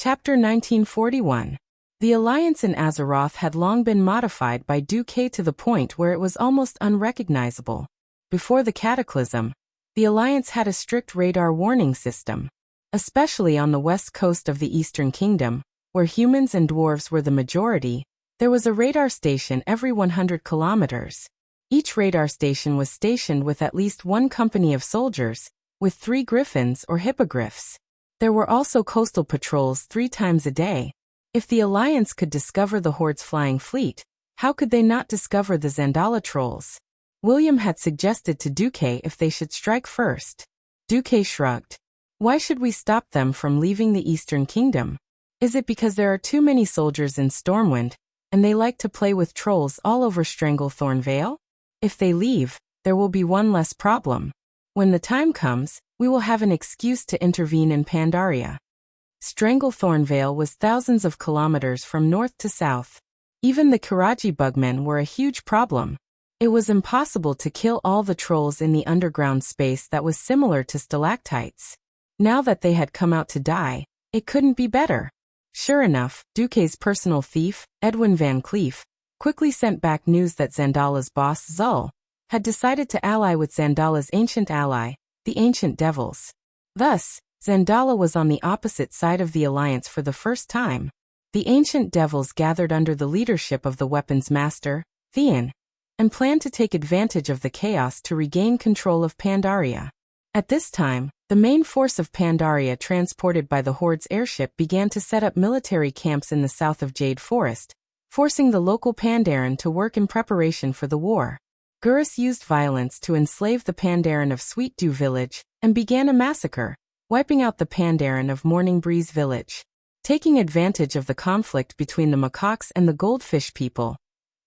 Chapter 1941. The alliance in Azeroth had long been modified by Duque to the point where it was almost unrecognizable. Before the Cataclysm, the alliance had a strict radar warning system. Especially on the west coast of the Eastern Kingdom, where humans and dwarves were the majority, there was a radar station every 100 kilometers. Each radar station was stationed with at least one company of soldiers, with 3 griffins or hippogriffs. There were also coastal patrols 3 times a day. If the Alliance could discover the Horde's flying fleet, how could they not discover the Zandala trolls? William had suggested to Duque if they should strike first. Duque shrugged. Why should we stop them from leaving the Eastern Kingdom? Is it because there are too many soldiers in Stormwind, and they like to play with trolls all over Stranglethorn Vale? If they leave, there will be one less problem. When the time comes, we will have an excuse to intervene in Pandaria. Stranglethorn Vale was thousands of kilometers from north to south. Even the Kiraji bugmen were a huge problem. It was impossible to kill all the trolls in the underground space that was similar to stalactites. Now that they had come out to die, it couldn't be better. Sure enough, Duque's personal thief, Edwin Van Cleef, quickly sent back news that Zandala's boss, Zul, had decided to ally with Zandala's ancient ally, the Ancient Devils. Thus, Zandala was on the opposite side of the alliance for the first time. The Ancient Devils gathered under the leadership of the weapons master, Theon, and planned to take advantage of the chaos to regain control of Pandaria. At this time, the main force of Pandaria transported by the Horde's airship began to set up military camps in the south of Jade Forest, forcing the local Pandaren to work in preparation for the war. Gurus used violence to enslave the Pandaren of Sweet Dew Village, and began a massacre, wiping out the Pandaren of Morning Breeze Village. Taking advantage of the conflict between the Macaques and the Goldfish people,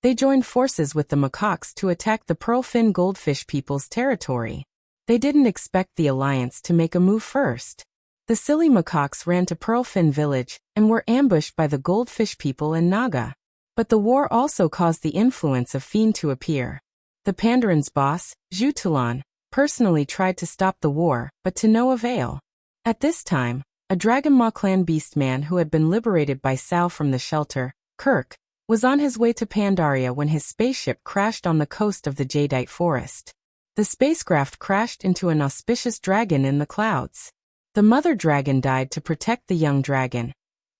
they joined forces with the Macaques to attack the Pearlfin Goldfish people's territory. They didn't expect the alliance to make a move first. The silly Macaques ran to Pearlfin Village and were ambushed by the Goldfish people and Naga. But the war also caused the influence of Fiend to appear. The Pandaran's boss, Zhutulan, personally tried to stop the war, but to no avail. At this time, a Dragon Maw clan beastman who had been liberated by Sal from the shelter, Kirk, was on his way to Pandaria when his spaceship crashed on the coast of the Jadeite forest. The spacecraft crashed into an auspicious dragon in the clouds. The mother dragon died to protect the young dragon,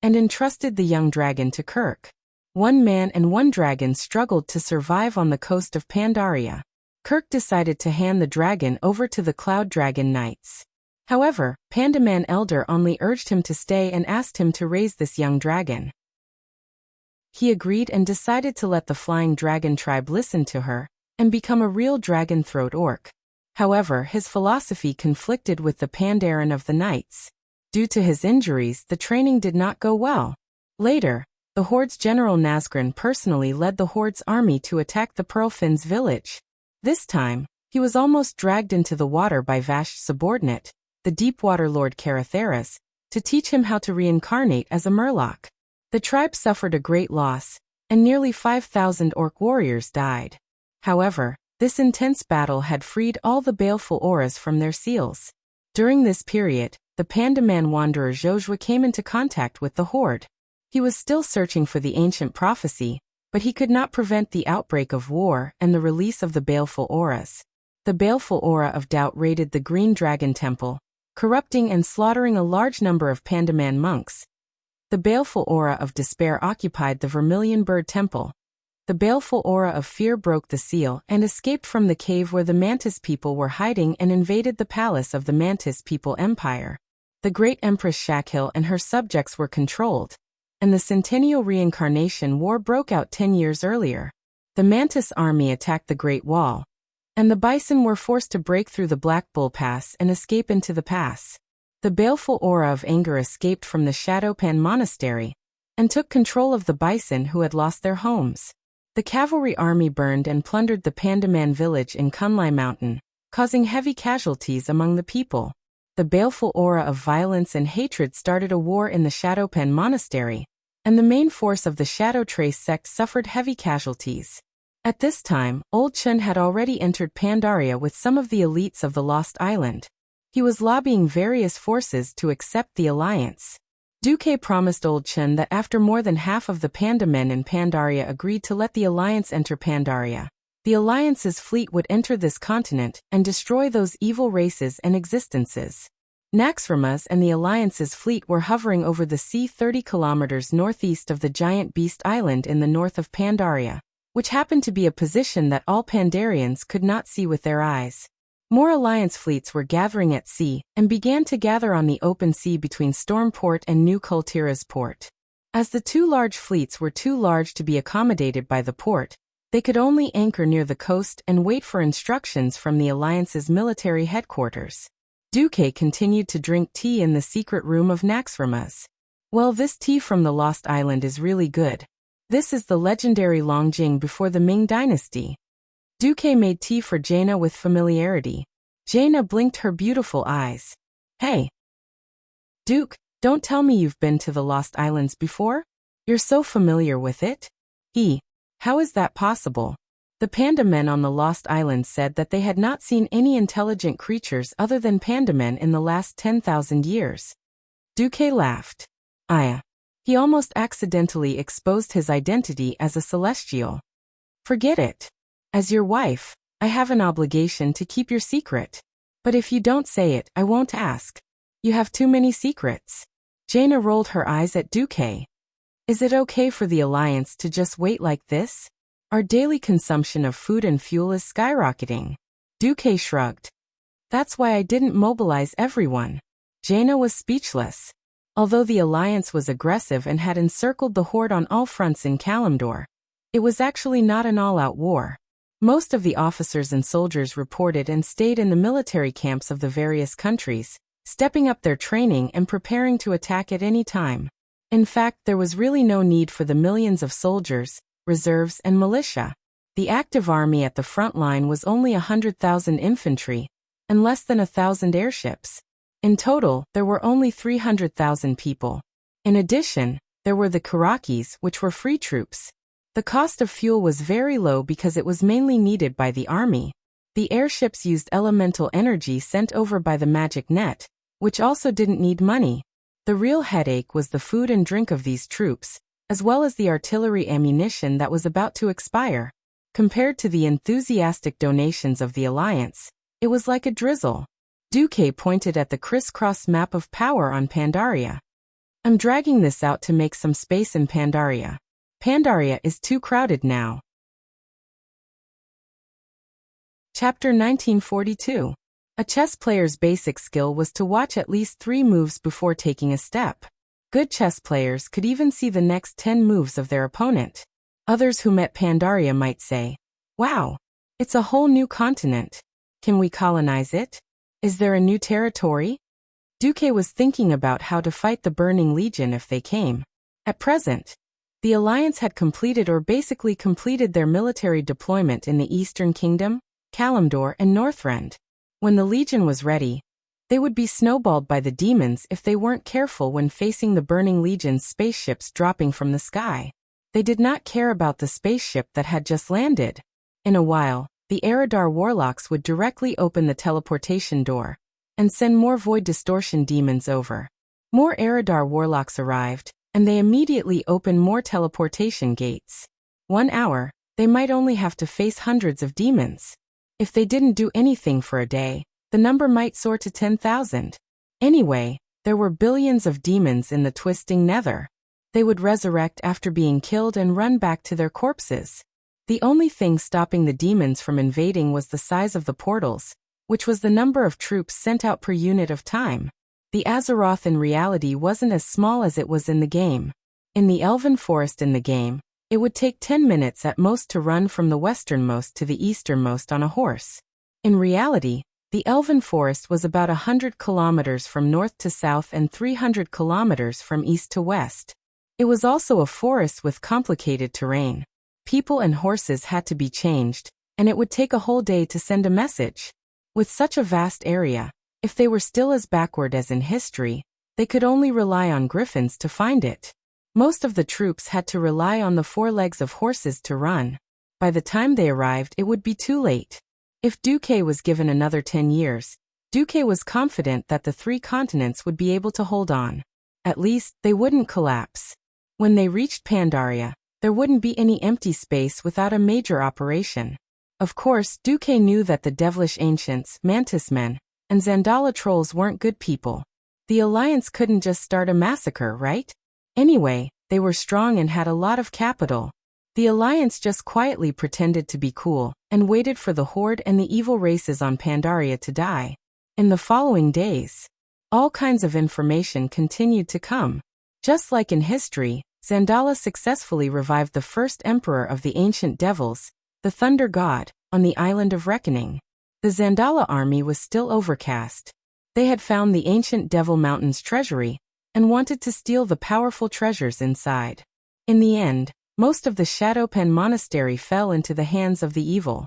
and entrusted the young dragon to Kirk. 1 man and 1 dragon struggled to survive on the coast of Pandaria. Kirk decided to hand the dragon over to the Cloud Dragon Knights. However, Pandaman Elder only urged him to stay and asked him to raise this young dragon. He agreed and decided to let the Flying Dragon tribe listen to her, and become a real dragon throat orc. However, his philosophy conflicted with the Pandaren of the Knights. Due to his injuries, the training did not go well. Later, the Horde's General Nazgûl personally led the Horde's army to attack the Pearlfin's village. This time, he was almost dragged into the water by Vash's subordinate, the Deepwater Lord Caratheras, to teach him how to reincarnate as a murloc. The tribe suffered a great loss, and nearly 5,000 orc warriors died. However, this intense battle had freed all the baleful auras from their seals. During this period, the Pandaman wanderer Joshua came into contact with the Horde. He was still searching for the ancient prophecy, but he could not prevent the outbreak of war and the release of the baleful auras. The baleful aura of doubt raided the Green Dragon Temple, corrupting and slaughtering a large number of Pandaman monks. The baleful aura of despair occupied the Vermilion Bird Temple. The baleful aura of fear broke the seal and escaped from the cave where the Mantis people were hiding and invaded the palace of the Mantis People Empire. The great Empress Shakhil and her subjects were controlled, and the Centennial Reincarnation War broke out 10 years earlier. The Mantis army attacked the Great Wall, and the Bison were forced to break through the Black Bull Pass and escape into the pass. The baleful aura of anger escaped from the Shadowpan Monastery, and took control of the Bison who had lost their homes. The cavalry army burned and plundered the Pandaman village in Kunlai Mountain, causing heavy casualties among the people. The baleful aura of violence and hatred started a war in the Shadowpen Monastery, and the main force of the Shadow Trace sect suffered heavy casualties. At this time, Old Chun had already entered Pandaria with some of the elites of the Lost Island. He was lobbying various forces to accept the alliance. Duque promised Old Chen that after more than half of the Panda men in Pandaria agreed to let the Alliance enter Pandaria, the Alliance's fleet would enter this continent and destroy those evil races and existences. Naxxramas and the Alliance's fleet were hovering over the sea 30 kilometers northeast of the giant beast island in the north of Pandaria, which happened to be a position that all Pandarians could not see with their eyes. More Alliance fleets were gathering at sea and began to gather on the open sea between Stormport and New Kultira's port. As the two large fleets were too large to be accommodated by the port, they could only anchor near the coast and wait for instructions from the Alliance's military headquarters. Duque continued to drink tea in the secret room of Naxxramas. Well, this tea from the Lost Island is really good. This is the legendary Longjing before the Ming Dynasty. Duque made tea for Jaina with familiarity. Jaina blinked her beautiful eyes. Hey, Duke, don't tell me you've been to the Lost Islands before? You're so familiar with it? How is that possible? The panda men on the Lost Islands said that they had not seen any intelligent creatures other than panda men in the last 10,000 years. Duque laughed. He almost accidentally exposed his identity as a celestial. Forget it. As your wife, I have an obligation to keep your secret. But if you don't say it, I won't ask. You have too many secrets. Jaina rolled her eyes at Duque. Is it okay for the Alliance to just wait like this? Our daily consumption of food and fuel is skyrocketing. Duque shrugged. That's why I didn't mobilize everyone. Jaina was speechless. Although the Alliance was aggressive and had encircled the Horde on all fronts in Kalimdor, it was actually not an all-out war. Most of the officers and soldiers reported and stayed in the military camps of the various countries, stepping up their training and preparing to attack at any time. In fact, there was really no need for the millions of soldiers, reserves, and militia. The active army at the front line was only 100,000 infantry, and less than 1,000 airships. In total, there were only 300,000 people. In addition, there were the Karakis, which were free troops. The cost of fuel was very low because it was mainly needed by the army. The airships used elemental energy sent over by the magic net, which also didn't need money. The real headache was the food and drink of these troops, as well as the artillery ammunition that was about to expire. Compared to the enthusiastic donations of the Alliance, it was like a drizzle. Duque pointed at the crisscross map of power on Pandaria. I'm dragging this out to make some space in Pandaria. Pandaria is too crowded now. Chapter 1942. A chess player's basic skill was to watch at least 3 moves before taking a step. Good chess players could even see the next 10 moves of their opponent. Others who met Pandaria might say, "Wow, it's a whole new continent. Can we colonize it? Is there a new territory?" Duque was thinking about how to fight the Burning Legion if they came. At present, the Alliance had completed or basically completed their military deployment in the Eastern Kingdom, Kalimdor, and Northrend. When the Legion was ready, they would be snowballed by the demons if they weren't careful when facing the Burning Legion's spaceships dropping from the sky. They did not care about the spaceship that had just landed. In a while, the Eridar warlocks would directly open the teleportation door and send more void distortion demons over. More Eridar warlocks arrived, and they immediately opened more teleportation gates. 1 hour, they might only have to face hundreds of demons. If they didn't do anything for a day, the number might soar to 10,000. Anyway, there were billions of demons in the twisting nether. They would resurrect after being killed and run back to their corpses. The only thing stopping the demons from invading was the size of the portals, which was the number of troops sent out per unit of time. The Azeroth in reality wasn't as small as it was in the game. In the Elven Forest in the game, it would take 10 minutes at most to run from the westernmost to the easternmost on a horse. In reality, the Elven Forest was about 100 kilometers from north to south and 300 kilometers from east to west. It was also a forest with complicated terrain. People and horses had to be changed, and it would take a whole day to send a message. With such a vast area, if they were still as backward as in history, they could only rely on griffins to find it. Most of the troops had to rely on the 4 legs of horses to run. By the time they arrived, it would be too late. If Duque was given another 10 years, Duque was confident that the 3 continents would be able to hold on. At least, they wouldn't collapse. When they reached Pandaria, there wouldn't be any empty space without a major operation. Of course, Duque knew that the devilish ancients, mantis men, and Zandala trolls weren't good people. The Alliance couldn't just start a massacre, right? Anyway, they were strong and had a lot of capital. The Alliance just quietly pretended to be cool, and waited for the Horde and the evil races on Pandaria to die. In the following days, all kinds of information continued to come. Just like in history, Zandala successfully revived the first emperor of the ancient devils, the Thunder God, on the Island of Reckoning. The Zandala army was still overcast. They had found the ancient Devil Mountain's treasury, and wanted to steal the powerful treasures inside. In the end, most of the Shadowpen monastery fell into the hands of the evil.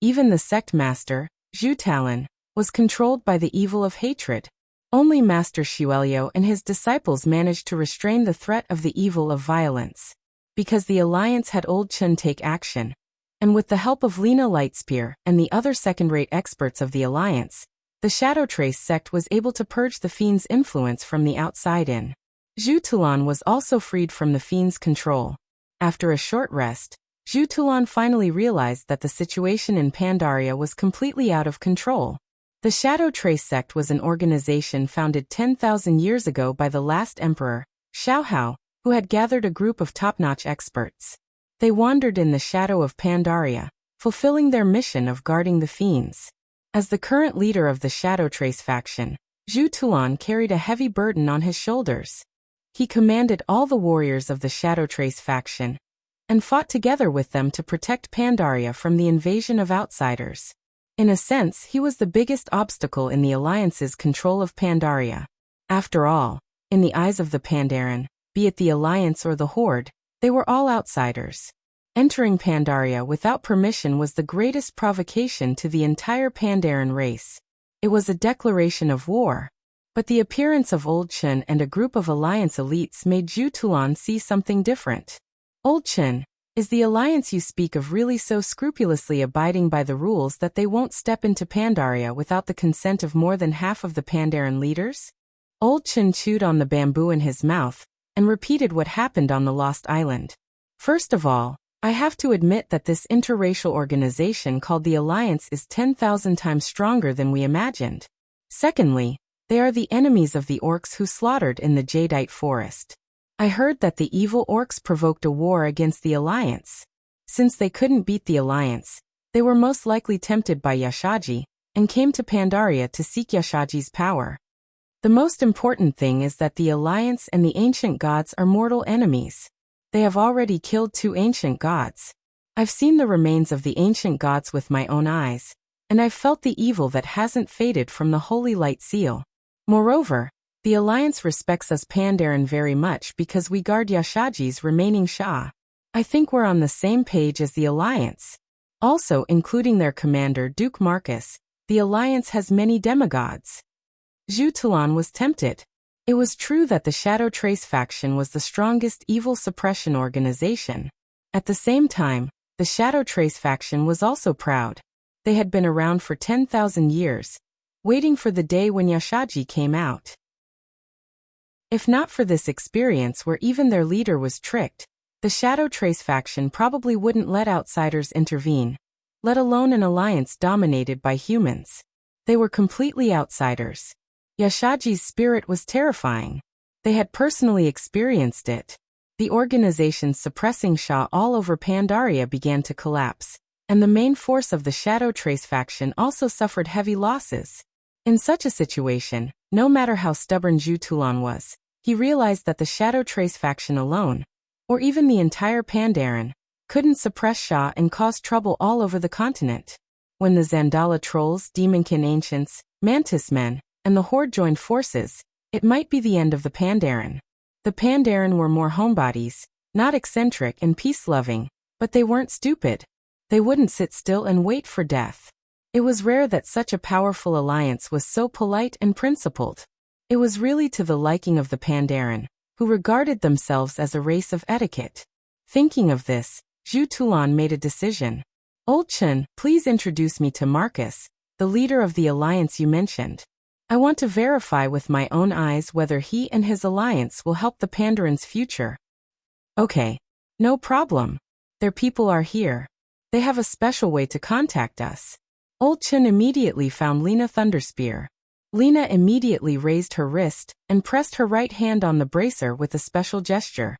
Even the sect master, Zhu Talon, was controlled by the evil of hatred. Only Master Xuelio and his disciples managed to restrain the threat of the evil of violence. Because the Alliance had Old Chen take action, and with the help of Lena Lightspear and the other second-rate experts of the Alliance, the Shadow Trace sect was able to purge the Fiend's influence from the outside in. Zhu Talon was also freed from the Fiend's control. After a short rest, Zhu Talon finally realized that the situation in Pandaria was completely out of control. The Shadow Trace sect was an organization founded 10,000 years ago by the last emperor, Xiaohao, who had gathered a group of top-notch experts. They wandered in the shadow of Pandaria, fulfilling their mission of guarding the Fiends. As the current leader of the Shadow Trace faction, Zhu Talon carried a heavy burden on his shoulders. He commanded all the warriors of the Shadow Trace faction, and fought together with them to protect Pandaria from the invasion of outsiders. In a sense, he was the biggest obstacle in the Alliance's control of Pandaria. After all, in the eyes of the Pandaren, be it the Alliance or the Horde, they were all outsiders. Entering Pandaria without permission was the greatest provocation to the entire Pandaren race. It was a declaration of war. But the appearance of Old Chen and a group of Alliance elites made Zhu Talon see something different. Old Chen, is the Alliance you speak of really so scrupulously abiding by the rules that they won't step into Pandaria without the consent of more than half of the Pandaren leaders? Old Chen chewed on the bamboo in his mouth, and repeated what happened on the Lost Island. First of all, I have to admit that this interracial organization called the Alliance is 10,000 times stronger than we imagined. Secondly, they are the enemies of the orcs who slaughtered in the Jadeite forest. I heard that the evil orcs provoked a war against the Alliance. Since they couldn't beat the Alliance, they were most likely tempted by Yashaji, and came to Pandaria to seek Yashaji's power. The most important thing is that the Alliance and the ancient gods are mortal enemies. They have already killed 2 ancient gods. I've seen the remains of the ancient gods with my own eyes, and I've felt the evil that hasn't faded from the Holy Light Seal. Moreover, the Alliance respects us Pandaren very much because we guard Yashaji's remaining Sha. I think we're on the same page as the Alliance. Also, including their commander Duke Marcus, the Alliance has many demigods. Zhu Talon was tempted. It was true that the Shadow Trace faction was the strongest evil suppression organization. At the same time, the Shadow Trace faction was also proud. They had been around for 10,000 years, waiting for the day when Yashaji came out. If not for this experience where even their leader was tricked, the Shadow Trace faction probably wouldn't let outsiders intervene, let alone an alliance dominated by humans. They were completely outsiders. Yashaji's spirit was terrifying. They had personally experienced it. The organization suppressing Sha all over Pandaria began to collapse, and the main force of the Shadow Trace faction also suffered heavy losses. In such a situation, no matter how stubborn Zhu Talon was, he realized that the Shadow Trace faction alone, or even the entire Pandaren, couldn't suppress Sha and cause trouble all over the continent. When the Zandala trolls, Demonkin ancients, Mantis men, and the Horde joined forces, it might be the end of the Pandaren. The Pandaren were more homebodies, not eccentric and peace-loving, but they weren't stupid. They wouldn't sit still and wait for death. It was rare that such a powerful alliance was so polite and principled. It was really to the liking of the Pandaren, who regarded themselves as a race of etiquette. Thinking of this, Zhu Talon made a decision. Old Chen, please introduce me to Marcus, the leader of the alliance you mentioned. I want to verify with my own eyes whether he and his alliance will help the Pandorans' future. Okay. No problem. Their people are here. They have a special way to contact us. Old Chun immediately found Lena Thunderspear. Lena immediately raised her wrist and pressed her right hand on the bracer with a special gesture.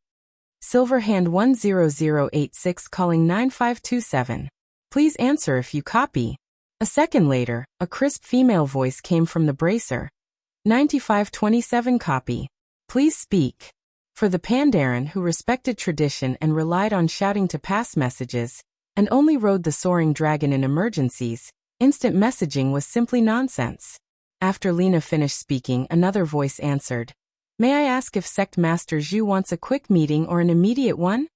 Silverhand 10086 calling 9527. Please answer if you copy. A second later, a crisp female voice came from the bracer. 9527 copy. Please speak. For the Pandaran who respected tradition and relied on shouting to pass messages, and only rode the soaring dragon in emergencies, instant messaging was simply nonsense. After Lena finished speaking, another voice answered. May I ask if Sect Master Zhu wants a quick meeting or an immediate one?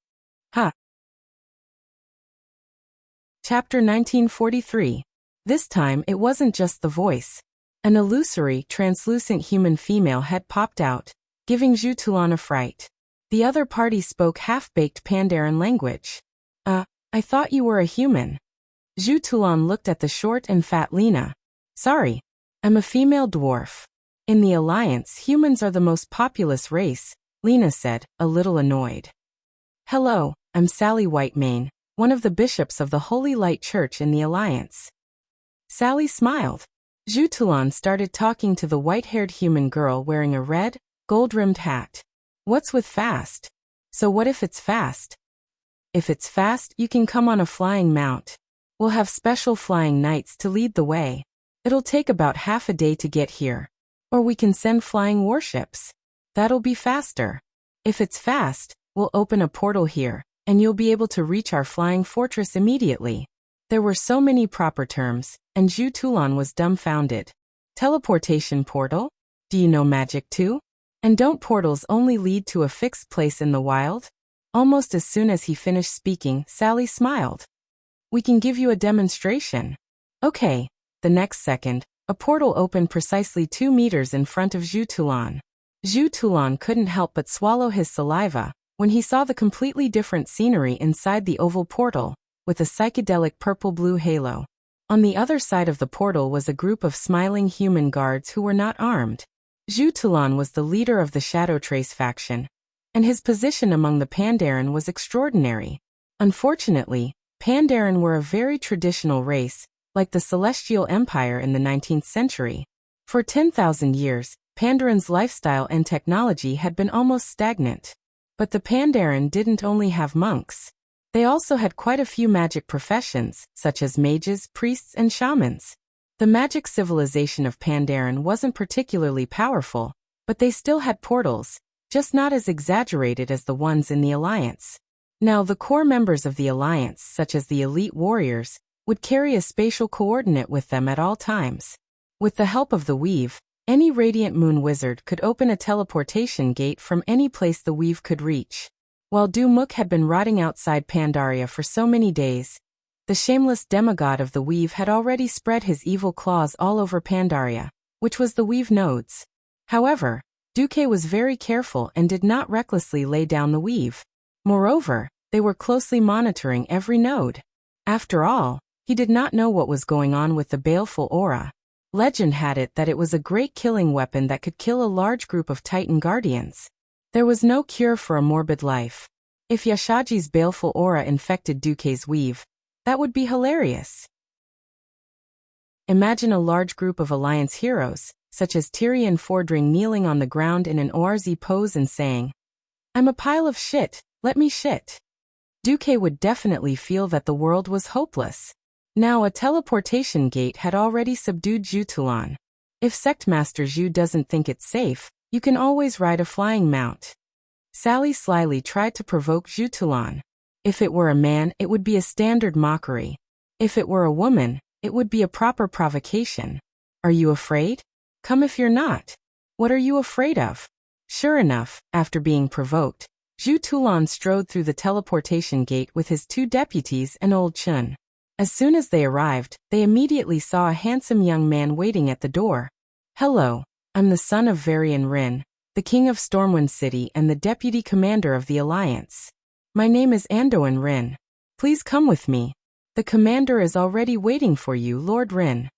Chapter 1943. This time it wasn't just the voice. An illusory, translucent human female had popped out, giving Zhu Tulan a fright. The other party spoke half-baked Pandaran language. I thought you were a human. Zhu Tulan looked at the short and fat Lena. Sorry. I'm a female dwarf. In the Alliance, humans are the most populous race, Lena said, a little annoyed. Hello, I'm Sally Whitemane, one of the bishops of the Holy Light Church in the Alliance. Sally smiled. Zhu Tulan started talking to the white-haired human girl wearing a red, gold-rimmed hat. What's with fast? So what if it's fast? If it's fast, you can come on a flying mount. We'll have special flying knights to lead the way. It'll take about half a day to get here. Or we can send flying warships. That'll be faster. If it's fast, we'll open a portal here, and you'll be able to reach our flying fortress immediately. There were so many proper terms, and Zhu Tulan was dumbfounded. Teleportation portal? Do you know magic too? And don't portals only lead to a fixed place in the wild? Almost as soon as he finished speaking, Sally smiled. We can give you a demonstration. Okay. The next second, a portal opened precisely 2 meters in front of Zhu Tulan. Zhu Tulan couldn't help but swallow his saliva when he saw the completely different scenery inside the oval portal, with a psychedelic purple-blue halo. On the other side of the portal was a group of smiling human guards who were not armed. Zhu Tulan was the leader of the Shadow Trace faction, and his position among the Pandaran was extraordinary. Unfortunately, Pandaran were a very traditional race, like the Celestial Empire in the 19th century. For 10,000 years, Pandaran's lifestyle and technology had been almost stagnant. But the Pandaran didn't only have monks. They also had quite a few magic professions, such as mages, priests, and shamans. The magic civilization of Pandaran wasn't particularly powerful, but they still had portals, just not as exaggerated as the ones in the Alliance. Now, the core members of the Alliance, such as the elite warriors, would carry a spatial coordinate with them at all times. With the help of the weave, any Radiant Moon wizard could open a teleportation gate from any place the weave could reach. While Dumuk had been rotting outside Pandaria for so many days, the shameless demigod of the weave had already spread his evil claws all over Pandaria, which was the weave nodes. However, Duque was very careful and did not recklessly lay down the weave. Moreover, they were closely monitoring every node. After all, he did not know what was going on with the baleful aura. Legend had it that it was a great killing weapon that could kill a large group of Titan guardians. There was no cure for a morbid life. If Yashaji's baleful aura infected Duque's weave, that would be hilarious. Imagine a large group of Alliance heroes, such as Tyrion Fordring kneeling on the ground in an ORZ pose and saying, "I'm a pile of shit, let me shit." Duque would definitely feel that the world was hopeless. Now a teleportation gate had already subdued Zhu Tulan. If Sectmaster Zhu doesn't think it's safe, you can always ride a flying mount. Sally slyly tried to provoke Zhu Tulan. If it were a man, it would be a standard mockery. If it were a woman, it would be a proper provocation. Are you afraid? Come if you're not. What are you afraid of? Sure enough, after being provoked, Zhu Tulan strode through the teleportation gate with his 2 deputies and Old Chun. As soon as they arrived, they immediately saw a handsome young man waiting at the door. "Hello, I'm the son of Varian Rin, the king of Stormwind City and the deputy commander of the Alliance. My name is Andoin Rin. Please come with me. The commander is already waiting for you, Lord Rin."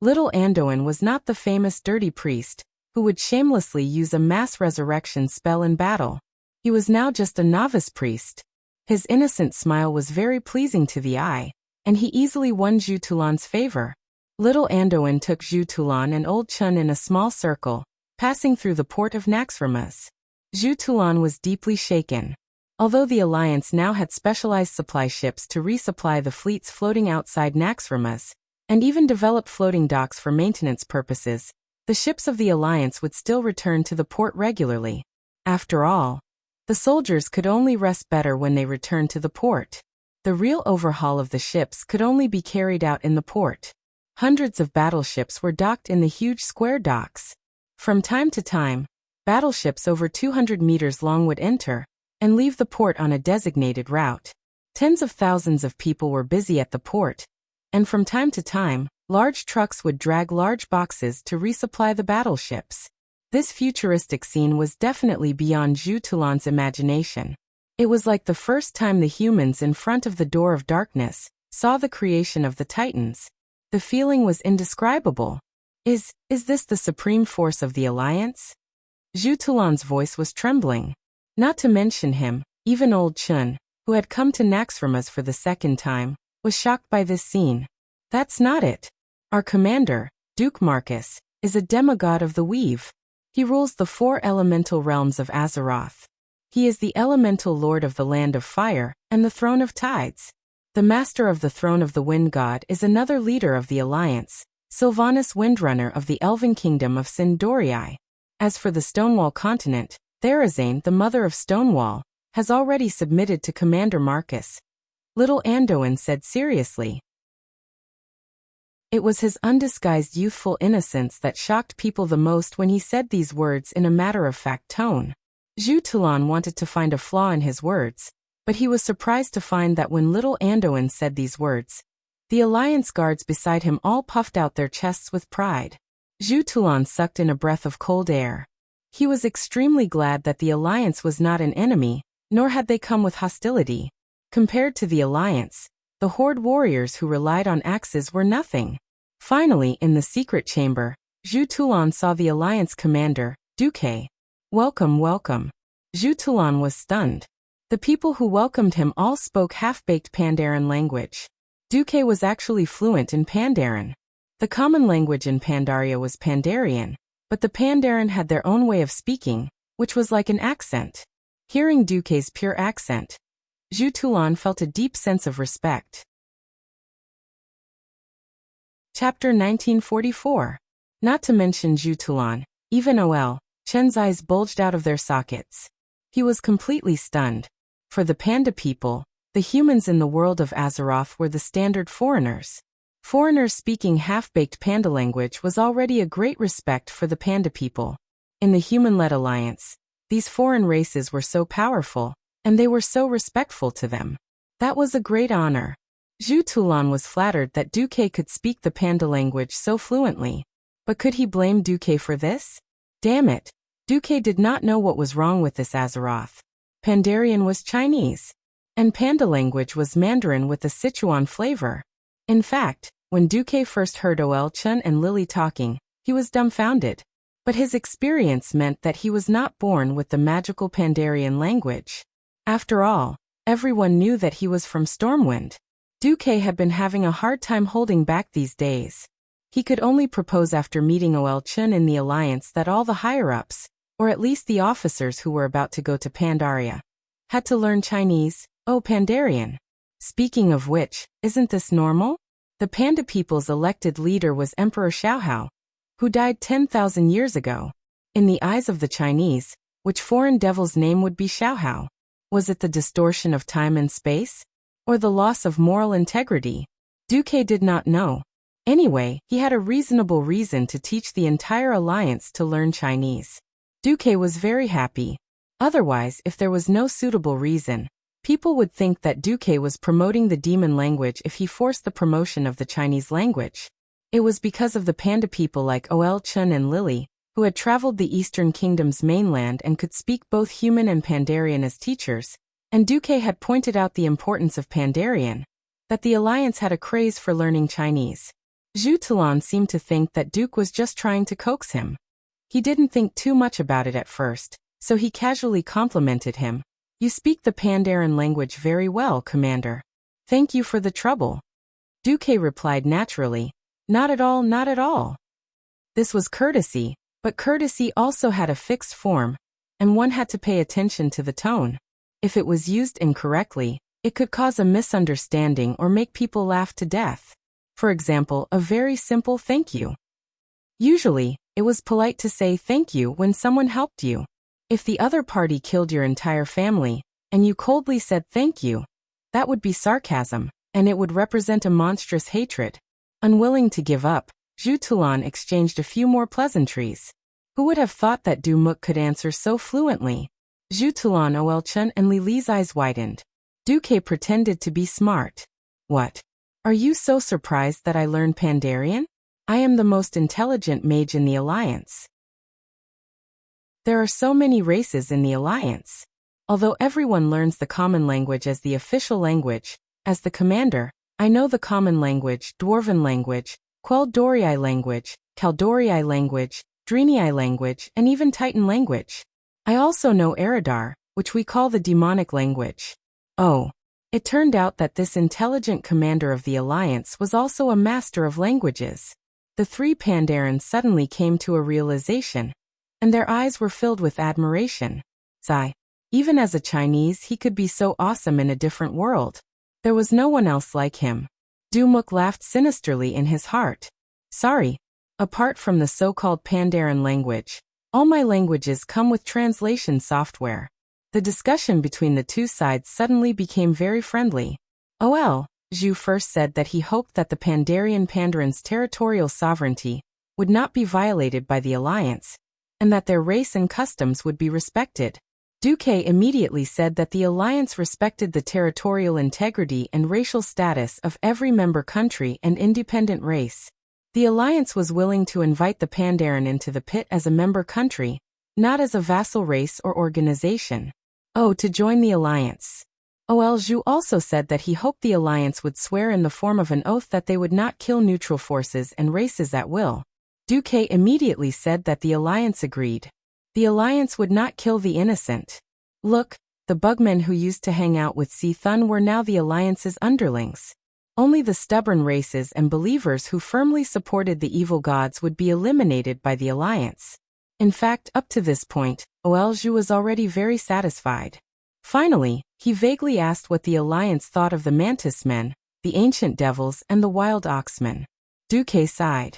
Little Anduin was not the famous dirty priest who would shamelessly use a mass resurrection spell in battle. He was now just a novice priest. His innocent smile was very pleasing to the eye, and he easily won Zhu Tulan's favor. Little Anduin took Zhu Tulan and Old Chun in a small circle, passing through the port of Naxxramas. Zhu Tulan was deeply shaken. Although the Alliance now had specialized supply ships to resupply the fleets floating outside Naxxramas, and even developed floating docks for maintenance purposes, the ships of the Alliance would still return to the port regularly. After all, the soldiers could only rest better when they returned to the port. The real overhaul of the ships could only be carried out in the port. Hundreds of battleships were docked in the huge square docks. From time to time, battleships over 200 meters long would enter and leave the port on a designated route. Tens of thousands of people were busy at the port, and from time to time, large trucks would drag large boxes to resupply the battleships. This futuristic scene was definitely beyond Zhu Tulan's imagination. It was like the first time the humans in front of the door of darkness saw the creation of the Titans. The feeling was indescribable. Is this the supreme force of the Alliance? Zhu Tulan's voice was trembling. Not to mention him, even Old Chun, who had come to Naxxramas for the second time, was shocked by this scene. That's not it. Our commander, Duke Marcus, is a demigod of the weave. He rules the 4 elemental realms of Azeroth. He is the elemental lord of the land of fire and the throne of tides. The master of the throne of the wind god is another leader of the Alliance, Sylvanas Windrunner of the elven kingdom of Sindorii. As for the Stonewall continent, Therazane, the mother of Stonewall, has already submitted to Commander Marcus. Little Anduin said seriously. It was his undisguised youthful innocence that shocked people the most when he said these words in a matter-of-fact tone. Zhu Tulan wanted to find a flaw in his words, but he was surprised to find that when Little Anduin said these words, the Alliance guards beside him all puffed out their chests with pride. Zhu Tulan sucked in a breath of cold air. He was extremely glad that the Alliance was not an enemy, nor had they come with hostility. Compared to the Alliance, the Horde warriors who relied on axes were nothing. Finally, in the secret chamber, Zhu Tulan saw the Alliance commander, Duque. Welcome, welcome. Zhu Tulan was stunned. The people who welcomed him all spoke half-baked Pandaren language. Duque was actually fluent in Pandaren. The common language in Pandaria was Pandarian, but the Pandaren had their own way of speaking, which was like an accent. Hearing Duque's pure accent, Zhu Tulan felt a deep sense of respect. Chapter 1944. Not to mention Zhu Tulan, even Ol Chen's eyes bulged out of their sockets. He was completely stunned. For the Panda people, the humans in the world of Azeroth were the standard foreigners. Foreigners speaking half-baked Panda language was already a great respect for the Panda people. In the human-led alliance, these foreign races were so powerful, and they were so respectful to them. That was a great honor. Zhu Tulan was flattered that Duque could speak the Panda language so fluently. But could he blame Duque for this? Damn it. Duque did not know what was wrong with this Azeroth. Pandarian was Chinese, and Panda language was Mandarin with a Sichuan flavor. In fact, when Duque first heard Ol Chun and Lily talking, he was dumbfounded. But his experience meant that he was not born with the magical Pandarian language. After all, everyone knew that he was from Stormwind. Duque had been having a hard time holding back these days. He could only propose after meeting Ol Chun in the Alliance that all the higher-ups, or at least the officers who were about to go to Pandaria, had to learn Chinese, Pandarian. Speaking of which, isn't this normal? The Panda people's elected leader was Emperor Xiaohao, who died 10,000 years ago. In the eyes of the Chinese, which foreign devil's name would be Xiaohao? Was it the distortion of time and space? Or the loss of moral integrity? Duque did not know. Anyway, he had a reasonable reason to teach the entire alliance to learn Chinese. Duque was very happy. Otherwise, if there was no suitable reason, people would think that Duque was promoting the demon language if he forced the promotion of the Chinese language. It was because of the Panda people like Ol Chun and Lily, who had traveled the Eastern Kingdom's mainland and could speak both human and Pandarian as teachers, and Duque had pointed out the importance of Pandarian, that the Alliance had a craze for learning Chinese. Zhu Tulan seemed to think that Duke was just trying to coax him. He didn't think too much about it at first, so he casually complimented him. You speak the Pandaren language very well, Commander. Thank you for the trouble. Duke replied naturally. Not at all, not at all. This was courtesy, but courtesy also had a fixed form, and one had to pay attention to the tone. If it was used incorrectly, it could cause a misunderstanding or make people laugh to death. For example, a very simple thank you. Usually, it was polite to say thank you when someone helped you. If the other party killed your entire family, and you coldly said thank you, that would be sarcasm, and it would represent a monstrous hatred. Unwilling to give up, Zhu Tulan exchanged a few more pleasantries. Who would have thought that Du Muk could answer so fluently? Zhu Tulan Oelchen and Li Li's eyes widened. Duque pretended to be smart. What? Are you so surprised that I learned Pandaren? I am the most intelligent mage in the Alliance. There are so many races in the Alliance. Although everyone learns the common language as the official language, as the commander, I know the common language, Dwarven language, Quel'Dorii language, Kaldorii language, Drenii language, and even Titan language. I also know Eridar, which we call the demonic language. Oh. It turned out that this intelligent commander of the Alliance was also a master of languages. The three Pandarens suddenly came to a realization, and their eyes were filled with admiration. Sigh. Even as a Chinese, he could be so awesome in a different world. There was no one else like him. Du Muk laughed sinisterly in his heart. Sorry. Apart from the so-called Pandaren language, all my languages come with translation software. The discussion between the two sides suddenly became very friendly. OL, Zhu first said that he hoped that the Pandaren's territorial sovereignty would not be violated by the Alliance, and that their race and customs would be respected. Duque immediately said that the Alliance respected the territorial integrity and racial status of every member country and independent race. The Alliance was willing to invite the Pandaren into the pit as a member country, not as a vassal race or organization. Oh, to join the Alliance. OL Zhu also said that he hoped the Alliance would swear in the form of an oath that they would not kill neutral forces and races at will. Duque immediately said that the Alliance agreed. The Alliance would not kill the innocent. Look, the bugmen who used to hang out with Thun were now the Alliance's underlings. Only the stubborn races and believers who firmly supported the evil gods would be eliminated by the Alliance. In fact, up to this point, OL Zhu was already very satisfied. Finally, he vaguely asked what the Alliance thought of the Mantis Men, the Ancient Devils, and the Wild Oxmen. Duque sighed.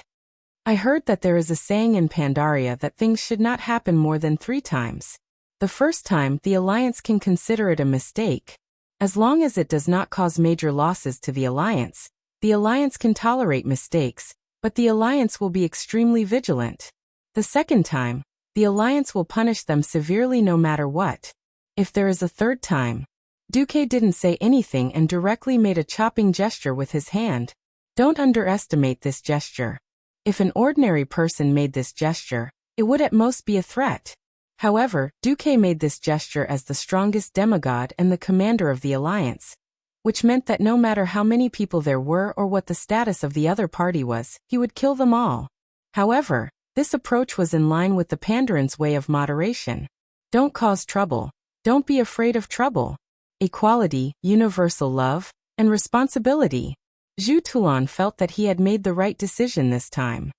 I heard that there is a saying in Pandaria that things should not happen more than 3 times. The first time, the Alliance can consider it a mistake. As long as it does not cause major losses to the Alliance can tolerate mistakes, but the Alliance will be extremely vigilant. The second time, the Alliance will punish them severely no matter what. If there is a third time, Duque didn't say anything and directly made a chopping gesture with his hand. Don't underestimate this gesture. If an ordinary person made this gesture, it would at most be a threat. However, Duque made this gesture as the strongest demigod and the commander of the Alliance, which meant that no matter how many people there were or what the status of the other party was, he would kill them all. However, this approach was in line with the Pandaren's way of moderation. Don't cause trouble. Don't be afraid of trouble. Equality, universal love, and responsibility. Zhu Tulan felt that he had made the right decision this time.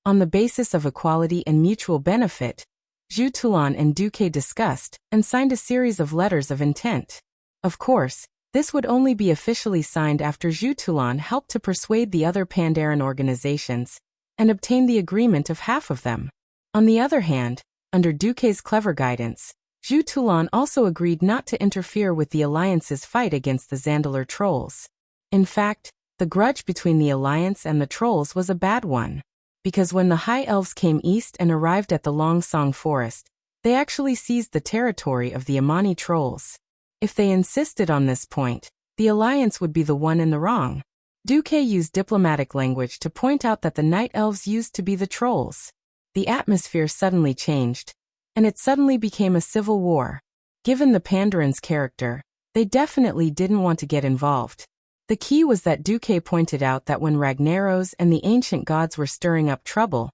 On the basis of equality and mutual benefit, Zhu Tulan and Duque discussed and signed a series of letters of intent. Of course, this would only be officially signed after Zhu Tulan helped to persuade the other Pandaren organizations and obtain the agreement of half of them. On the other hand, under Duque's clever guidance, Zhu Tulan also agreed not to interfere with the Alliance's fight against the Zandalar trolls. In fact, the grudge between the Alliance and the trolls was a bad one. Because when the High Elves came east and arrived at the Long Song Forest, they actually seized the territory of the Amani trolls. If they insisted on this point, the Alliance would be the one in the wrong. Duque used diplomatic language to point out that the Night Elves used to be the trolls. The atmosphere suddenly changed, and it suddenly became a civil war. Given the Pandaren's character, they definitely didn't want to get involved. The key was that Duque pointed out that when Ragnaros and the ancient gods were stirring up trouble,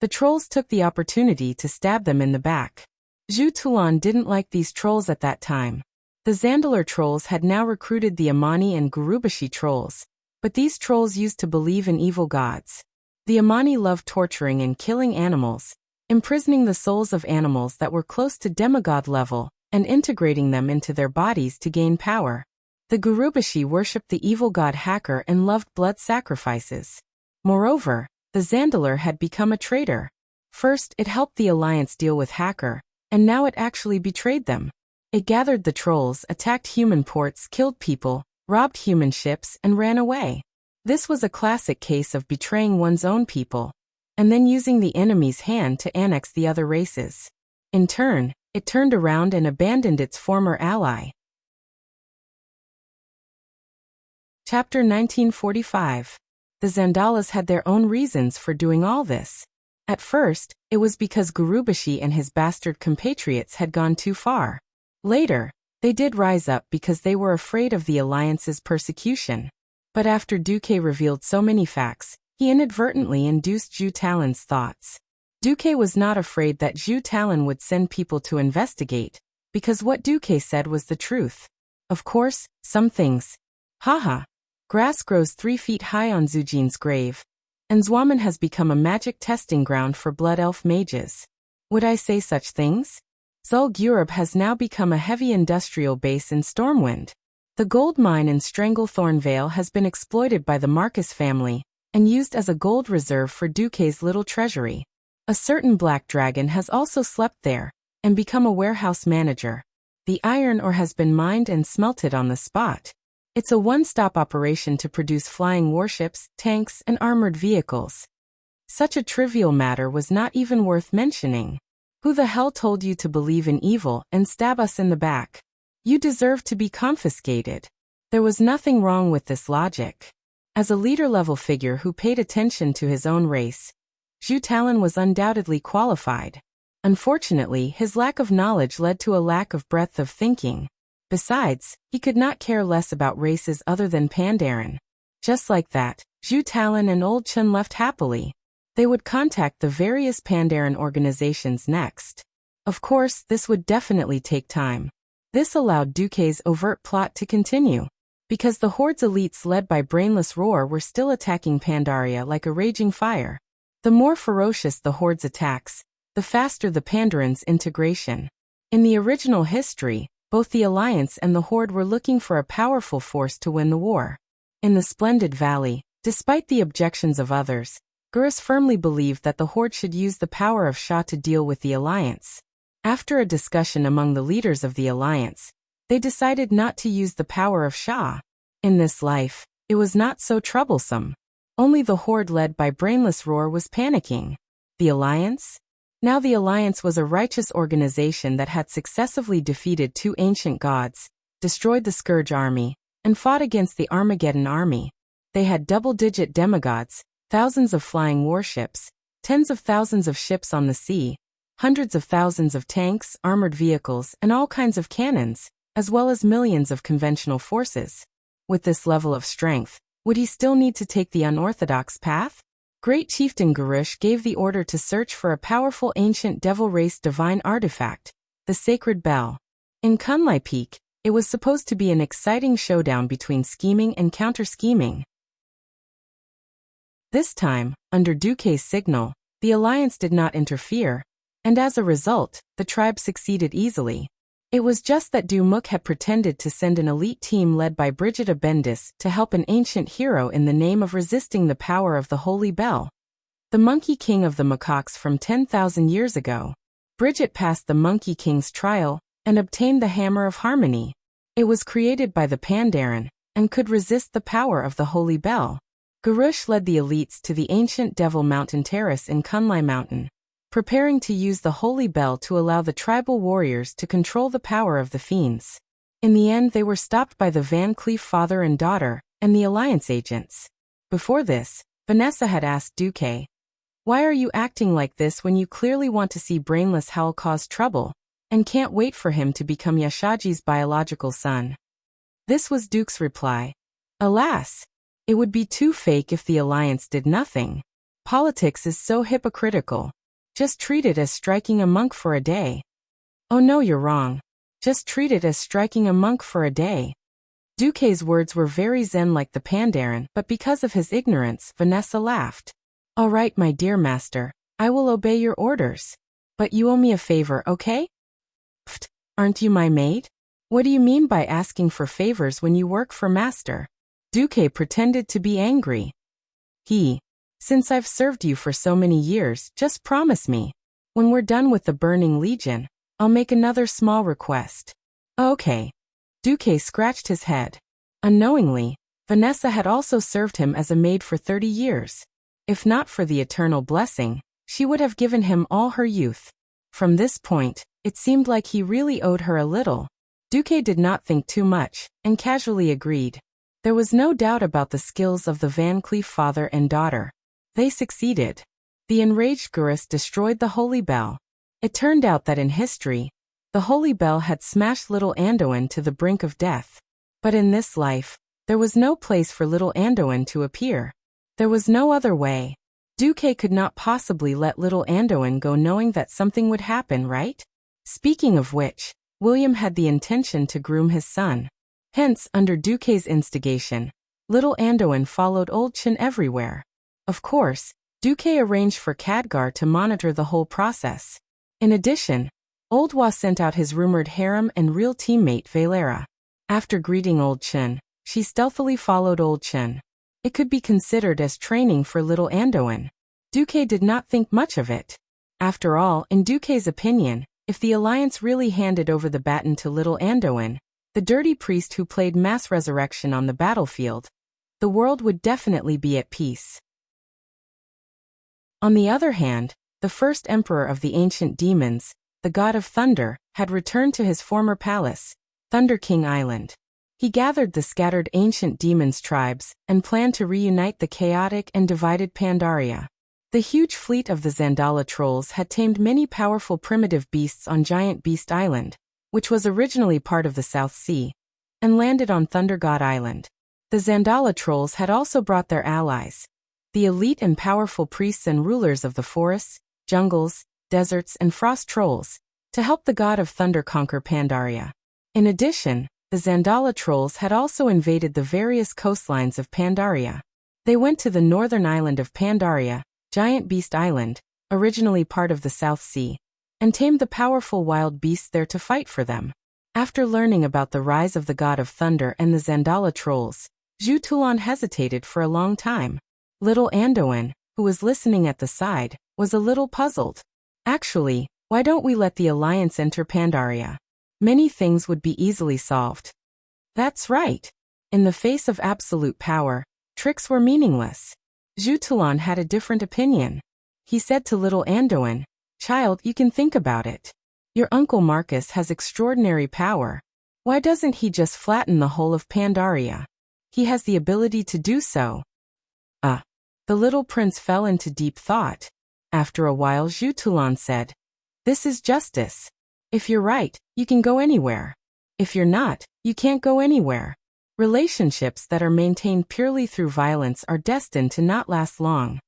the trolls took the opportunity to stab them in the back. Zhu Tulan didn't like these trolls at that time. The Zandalar trolls had now recruited the Amani and Gurubashi trolls, but these trolls used to believe in evil gods. The Amani loved torturing and killing animals, imprisoning the souls of animals that were close to demigod level, and integrating them into their bodies to gain power. The Gurubashi worshipped the evil god Hacker and loved blood sacrifices. Moreover, the Zandalar had become a traitor. First, it helped the alliance deal with Hacker, and now it actually betrayed them. It gathered the trolls, attacked human ports, killed people, robbed human ships, and ran away. This was a classic case of betraying one's own people, and then using the enemy's hand to annex the other races. In turn, it turned around and abandoned its former ally. Chapter 1945. The Zandalas had their own reasons for doing all this. At first, it was because Gurubashi and his bastard compatriots had gone too far. Later, they did rise up because they were afraid of the alliance's persecution. But after Duque revealed so many facts, he inadvertently induced Zhu Talan's thoughts. Duque was not afraid that Zhu Talan would send people to investigate, because what Duque said was the truth. Of course, some things. Haha. Grass grows 3 feet high on Zujin's grave, and Zwaman has become a magic testing ground for blood elf mages. Would I say such things? Zulg Europe has now become a heavy industrial base in Stormwind. The gold mine in Stranglethorn Vale has been exploited by the Marcus family, and used as a gold reserve for Duque's little treasury. A certain black dragon has also slept there, and become a warehouse manager. The iron ore has been mined and smelted on the spot. It's a one-stop operation to produce flying warships, tanks, and armored vehicles. Such a trivial matter was not even worth mentioning. Who the hell told you to believe in evil and stab us in the back? You deserve to be confiscated. There was nothing wrong with this logic. As a leader-level figure who paid attention to his own race, Zhu Talan was undoubtedly qualified. Unfortunately, his lack of knowledge led to a lack of breadth of thinking. Besides, he could not care less about races other than Pandaren. Just like that, Zhu Talan and Old Chun left happily. They would contact the various Pandaren organizations next. Of course, this would definitely take time. This allowed Duque's overt plot to continue, because the Horde's elites led by Brainless Roar were still attacking Pandaria like a raging fire. The more ferocious the Horde's attacks, the faster the Pandaran's integration. In the original history, both the Alliance and the Horde were looking for a powerful force to win the war. In the Splendid Valley, despite the objections of others, Gurus firmly believed that the Horde should use the power of Shah to deal with the Alliance. After a discussion among the leaders of the Alliance, they decided not to use the power of Shah. In this life, it was not so troublesome. Only the Horde led by Brainless Roar was panicking. The Alliance? Now the Alliance was a righteous organization that had successively defeated 2 ancient gods, destroyed the Scourge army, and fought against the Armageddon army. They had double-digit demigods, thousands of flying warships, tens of thousands of ships on the sea, hundreds of thousands of tanks, armored vehicles, and all kinds of cannons, as well as millions of conventional forces. With this level of strength, would he still need to take the unorthodox path? Great Chieftain Garush gave the order to search for a powerful ancient devil-race divine artifact, the Sacred Bell. In Kunlai Peak, it was supposed to be an exciting showdown between scheming and counter-scheming. This time, under Duque's signal, the Alliance did not interfere, and as a result, the tribe succeeded easily. It was just that Dumuk had pretended to send an elite team led by Brigida Bendis to help an ancient hero in the name of resisting the power of the Holy Bell. The Monkey King of the Macaques from 10,000 years ago. Bridget passed the Monkey King's trial and obtained the Hammer of Harmony. It was created by the Pandaren and could resist the power of the Holy Bell. Garush led the elites to the ancient Devil Mountain Terrace in Kunlai Mountain, preparing to use the Holy Bell to allow the tribal warriors to control the power of the fiends. In the end, they were stopped by the Van Cleef father and daughter, and the Alliance agents. Before this, Vanessa had asked Duque, "Why are you acting like this when you clearly want to see Brainless Howl cause trouble, and can't wait for him to become Yashaji's biological son?" This was Duke's reply. Alas! It would be too fake if the alliance did nothing. Politics is so hypocritical. Just treat it as striking a monk for a day. Oh no, you're wrong. Just treat it as striking a monk for a day. Duque's words were very zen like the Pandaren, but because of his ignorance, Vanessa laughed. All right, my dear master, I will obey your orders. But you owe me a favor, okay? Pfft, aren't you my maid? What do you mean by asking for favors when you work for master? Duque pretended to be angry. Since I've served you for so many years, just promise me. When we're done with the Burning Legion, I'll make another small request. Okay. Duque scratched his head. Unknowingly, Vanessa had also served him as a maid for 30 years. If not for the eternal blessing, she would have given him all her youth. From this point, it seemed like he really owed her a little. Duque did not think too much, and casually agreed. There was no doubt about the skills of the Van Cleef father and daughter. They succeeded. The enraged Gurus destroyed the Holy Bell. It turned out that in history, the Holy Bell had smashed little Anduin to the brink of death. But in this life, there was no place for little Anduin to appear. There was no other way. Duque could not possibly let little Anduin go knowing that something would happen, right? Speaking of which, William had the intention to groom his son. Hence, under Duque's instigation, little Anduin followed Old Chin everywhere. Of course, Duque arranged for Khadgar to monitor the whole process. In addition, Old Wa sent out his rumored harem and real teammate Valera. After greeting Old Chin, she stealthily followed Old Chin. It could be considered as training for little Anduin. Duque did not think much of it. After all, in Duque's opinion, if the Alliance really handed over the baton to little Anduin, the dirty priest who played mass resurrection on the battlefield, the world would definitely be at peace. On the other hand, the first emperor of the ancient demons, the god of thunder, had returned to his former palace, Thunder King Island. He gathered the scattered ancient demons' tribes and planned to reunite the chaotic and divided Pandaria. The huge fleet of the Zandala trolls had tamed many powerful primitive beasts on Giant Beast Island, which was originally part of the South Sea, and landed on Thunder God Island. The Zandala trolls had also brought their allies, the elite and powerful priests and rulers of the forests, jungles, deserts, and frost trolls, to help the god of thunder conquer Pandaria. In addition, the Zandala trolls had also invaded the various coastlines of Pandaria. They went to the northern island of Pandaria, Giant Beast Island, originally part of the South Sea, and tamed the powerful wild beasts there to fight for them. After learning about the rise of the god of thunder and the Zandala trolls, Zhu Tulan hesitated for a long time. Little Anduin, who was listening at the side, was a little puzzled. Actually, why don't we let the Alliance enter Pandaria? Many things would be easily solved. That's right. In the face of absolute power, tricks were meaningless. Zhu Tulan had a different opinion. He said to little Anduin, "Child, you can think about it. Your uncle Marcus has extraordinary power. Why doesn't he just flatten the whole of Pandaria? He has the ability to do so." The little prince fell into deep thought. After a while, Zhu Tulan said, "This is justice. If you're right, you can go anywhere. If you're not, you can't go anywhere. Relationships that are maintained purely through violence are destined to not last long."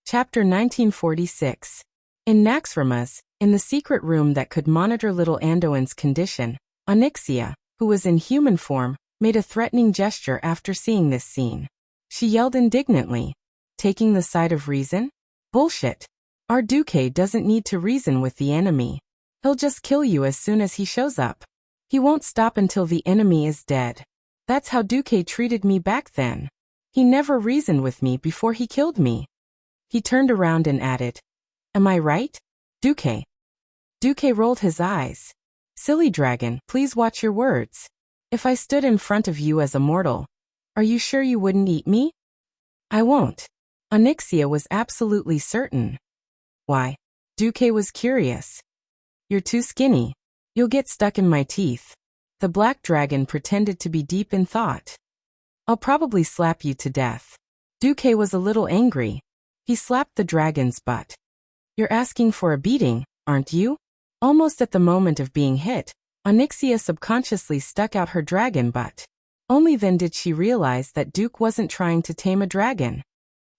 Chapter 1946. In Naxxramas, in the secret room that could monitor little Anduin's condition, Onyxia, who was in human form, made a threatening gesture after seeing this scene. She yelled indignantly, "Taking the side of reason? Bullshit. Our Duque doesn't need to reason with the enemy. He'll just kill you as soon as he shows up. He won't stop until the enemy is dead. That's how Duque treated me back then. He never reasoned with me before he killed me." He turned around and added, "Am I right, Duque?" Duque rolled his eyes. "Silly dragon, please watch your words. If I stood in front of you as a mortal, are you sure you wouldn't eat me?" "I won't." Onyxia was absolutely certain. "Why?" Duque was curious. "You're too skinny. You'll get stuck in my teeth." The black dragon pretended to be deep in thought. "I'll probably slap you to death." Duque was a little angry. He slapped the dragon's butt. "You're asking for a beating, aren't you?" Almost at the moment of being hit, Onyxia subconsciously stuck out her dragon butt. Only then did she realize that Duke wasn't trying to tame a dragon.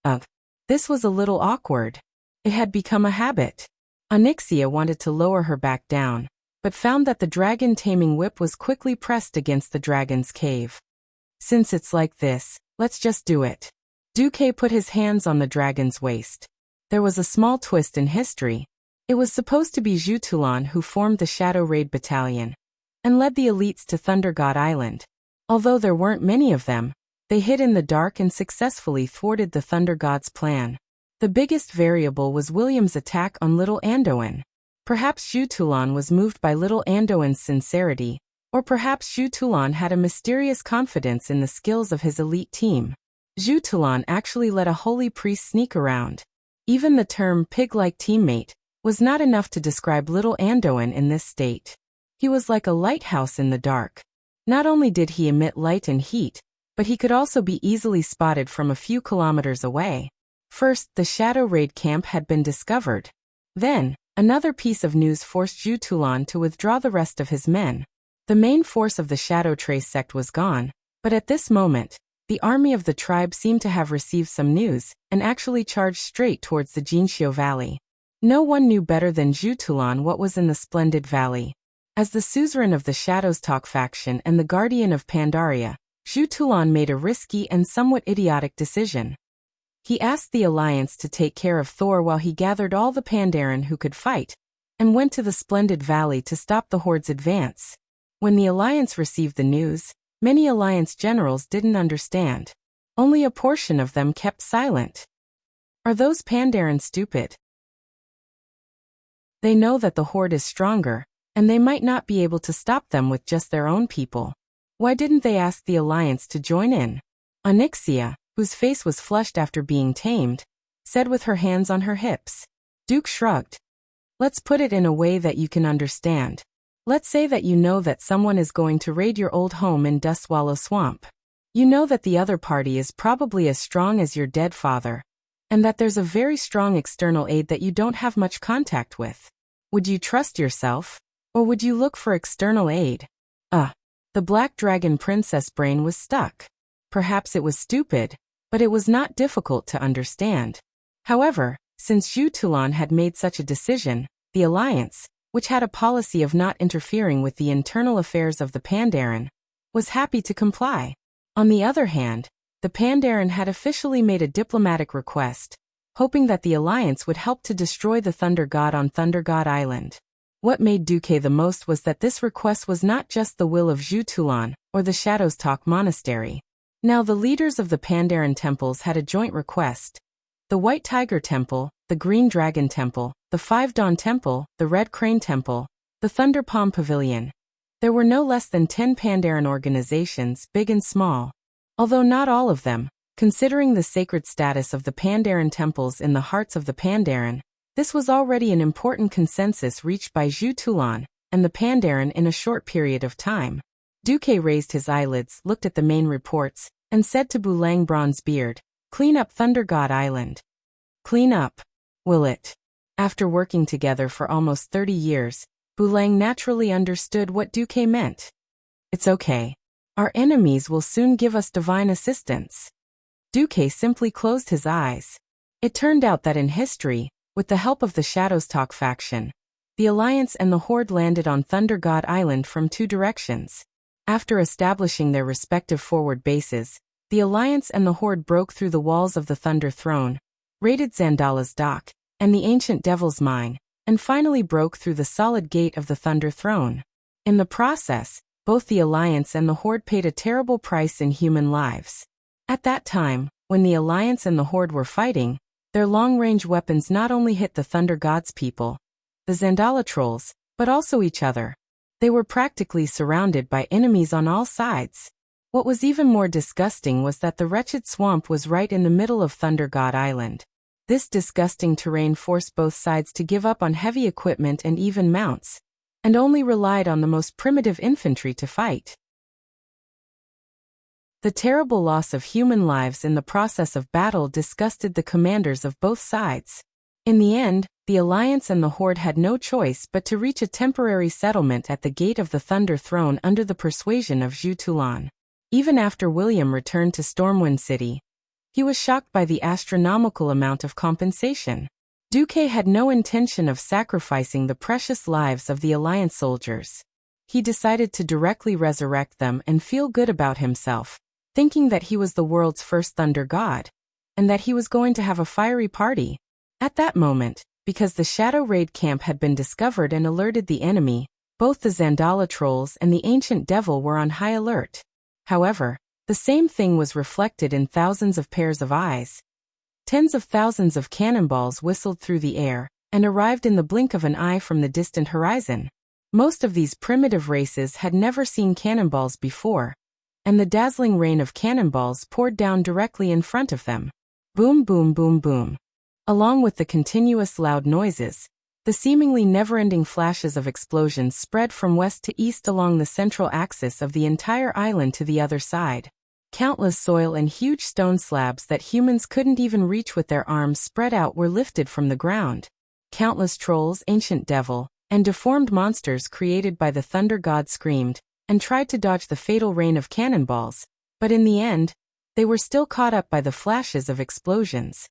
Ugh. This was a little awkward. It had become a habit. Onyxia wanted to lower her back down, but found that the dragon taming whip was quickly pressed against the dragon's cave. Since it's like this, let's just do it. Duque put his hands on the dragon's waist. There was a small twist in history. It was supposed to be Zhu Tulan who formed the Shadow Raid Battalion and led the elites to Thunder God Island. Although there weren't many of them, they hid in the dark and successfully thwarted the Thunder God's plan. The biggest variable was William's attack on Little Anduin. Perhaps Zhu Tulan was moved by Little Anduin's sincerity, or perhaps Zhu Tulan had a mysterious confidence in the skills of his elite team. Zhu Tulan actually let a holy priest sneak around. Even the term pig-like teammate was not enough to describe Little Anduin in this state. He was like a lighthouse in the dark. Not only did he emit light and heat, but he could also be easily spotted from a few kilometers away. First, the Shadow Raid camp had been discovered. Then, another piece of news forced Zhu Tulan to withdraw the rest of his men. The main force of the Shadow Trace sect was gone, but at this moment, the army of the tribe seemed to have received some news and actually charged straight towards the Jinxiu Valley. No one knew better than Zhu Tulan what was in the Splendid Valley. As the suzerain of the Shadows Talk faction and the guardian of Pandaria, Zhu Tulan made a risky and somewhat idiotic decision. He asked the Alliance to take care of Thor while he gathered all the Pandaren who could fight, and went to the Splendid Valley to stop the Horde's advance. When the Alliance received the news, many Alliance generals didn't understand. Only a portion of them kept silent. Are those Pandaren stupid? They know that the Horde is stronger, and they might not be able to stop them with just their own people. Why didn't they ask the Alliance to join in? Onyxia, whose face was flushed after being tamed, said with her hands on her hips. Duke shrugged. Let's put it in a way that you can understand. Let's say that you know that someone is going to raid your old home in Dustwallow Swamp. You know that the other party is probably as strong as your dead father, and that there's a very strong external aid that you don't have much contact with. Would you trust yourself, or would you look for external aid? The Black Dragon Princess brain was stuck. Perhaps it was stupid, but it was not difficult to understand. However, since Zhu Tulan had made such a decision, the Alliance, which had a policy of not interfering with the internal affairs of the Pandaren, was happy to comply. On the other hand, the Pandaren had officially made a diplomatic request, hoping that the Alliance would help to destroy the Thunder God on Thunder God Island. What made Duque the most was that this request was not just the will of Zhu Tulan or the Shadows Talk Monastery. Now the leaders of the Pandaren temples had a joint request. The White Tiger Temple, the Green Dragon Temple, the Five Dawn Temple, the Red Crane Temple, the Thunder Palm Pavilion. There were no less than 10 Pandaren organizations, big and small. Although not all of them, considering the sacred status of the Pandaren temples in the hearts of the Pandaren, this was already an important consensus reached by Zhu Tulan and the Pandaren in a short period of time. Duque raised his eyelids, looked at the main reports, and said to Bulang Bronzebeard, "Clean up Thunder God Island." Clean up? Will it? After working together for almost 30 years, Bulang naturally understood what Duque meant. It's okay. Our enemies will soon give us divine assistance. Duque simply closed his eyes. It turned out that in history, with the help of the Shadows Talk faction, the Alliance and the Horde landed on Thunder God Island from 2 directions. After establishing their respective forward bases, the Alliance and the Horde broke through the walls of the Thunder Throne, raided Zandala's dock, and the Ancient Devil's Mine, and finally broke through the solid gate of the Thunder Throne. In the process, both the Alliance and the Horde paid a terrible price in human lives. At that time, when the Alliance and the Horde were fighting, their long-range weapons not only hit the Thunder God's people, the Zandala trolls, but also each other. They were practically surrounded by enemies on all sides. What was even more disgusting was that the wretched swamp was right in the middle of Thunder God Island. This disgusting terrain forced both sides to give up on heavy equipment and even mounts, and only relied on the most primitive infantry to fight. The terrible loss of human lives in the process of battle disgusted the commanders of both sides. In the end, the Alliance and the Horde had no choice but to reach a temporary settlement at the Gate of the Thunder Throne under the persuasion of Zhu Tulan. Even after William returned to Stormwind City, he was shocked by the astronomical amount of compensation. Duque had no intention of sacrificing the precious lives of the Alliance soldiers. He decided to directly resurrect them and feel good about himself, thinking that he was the world's first thunder god, and that he was going to have a fiery party. At that moment, because the Shadow Raid camp had been discovered and alerted the enemy, both the Zandala trolls and the Ancient Devil were on high alert. However, the same thing was reflected in thousands of pairs of eyes. Tens of thousands of cannonballs whistled through the air and arrived in the blink of an eye from the distant horizon. Most of these primitive races had never seen cannonballs before, and the dazzling rain of cannonballs poured down directly in front of them. Boom, boom, boom, boom. Along with the continuous loud noises, the seemingly never-ending flashes of explosions spread from west to east along the central axis of the entire island to the other side. Countless soil and huge stone slabs that humans couldn't even reach with their arms spread out were lifted from the ground. Countless trolls, ancient devil, and deformed monsters created by the thunder god screamed and tried to dodge the fatal rain of cannonballs, but in the end, they were still caught up by the flashes of explosions.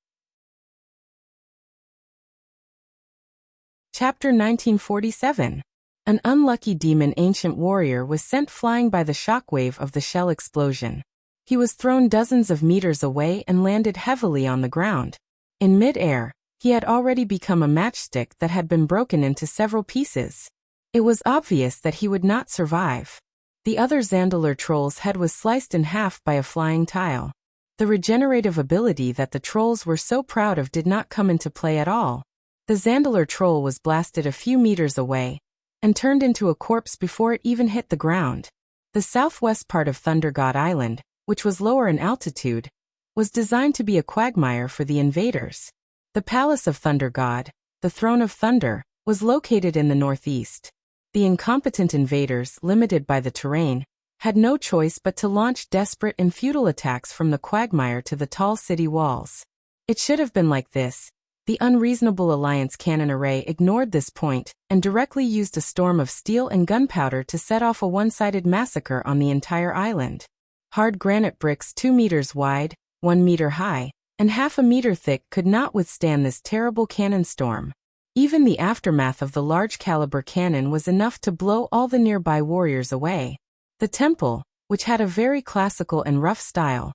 Chapter 1947. An unlucky demon ancient warrior was sent flying by the shockwave of the shell explosion. He was thrown dozens of meters away and landed heavily on the ground. In mid-air, he had already become a matchstick that had been broken into several pieces. It was obvious that he would not survive. The other Zandalar troll's head was sliced in half by a flying tile. The regenerative ability that the trolls were so proud of did not come into play at all. The Zandalar troll was blasted a few meters away and turned into a corpse before it even hit the ground. The southwest part of Thunder God Island, which was lower in altitude, was designed to be a quagmire for the invaders. The Palace of Thunder God, the Throne of Thunder, was located in the northeast. The incompetent invaders, limited by the terrain, had no choice but to launch desperate and futile attacks from the quagmire to the tall city walls. It should have been like this. The unreasonable Alliance cannon array ignored this point and directly used a storm of steel and gunpowder to set off a one-sided massacre on the entire island. Hard granite bricks 2 meters wide, 1 meter high, and half a meter thick could not withstand this terrible cannon storm. Even the aftermath of the large-caliber cannon was enough to blow all the nearby warriors away. The temple, which had a very classical and rough style,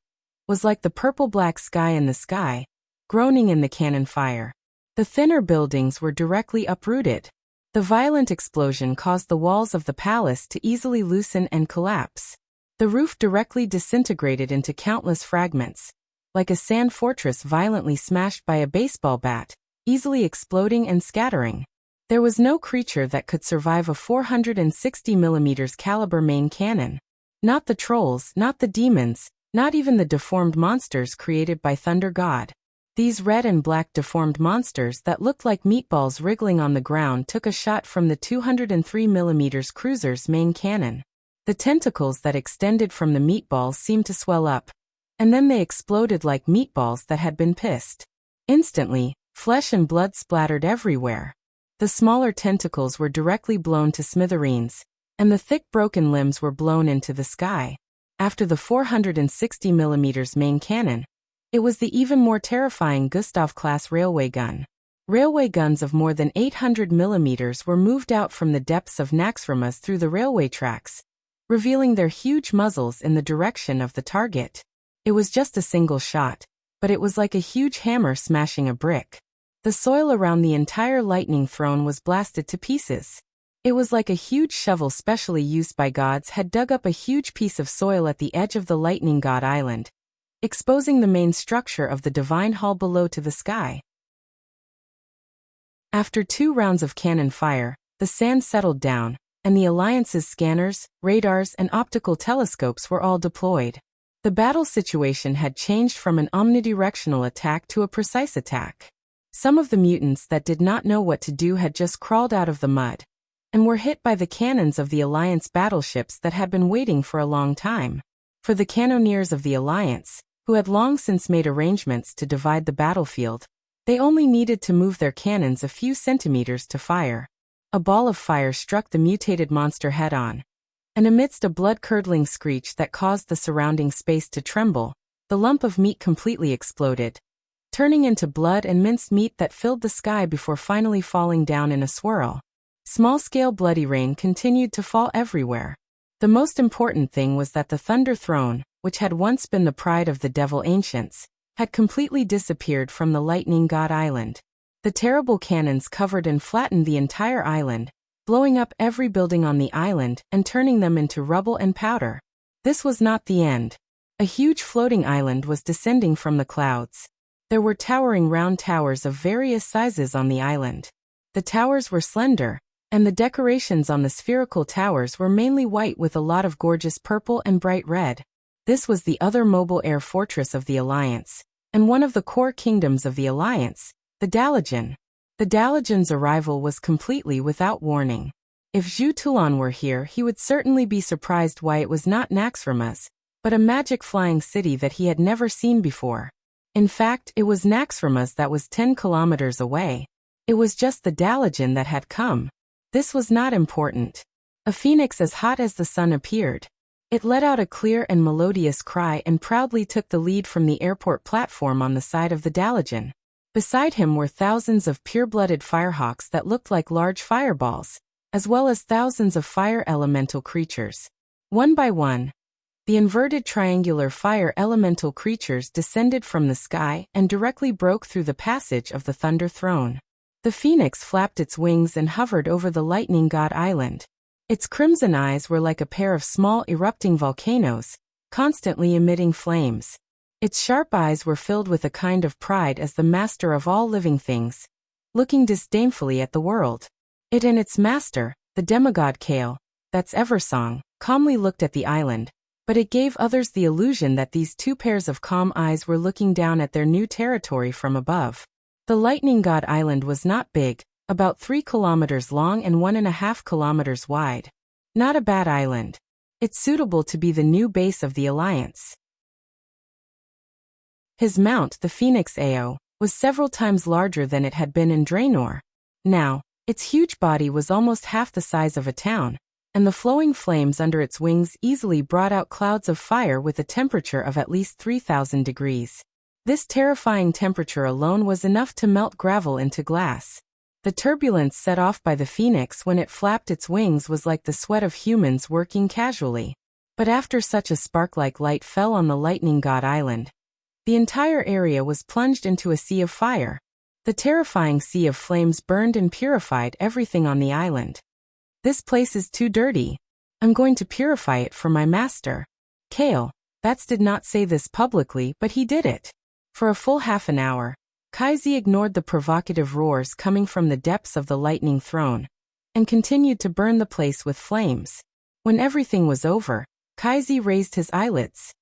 was like the purple-black sky in the sky, groaning in the cannon fire. The thinner buildings were directly uprooted. The violent explosion caused the walls of the palace to easily loosen and collapse. The roof directly disintegrated into countless fragments, like a sand fortress violently smashed by a baseball bat, easily exploding and scattering. There was no creature that could survive a 460mm caliber main cannon. Not the trolls, not the demons, not even the deformed monsters created by Thunder God. These red and black deformed monsters that looked like meatballs wriggling on the ground took a shot from the 203mm cruiser's main cannon. The tentacles that extended from the meatballs seemed to swell up, and then they exploded like meatballs that had been pissed. Instantly, flesh and blood splattered everywhere. The smaller tentacles were directly blown to smithereens, and the thick broken limbs were blown into the sky. After the 460mm main cannon, it was the even more terrifying Gustav-class railway gun. Railway guns of more than 800mm were moved out from the depths of Naxxramas through the railway tracks, revealing their huge muzzles in the direction of the target. It was just a single shot, but it was like a huge hammer smashing a brick. The soil around the entire lightning throne was blasted to pieces. It was like a huge shovel specially used by gods had dug up a huge piece of soil at the edge of the lightning god island, exposing the main structure of the divine hall below to the sky. After 2 rounds of cannon fire, the sand settled down, and the Alliance's scanners, radars, and optical telescopes were all deployed. The battle situation had changed from an omnidirectional attack to a precise attack. Some of the mutants that did not know what to do had just crawled out of the mud, and were hit by the cannons of the Alliance battleships that had been waiting for a long time. For the cannoneers of the Alliance, who had long since made arrangements to divide the battlefield, They only needed to move their cannons a few centimeters to fire. A ball of fire struck the mutated monster head-on, and amidst a blood-curdling screech that caused the surrounding space to tremble, the lump of meat completely exploded, turning into blood and minced meat that filled the sky before finally falling down in a swirl. Small-scale bloody rain continued to fall everywhere. The most important thing was that the Thunder Throne, which had once been the pride of the Devil Ancients, had completely disappeared from the Lightning God Island. The terrible cannons covered and flattened the entire island, blowing up every building on the island and turning them into rubble and powder. This was not the end. A huge floating island was descending from the clouds. There were towering round towers of various sizes on the island. The towers were slender, and the decorations on the spherical towers were mainly white with a lot of gorgeous purple and bright red. This was the other mobile air fortress of the Alliance, and one of the core kingdoms of the Alliance, the Dalajan. The Dalajan's arrival was completely without warning. If Zhu Tulan were here, he would certainly be surprised why it was not Naxxramas, but a magic flying city that he had never seen before. In fact, it was Naxxramas that was 10 kilometers away. It was just the Dalajan that had come. This was not important. A phoenix as hot as the sun appeared. It let out a clear and melodious cry and proudly took the lead from the airport platform on the side of the Dalajan. Beside him were thousands of pure-blooded firehawks that looked like large fireballs, as well as thousands of fire elemental creatures. One by one, the inverted triangular fire elemental creatures descended from the sky and directly broke through the passage of the Thunder Throne. The phoenix flapped its wings and hovered over the Lightning God Island. Its crimson eyes were like a pair of small erupting volcanoes, constantly emitting flames. Its sharp eyes were filled with a kind of pride as the master of all living things, looking disdainfully at the world. It and its master, the demigod Kale, that's Eversong, calmly looked at the island, but it gave others the illusion that these two pairs of calm eyes were looking down at their new territory from above. The Lightning God Island was not big, about 3 kilometers long and 1.5 kilometers wide. Not a bad island. It's suitable to be the new base of the Alliance. His mount, the Phoenix Ao, was several times larger than it had been in Draenor. Now, its huge body was almost half the size of a town, and the flowing flames under its wings easily brought out clouds of fire with a temperature of at least 3,000 degrees. This terrifying temperature alone was enough to melt gravel into glass. The turbulence set off by the phoenix when it flapped its wings was like the sweat of humans working casually. But after such a spark-like light fell on the Lightning God Island, the entire area was plunged into a sea of fire. The terrifying sea of flames burned and purified everything on the island. This place is too dirty. I'm going to purify it for my master. Kale, Bats did not say this publicly, but he did it. For a full half an hour, Kaizi ignored the provocative roars coming from the depths of the Lightning Throne, and continued to burn the place with flames. When everything was over, Kaizi raised his eyelids.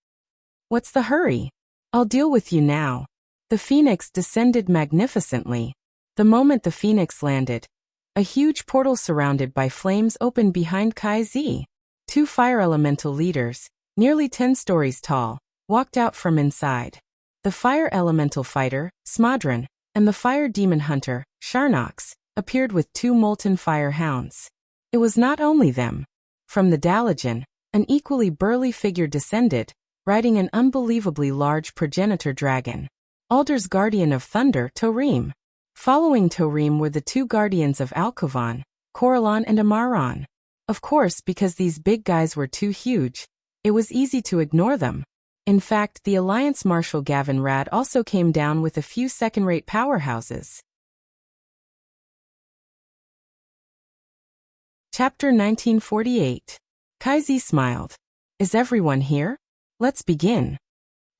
What's the hurry? I'll deal with you now. The phoenix descended magnificently. The moment the phoenix landed, a huge portal surrounded by flames opened behind Kaizi. 2 fire elemental leaders, nearly 10 stories tall, walked out from inside. The fire elemental fighter, Smodron, and the fire demon hunter, Sharnox, appeared with 2 molten fire hounds. It was not only them. From the Dalajan, an equally burly figure descended, riding an unbelievably large progenitor dragon. Alder's guardian of thunder, Torim. Following Torim were the 2 guardians of Alkovan, Coralon and Amaron. Of course, because these big guys were too huge, it was easy to ignore them. In fact, the Alliance Marshal Gavin Rad also came down with a few second-rate powerhouses. Chapter 1948. Kaizi smiled. Is everyone here? Let's begin.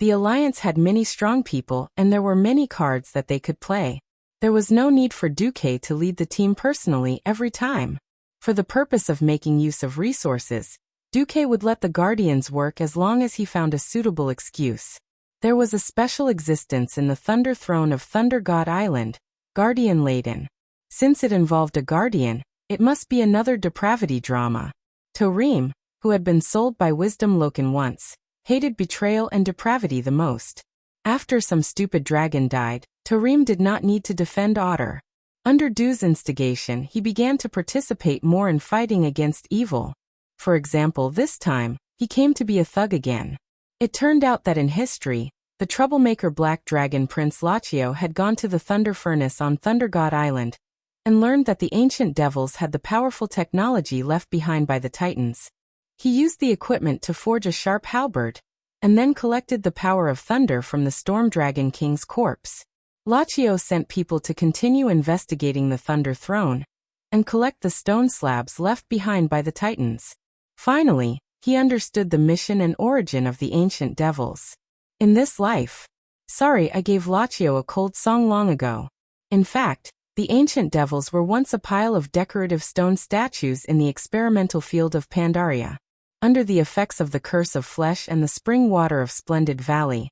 The Alliance had many strong people, and there were many cards that they could play. There was no need for Duque to lead the team personally every time. For the purpose of making use of resources, Duque would let the Guardians work as long as he found a suitable excuse. There was a special existence in the Thunder Throne of Thunder God Island, Guardian Laden. Since it involved a Guardian, it must be another depravity drama. Torim, who had been sold by Wisdom Loken once, hated betrayal and depravity the most. After some stupid dragon died, Tarim did not need to defend Otter. Under Du's instigation, he began to participate more in fighting against evil. For example, this time, he came to be a thug again. It turned out that in history, the troublemaker Black Dragon Prince Wuxia had gone to the Thunder Furnace on Thunder God Island and learned that the ancient devils had the powerful technology left behind by the Titans. He used the equipment to forge a sharp halberd, and then collected the power of thunder from the Storm Dragon King's corpse. Wuxia sent people to continue investigating the Thunder Throne and collect the stone slabs left behind by the Titans. Finally, he understood the mission and origin of the ancient devils. In this life. Sorry, I gave Wuxia a cold song long ago. In fact, the ancient devils were once a pile of decorative stone statues in the experimental field of Pandaria. Under the effects of the curse of flesh and the spring water of Splendid Valley,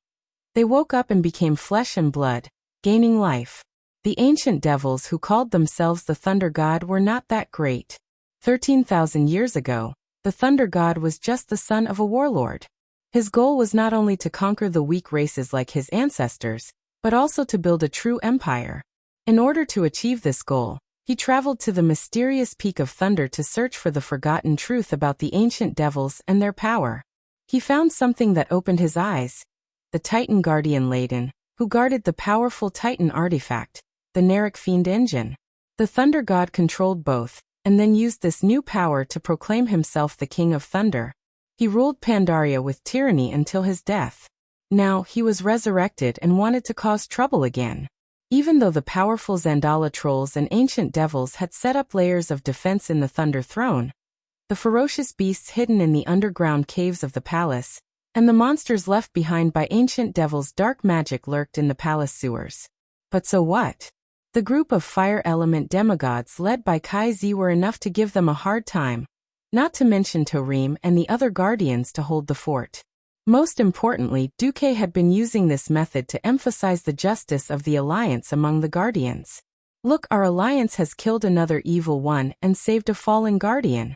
they woke up and became flesh and blood, gaining life. The ancient devils who called themselves the Thunder God were not that great. 13,000 years ago, the Thunder God was just the son of a warlord. His goal was not only to conquer the weak races like his ancestors, but also to build a true empire. In order to achieve this goal, he traveled to the mysterious Peak of Thunder to search for the forgotten truth about the ancient devils and their power. He found something that opened his eyes: the Titan Guardian Laden, who guarded the powerful Titan artifact, the Narek Fiend engine. The Thunder God controlled both, and then used this new power to proclaim himself the King of Thunder. He ruled Pandaria with tyranny until his death. Now, he was resurrected and wanted to cause trouble again. Even though the powerful Zandala trolls and ancient devils had set up layers of defense in the Thunder Throne, the ferocious beasts hidden in the underground caves of the palace, and the monsters left behind by ancient devils' dark magic lurked in the palace sewers. But so what? The group of fire element demigods led by Kai Zi were enough to give them a hard time, not to mention Tarim and the other guardians to hold the fort. Most importantly, Duque had been using this method to emphasize the justice of the alliance among the guardians. Look, our alliance has killed another evil one and saved a fallen guardian.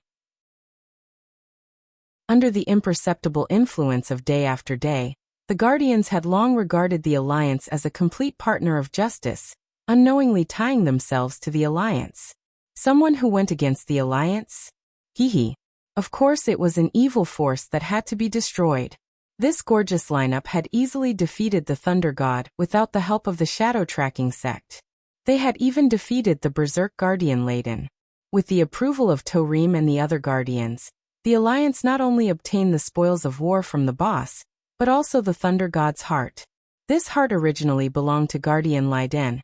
Under the imperceptible influence of day after day, the guardians had long regarded the alliance as a complete partner of justice, unknowingly tying themselves to the alliance. Someone who went against the alliance? Hehe. Of course it was an evil force that had to be destroyed. This gorgeous lineup had easily defeated the Thunder God without the help of the Shadow Tracking sect. They had even defeated the Berserk Guardian Laden. With the approval of Tarim and the other guardians, the alliance not only obtained the spoils of war from the boss, but also the Thunder God's heart. This heart originally belonged to Guardian Laiden,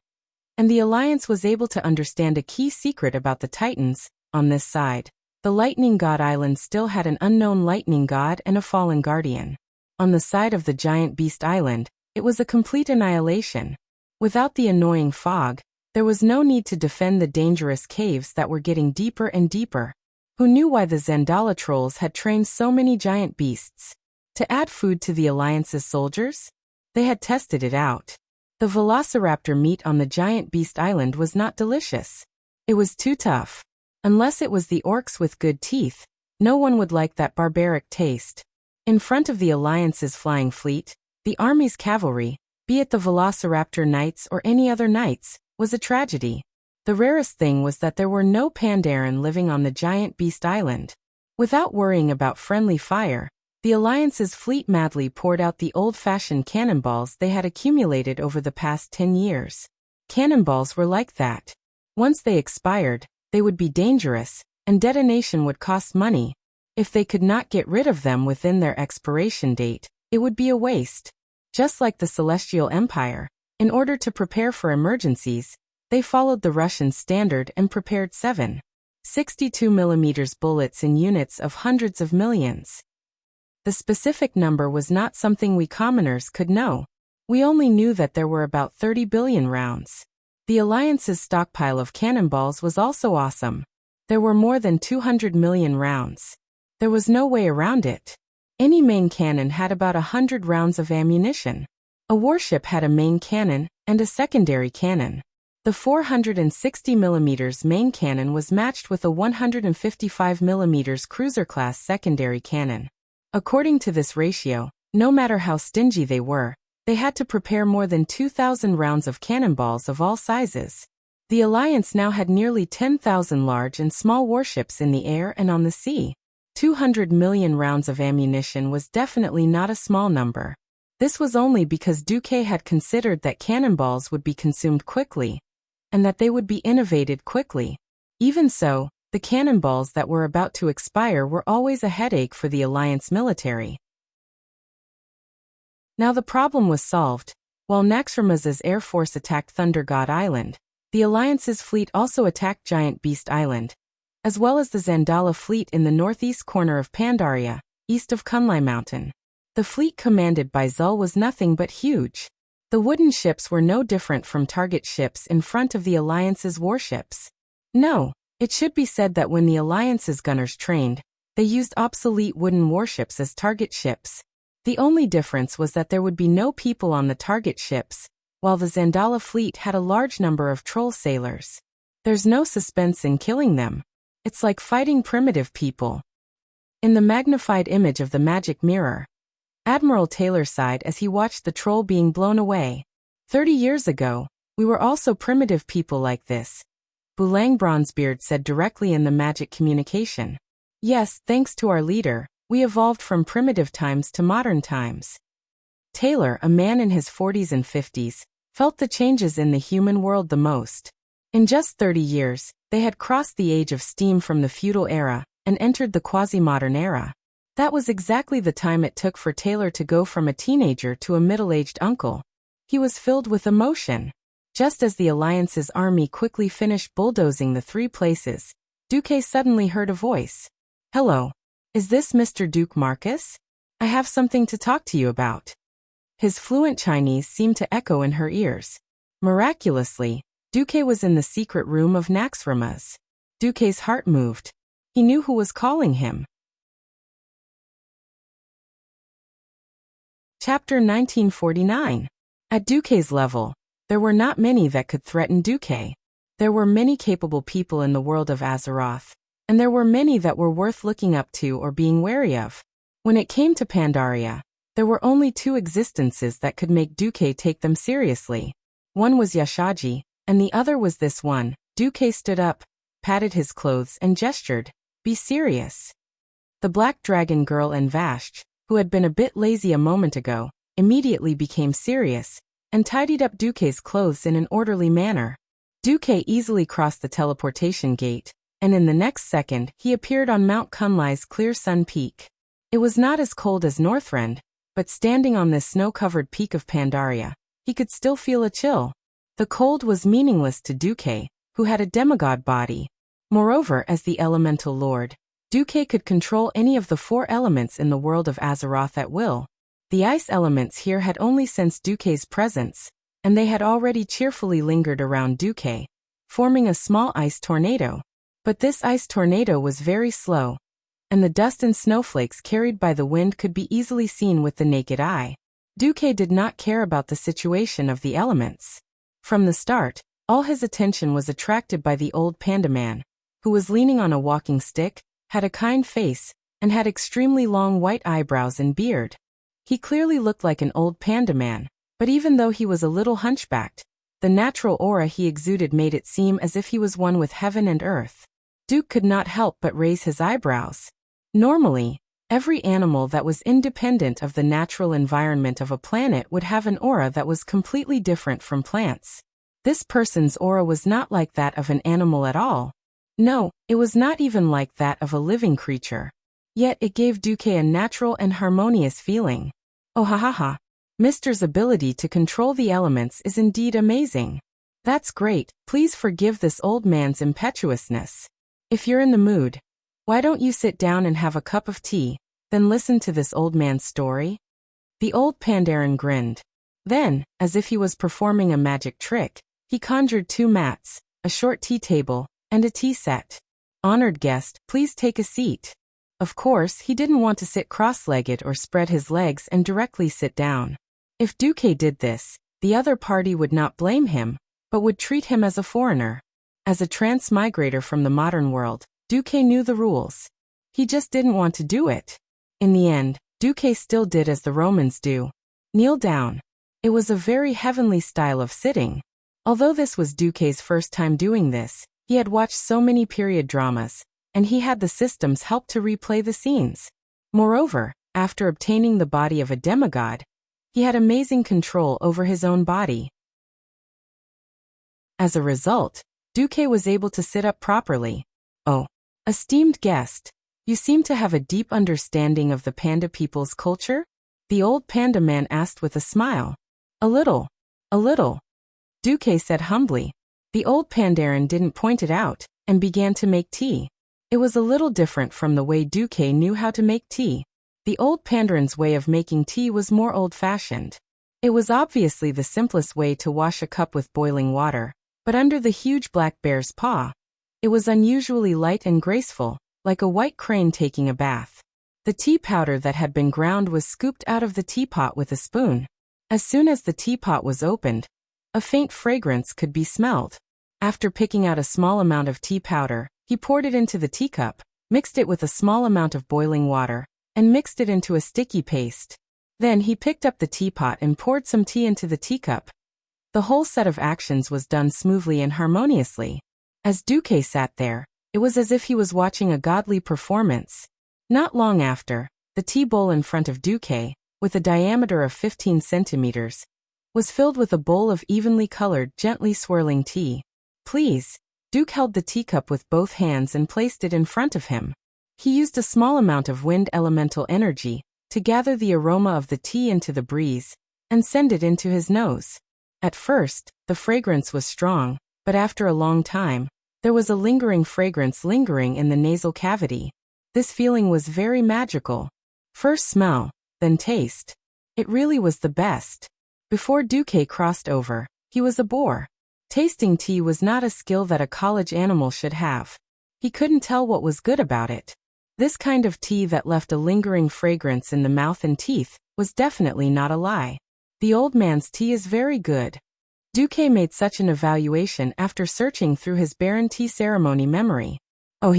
and the alliance was able to understand a key secret about the Titans. On this side, the Lightning God Island still had an unknown lightning god and a fallen guardian. On the side of the giant beast island, it was a complete annihilation. Without the annoying fog, there was no need to defend the dangerous caves that were getting deeper and deeper. Who knew why the Zandala trolls had trained so many giant beasts? To add food to the Alliance's soldiers? They had tested it out. The velociraptor meat on the giant beast island was not delicious. It was too tough. Unless it was the orcs with good teeth, no one would like that barbaric taste. In front of the Alliance's flying fleet, the army's cavalry, be it the Velociraptor Knights or any other knights, was a tragedy. The rarest thing was that there were no Pandaren living on the giant beast island. Without worrying about friendly fire, the Alliance's fleet madly poured out the old-fashioned cannonballs they had accumulated over the past 10 years. Cannonballs were like that. Once they expired, they would be dangerous, and detonation would cost money. If they could not get rid of them within their expiration date, it would be a waste. Just like the Celestial Empire, in order to prepare for emergencies, they followed the Russian standard and prepared 7.62mm bullets in units of hundreds of millions. The specific number was not something we commoners could know. We only knew that there were about 30 billion rounds. The Alliance's stockpile of cannonballs was also awesome. There were more than 200 million rounds. There was no way around it. Any main cannon had about 100 rounds of ammunition. A warship had a main cannon and a secondary cannon. The 460mm main cannon was matched with a 155mm cruiser-class secondary cannon. According to this ratio, no matter how stingy they were, They had to prepare more than 2,000 rounds of cannonballs of all sizes. The Alliance now had nearly 10,000 large and small warships in the air and on the sea. 200 million rounds of ammunition was definitely not a small number. This was only because Duque had considered that cannonballs would be consumed quickly, and that they would be innovated quickly. Even so, the cannonballs that were about to expire were always a headache for the Alliance military. Now the problem was solved. While Naxxrama's Air Force attacked Thunder God Island, the Alliance's fleet also attacked Giant Beast Island, as well as the Zandala fleet in the northeast corner of Pandaria, east of Kunlai Mountain. The fleet commanded by Zul was nothing but huge. The wooden ships were no different from target ships in front of the Alliance's warships. No, it should be said that when the Alliance's gunners trained, they used obsolete wooden warships as target ships. The only difference was that there would be no people on the target ships, while the Zandala fleet had a large number of troll sailors. There's no suspense in killing them. It's like fighting primitive people. In the magnified image of the magic mirror, Admiral Taylor sighed as he watched the troll being blown away. 30 years ago, we were also primitive people like this, Bulang Bronzebeard said directly in the magic communication. Yes, thanks to our leader, we evolved from primitive times to modern times. Taylor, a man in his 40s and 50s, felt the changes in the human world the most. In just 30 years, they had crossed the age of steam from the feudal era and entered the quasi-modern era. That was exactly the time it took for Taylor to go from a teenager to a middle-aged uncle. He was filled with emotion. Just as the Alliance's army quickly finished bulldozing the three places, Duque suddenly heard a voice. Hello. Is this Mr. Duke Marcus? I have something to talk to you about. His fluent Chinese seemed to echo in her ears. Miraculously, Duque was in the secret room of Naxxrama's. Duque's heart moved. He knew who was calling him. Chapter 1949. At Duque's level, there were not many that could threaten Duque. There were many capable people in the world of Azeroth, and there were many that were worth looking up to or being wary of. When it came to Pandaria, there were only two existences that could make Duque take them seriously. One was Yashaji, and the other was this one. Duque stood up, patted his clothes and gestured, "Be serious." The Black Dragon girl and Vashj, who had been a bit lazy a moment ago, immediately became serious, and tidied up Duque's clothes in an orderly manner. Duque easily crossed the teleportation gate, and in the next second he appeared on Mount Kunlai's clear sun peak. It was not as cold as Northrend, but standing on this snow-covered peak of Pandaria, he could still feel a chill. The cold was meaningless to Duque, who had a demigod body. Moreover, as the elemental lord, Duque could control any of the four elements in the world of Azeroth at will. The ice elements here had only sensed Duque's presence, and they had already cheerfully lingered around Duque, forming a small ice tornado. But this ice tornado was very slow, and the dust and snowflakes carried by the wind could be easily seen with the naked eye. Duque did not care about the situation of the elements. From the start, all his attention was attracted by the old panda man, who was leaning on a walking stick, had a kind face, and had extremely long white eyebrows and beard. He clearly looked like an old panda man, but even though he was a little hunchbacked, the natural aura he exuded made it seem as if he was one with heaven and earth. Duke could not help but raise his eyebrows. Normally, every animal that was independent of the natural environment of a planet would have an aura that was completely different from plants. This person's aura was not like that of an animal at all. No, it was not even like that of a living creature. Yet it gave Duque a natural and harmonious feeling. Oh ha ha ha. Mr.'s ability to control the elements is indeed amazing. That's great, please forgive this old man's impetuousness. If you're in the mood, why don't you sit down and have a cup of tea, then listen to this old man's story? The old Pandaren grinned. Then, as if he was performing a magic trick, he conjured two mats, a short tea table, and a tea set. Honored guest, please take a seat. Of course, he didn't want to sit cross-legged or spread his legs and directly sit down. If Duque did this, the other party would not blame him, but would treat him as a foreigner. As a transmigrator from the modern world, Duque knew the rules. He just didn't want to do it. In the end, Duque still did as the Romans do. Kneel down. It was a very heavenly style of sitting. Although this was Duque's first time doing this, he had watched so many period dramas, and he had the systems help to replay the scenes. Moreover, after obtaining the body of a demigod, he had amazing control over his own body. As a result, Duque was able to sit up properly. Oh, esteemed guest, you seem to have a deep understanding of the panda people's culture? The old panda man asked with a smile. A little. Duque said humbly. The old pandarin didn't point it out, and began to make tea. It was a little different from the way Duque knew how to make tea. The old pandarin's way of making tea was more old-fashioned. It was obviously the simplest way to wash a cup with boiling water, but under the huge black bear's paw, it was unusually light and graceful, like a white crane taking a bath. The tea powder that had been ground was scooped out of the teapot with a spoon. As soon as the teapot was opened, a faint fragrance could be smelled. After picking out a small amount of tea powder, he poured it into the teacup, mixed it with a small amount of boiling water, and mixed it into a sticky paste. Then he picked up the teapot and poured some tea into the teacup. The whole set of actions was done smoothly and harmoniously. As Duque sat there, it was as if he was watching a godly performance. Not long after, the tea bowl in front of Duque, with a diameter of 15 centimeters, was filled with a bowl of evenly colored, gently swirling tea. Please. Duque held the teacup with both hands and placed it in front of him. He used a small amount of wind elemental energy to gather the aroma of the tea into the breeze and send it into his nose. At first, the fragrance was strong, but after a long time, there was a lingering fragrance lingering in the nasal cavity. This feeling was very magical. First smell, then taste. It really was the best. Before Duque crossed over, he was a boar. Tasting tea was not a skill that a college animal should have. He couldn't tell what was good about it. This kind of tea that left a lingering fragrance in the mouth and teeth was definitely not a lie. The old man's tea is very good. Duque made such an evaluation after searching through his barren tea ceremony memory. Oh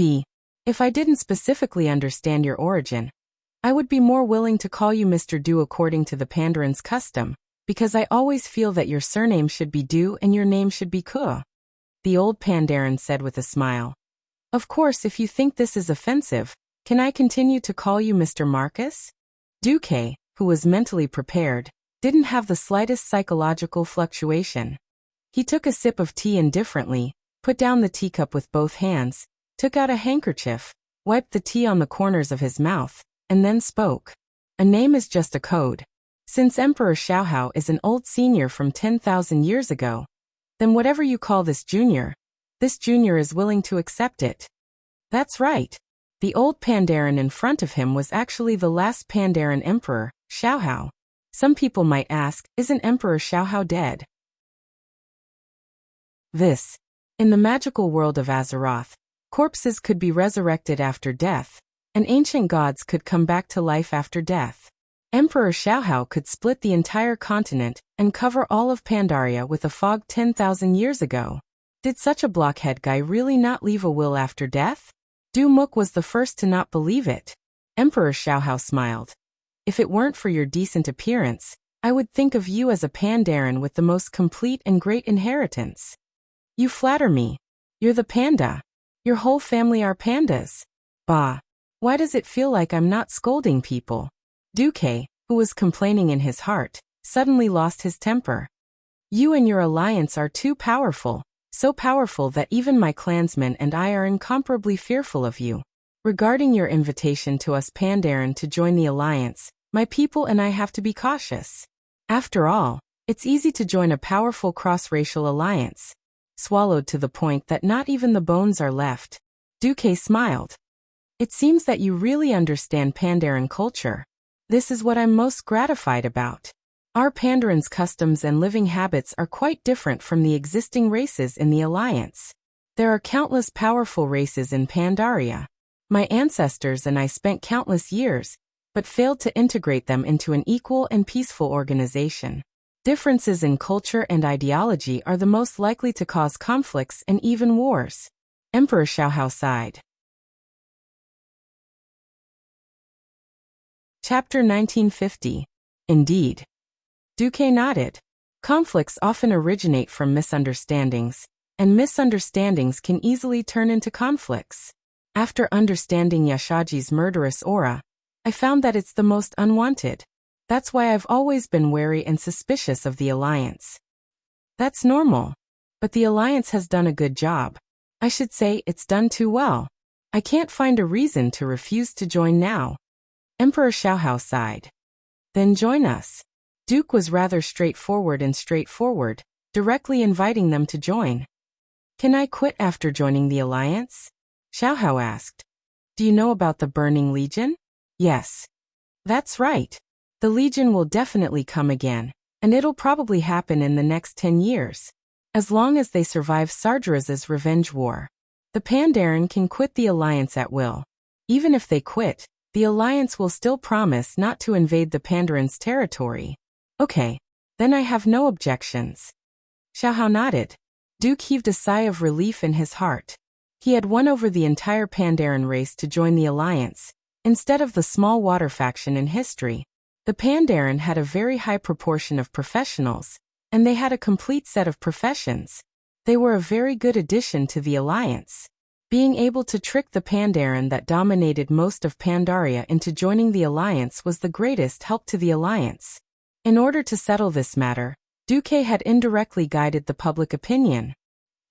if I didn't specifically understand your origin, I would be more willing to call you Mr. Du according to the Pandarin's custom, because I always feel that your surname should be Du and your name should be Ku. The old Pandarin said with a smile. Of course, if you think this is offensive, can I continue to call you Mr. Marcus? Duque, who was mentally prepared, didn't have the slightest psychological fluctuation. He took a sip of tea indifferently, put down the teacup with both hands, took out a handkerchief, wiped the tea on the corners of his mouth, and then spoke. A name is just a code. Since Emperor Xiaohao is an old senior from 10,000 years ago, then whatever you call this junior is willing to accept it. That's right. The old Pandarin in front of him was actually the last Pandarin emperor, Xiaohao. Some people might ask, isn't Emperor Xiaohao dead? In the magical world of Azeroth, corpses could be resurrected after death, and ancient gods could come back to life after death. Emperor Xiaohao could split the entire continent and cover all of Pandaria with a fog 10,000 years ago. Did such a blockhead guy really not leave a will after death? Du Muk was the first to not believe it. Emperor Xiaohao smiled. If it weren't for your decent appearance, I would think of you as a Pandarin with the most complete and great inheritance. You flatter me. You're the panda. Your whole family are pandas. Bah. Why does it feel like I'm not scolding people? Duque, who was complaining in his heart, suddenly lost his temper. You and your alliance are too powerful, so powerful that even my clansmen and I are incomparably fearful of you. Regarding your invitation to us Pandaren to join the alliance, my people and I have to be cautious. After all, it's easy to join a powerful cross-racial alliance. Swallowed to the point that not even the bones are left. Duque smiled. It seems that you really understand Pandaren culture. This is what I'm most gratified about. Our Pandarin's customs and living habits are quite different from the existing races in the Alliance. There are countless powerful races in Pandaria. My ancestors and I spent countless years, but failed to integrate them into an equal and peaceful organization. Differences in culture and ideology are the most likely to cause conflicts and even wars. Emperor Xiaohao sighed. Chapter 1950. Indeed. Duque nodded. Conflicts often originate from misunderstandings, and misunderstandings can easily turn into conflicts. After understanding Yashaji's murderous aura, I found that it's the most unwanted. That's why I've always been wary and suspicious of the Alliance. That's normal. But the Alliance has done a good job. I should say it's done too well. I can't find a reason to refuse to join now. Emperor Xiaohao sighed. Then join us. Duke was rather straightforward, directly inviting them to join. Can I quit after joining the Alliance? Xiaohao asked. Do you know about the Burning Legion? Yes. That's right. The Legion will definitely come again, and it'll probably happen in the next 10 years. As long as they survive Sardra's revenge war. The Pandaren can quit the Alliance at will. Even if they quit, the Alliance will still promise not to invade the Pandaren's territory. Okay, then I have no objections. Xiaohao nodded. Duke heaved a sigh of relief in his heart. He had won over the entire Pandaren race to join the Alliance, instead of the small water faction in history. The Pandaren had a very high proportion of professionals, and they had a complete set of professions. They were a very good addition to the Alliance. Being able to trick the Pandaren that dominated most of Pandaria into joining the Alliance was the greatest help to the Alliance. In order to settle this matter, Duque had indirectly guided the public opinion.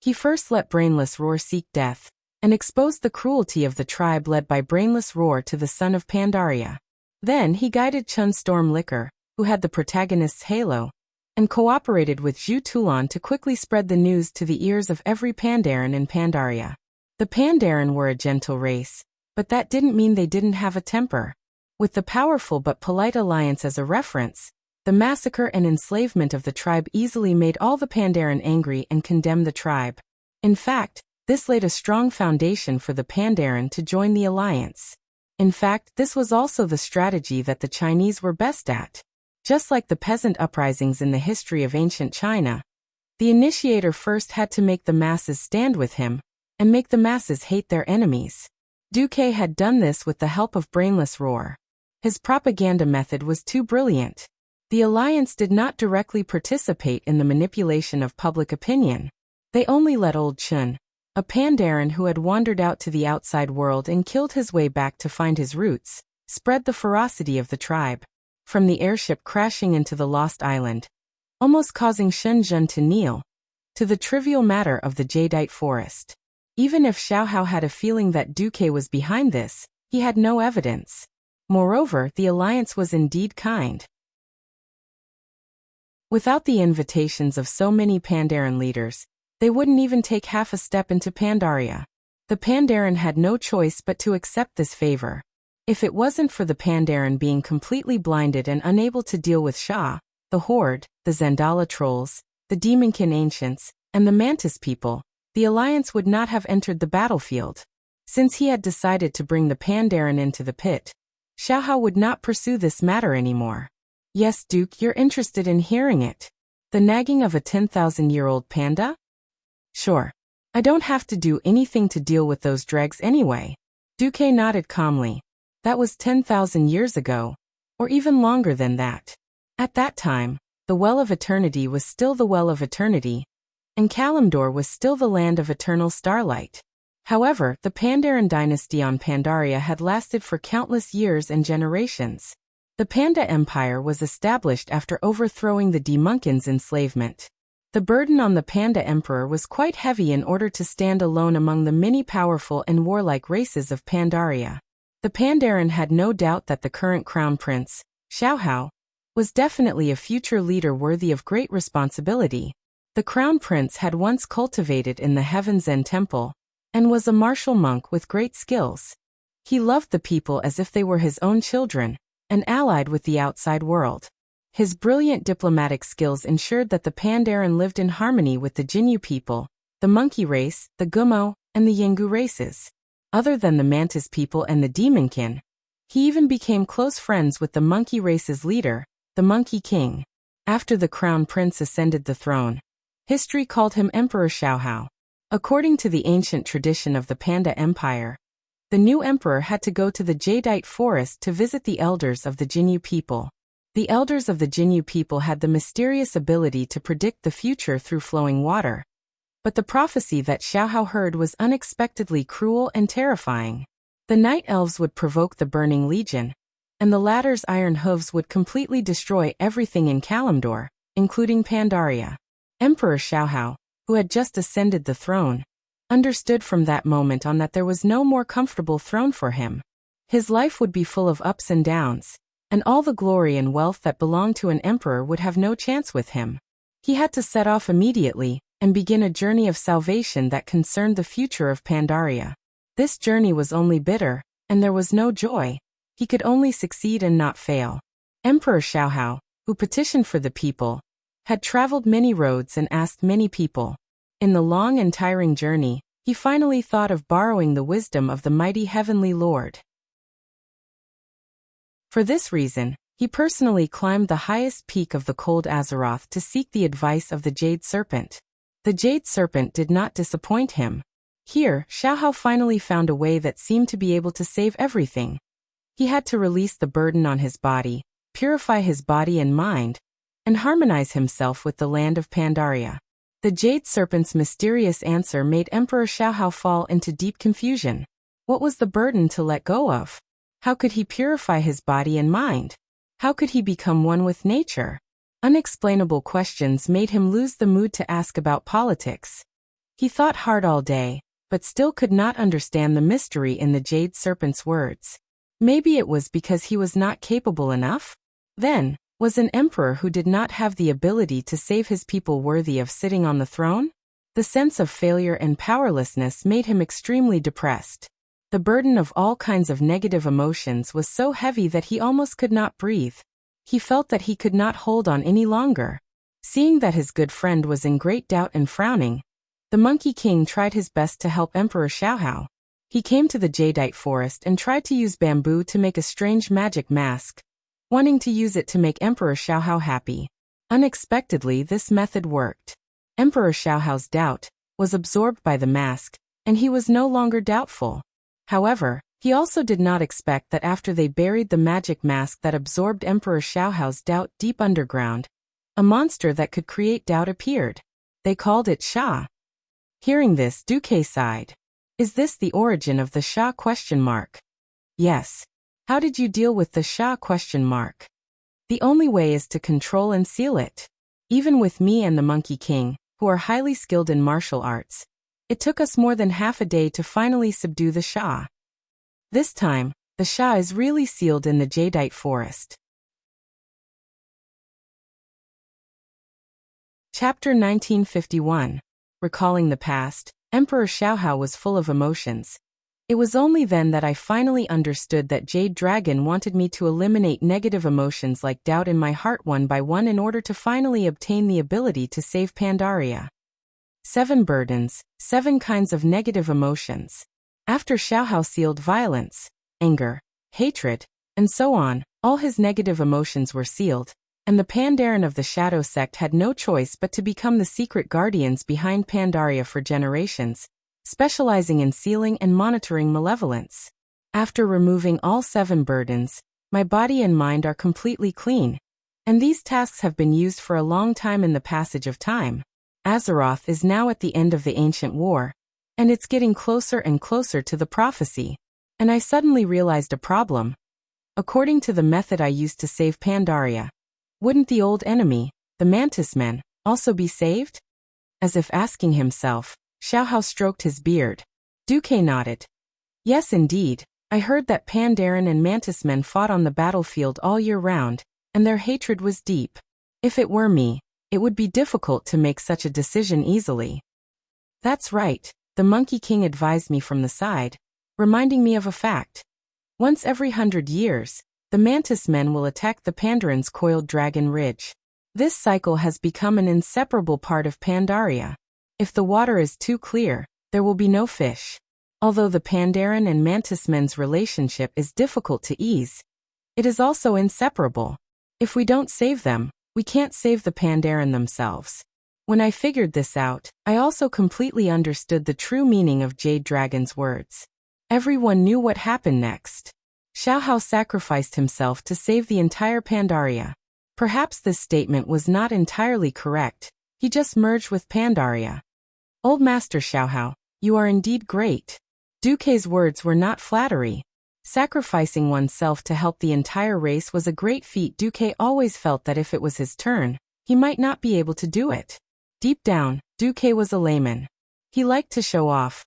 He first let Brainless Roar seek death, and exposed the cruelty of the tribe led by Brainless Roar to the son of Pandaria. Then he guided Chun Storm Liquor, who had the protagonist's halo, and cooperated with Zhu Tulan to quickly spread the news to the ears of every Pandaren in Pandaria. The Pandaren were a gentle race, but that didn't mean they didn't have a temper. With the powerful but polite Alliance as a reference, the massacre and enslavement of the tribe easily made all the Pandaren angry and condemned the tribe. In fact, this laid a strong foundation for the Pandaren to join the Alliance. In fact, this was also the strategy that the Chinese were best at. Just like the peasant uprisings in the history of ancient China, the initiator first had to make the masses stand with him, and make the masses hate their enemies. Duque had done this with the help of Brainless Roar. His propaganda method was too brilliant. The Alliance did not directly participate in the manipulation of public opinion. They only let old Chun, a Pandaren who had wandered out to the outside world and killed his way back to find his roots, spread the ferocity of the tribe. From the airship crashing into the Lost Island, almost causing Shenzhen to kneel, to the trivial matter of the Jadeite forest. Even if Xiaohao had a feeling that Duque was behind this, he had no evidence. Moreover, the Alliance was indeed kind. Without the invitations of so many Pandaren leaders, they wouldn't even take half a step into Pandaria. The Pandaren had no choice but to accept this favor. If it wasn't for the Pandaren being completely blinded and unable to deal with Sha, the Horde, the Zandala trolls, the Demonkin ancients, and the Mantis people, the Alliance would not have entered the battlefield. Since he had decided to bring the Pandaren into the pit, Xiaohao would not pursue this matter anymore. Yes, Duke, you're interested in hearing it. The nagging of a 10,000-year-old panda? Sure. I don't have to do anything to deal with those dregs anyway. Duque nodded calmly. That was 10,000 years ago, or even longer than that. At that time, the Well of Eternity was still the Well of Eternity, and Kalimdor was still the land of eternal starlight. However, the Pandaren dynasty on Pandaria had lasted for countless years and generations. The Panda Empire was established after overthrowing the Demonkin's enslavement. The burden on the Panda Emperor was quite heavy in order to stand alone among the many powerful and warlike races of Pandaria. The Pandaren had no doubt that the current crown prince, Xiaohao, was definitely a future leader worthy of great responsibility. The crown prince had once cultivated in the Heaven Zen temple, and was a martial monk with great skills. He loved the people as if they were his own children, and allied with the outside world. His brilliant diplomatic skills ensured that the Pandaren lived in harmony with the Jinyu people, the monkey race, the Gumo, and the Yingu races. Other than the Mantis people and the Demonkin, he even became close friends with the monkey race's leader, the Monkey King. After the crown prince ascended the throne, history called him Emperor Xiaohao. According to the ancient tradition of the Panda Empire, the new emperor had to go to the Jadeite forest to visit the elders of the Jinyu people. The elders of the Jinyu people had the mysterious ability to predict the future through flowing water. But the prophecy that Xiaohao heard was unexpectedly cruel and terrifying. The night elves would provoke the Burning Legion, and the latter's iron hooves would completely destroy everything in Kalimdor, including Pandaria. Emperor Xiaohao, who had just ascended the throne, understood from that moment on that there was no more comfortable throne for him. His life would be full of ups and downs, and all the glory and wealth that belonged to an emperor would have no chance with him. He had to set off immediately and begin a journey of salvation that concerned the future of Pandaria. This journey was only bitter, and there was no joy. He could only succeed and not fail. Emperor Xiaohao, who petitioned for the people, had traveled many roads and asked many people. In the long and tiring journey, he finally thought of borrowing the wisdom of the mighty Heavenly Lord. For this reason, he personally climbed the highest peak of the cold Azeroth to seek the advice of the Jade Serpent. The Jade Serpent did not disappoint him. Here, Xiaohao finally found a way that seemed to be able to save everything. He had to release the burden on his body, purify his body and mind, and harmonize himself with the land of Pandaria. The Jade Serpent's mysterious answer made Emperor Xiaohao fall into deep confusion. What was the burden to let go of? How could he purify his body and mind? How could he become one with nature? Unexplainable questions made him lose the mood to ask about politics. He thought hard all day, but still could not understand the mystery in the Jade Serpent's words. Maybe it was because he was not capable enough? Then, was an emperor who did not have the ability to save his people worthy of sitting on the throne? The sense of failure and powerlessness made him extremely depressed. The burden of all kinds of negative emotions was so heavy that he almost could not breathe. He felt that he could not hold on any longer. Seeing that his good friend was in great doubt and frowning, the Monkey King tried his best to help Emperor Xiaohao. He came to the Jadeite forest and tried to use bamboo to make a strange magic mask, wanting to use it to make Emperor Xiaohao happy. Unexpectedly, this method worked. Emperor Xiaohao's doubt was absorbed by the mask, and he was no longer doubtful. However, he also did not expect that after they buried the magic mask that absorbed Emperor Xiaohao's doubt deep underground, a monster that could create doubt appeared. They called it Sha. Hearing this, Duque sighed. Is this the origin of the Sha ? Yes. How did you deal with the Sha ? The only way is to control and seal it. Even with me and the Monkey King, who are highly skilled in martial arts, it took us more than half a day to finally subdue the Sha. This time, the Sha is really sealed in the Jadeite forest. Chapter 1951. Recalling the past, Emperor Xiaohao was full of emotions. It was only then that I finally understood that Jade Dragon wanted me to eliminate negative emotions like doubt in my heart one by one in order to finally obtain the ability to save Pandaria. 7 burdens, 7 kinds of negative emotions. After Xiaohao sealed violence, anger, hatred, and so on, all his negative emotions were sealed, and the Pandaren of the Shadow Sect had no choice but to become the secret guardians behind Pandaria for generations, specializing in sealing and monitoring malevolence. After removing all 7 burdens, my body and mind are completely clean, and these tasks have been used for a long time in the passage of time. Azeroth is now at the end of the ancient war, and it's getting closer and closer to the prophecy. And I suddenly realized a problem. According to the method I used to save Pandaria, wouldn't the old enemy, the Mantis Men, also be saved? As if asking himself, Xiaohao stroked his beard. Duque nodded. Yes, indeed. I heard that Pandaren and Mantis Men fought on the battlefield all year round, and their hatred was deep. If it were me, it would be difficult to make such a decision easily. That's right, the Monkey King advised me from the side, reminding me of a fact. Once every 100 years, the Mantis Men will attack the Pandaran's coiled dragon ridge. This cycle has become an inseparable part of Pandaria. If the water is too clear, there will be no fish. Although the Pandaren and Mantis Men's relationship is difficult to ease, it is also inseparable. If we don't save them, we can't save the Pandaren themselves. When I figured this out, I also completely understood the true meaning of Jade Dragon's words. Everyone knew what happened next. Xiaohao sacrificed himself to save the entire Pandaria. Perhaps this statement was not entirely correct. He just merged with Pandaria. Old Master Xiaohao, you are indeed great. Duque's words were not flattery. Sacrificing oneself to help the entire race was a great feat. Duque always felt that if it was his turn, he might not be able to do it. Deep down, Duque was a layman. He liked to show off,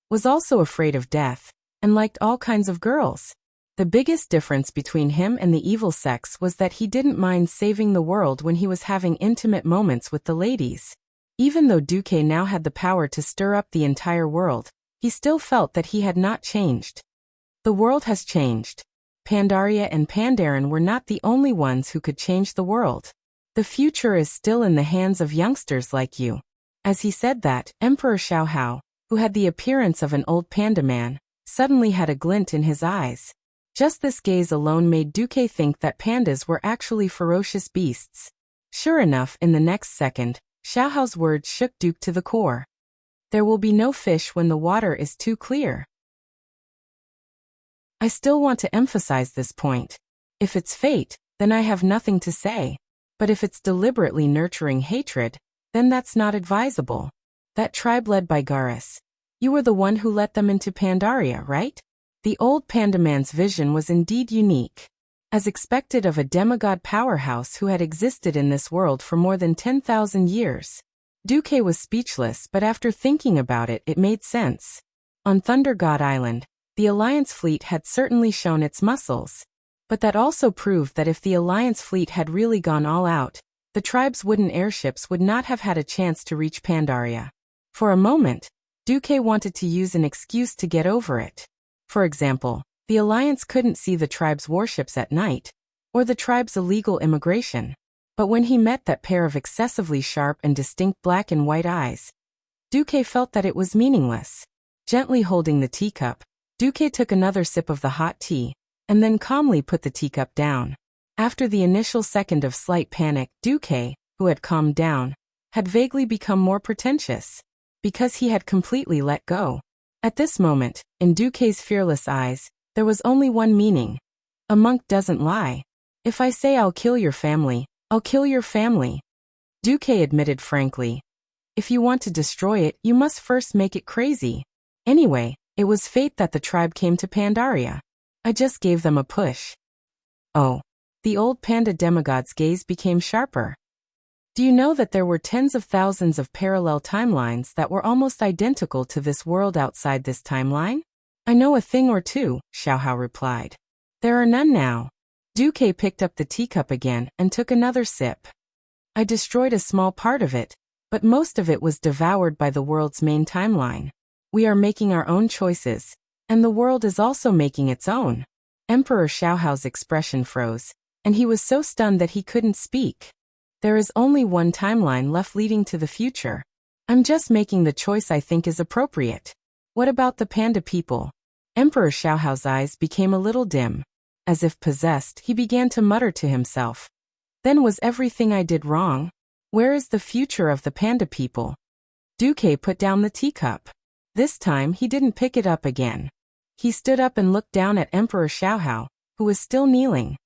was also afraid of death, and liked all kinds of girls. The biggest difference between him and the evil sex was that he didn't mind saving the world when he was having intimate moments with the ladies. Even though Duque now had the power to stir up the entire world, he still felt that he had not changed. The world has changed. Pandaria and Pandaren were not the only ones who could change the world. The future is still in the hands of youngsters like you. As he said that, Emperor Xiaohao, who had the appearance of an old panda man, suddenly had a glint in his eyes. Just this gaze alone made Duque think that pandas were actually ferocious beasts. Sure enough, in the next second, Xiaohao's words shook Duque to the core. There will be no fish when the water is too clear. I still want to emphasize this point. If it's fate, then I have nothing to say. But if it's deliberately nurturing hatred, then that's not advisable. That tribe led by Garrus. You were the one who let them into Pandaria, right? The old panda man's vision was indeed unique. As expected of a demigod powerhouse who had existed in this world for more than 10,000 years. Duque was speechless, but after thinking about it, it made sense. On Thunder God Island, the Alliance fleet had certainly shown its muscles. But that also proved that if the Alliance fleet had really gone all out, the tribe's wooden airships would not have had a chance to reach Pandaria. For a moment, Duque wanted to use an excuse to get over it. For example, the Alliance couldn't see the tribe's warships at night, or the tribe's illegal immigration. But when he met that pair of excessively sharp and distinct black and white eyes, Duque felt that it was meaningless. Gently holding the teacup, Duque took another sip of the hot tea, and then calmly put the teacup down. After the initial second of slight panic, Duque, who had calmed down, had vaguely become more pretentious, because he had completely let go. At this moment, in Duque's fearless eyes, there was only one meaning. A monk doesn't lie. If I say I'll kill your family, I'll kill your family. Duque admitted frankly. If you want to destroy it, you must first make it crazy. Anyway, it was fate that the tribe came to Pandaria. I just gave them a push. Oh. The old panda demigod's gaze became sharper. Do you know that there were tens of thousands of parallel timelines that were almost identical to this world outside this timeline? I know a thing or two, Xiaohao replied. There are none now. Duque picked up the teacup again and took another sip. I destroyed a small part of it, but most of it was devoured by the world's main timeline. We are making our own choices, and the world is also making its own. Emperor Xiaohao's expression froze, and he was so stunned that he couldn't speak. There is only one timeline left leading to the future. I'm just making the choice I think is appropriate. What about the panda people? Emperor Xiaohao's eyes became a little dim. As if possessed, he began to mutter to himself. Then was everything I did wrong? Where is the future of the panda people? Duque put down the teacup. This time he didn't pick it up again. He stood up and looked down at Emperor Xiaohao, who was still kneeling.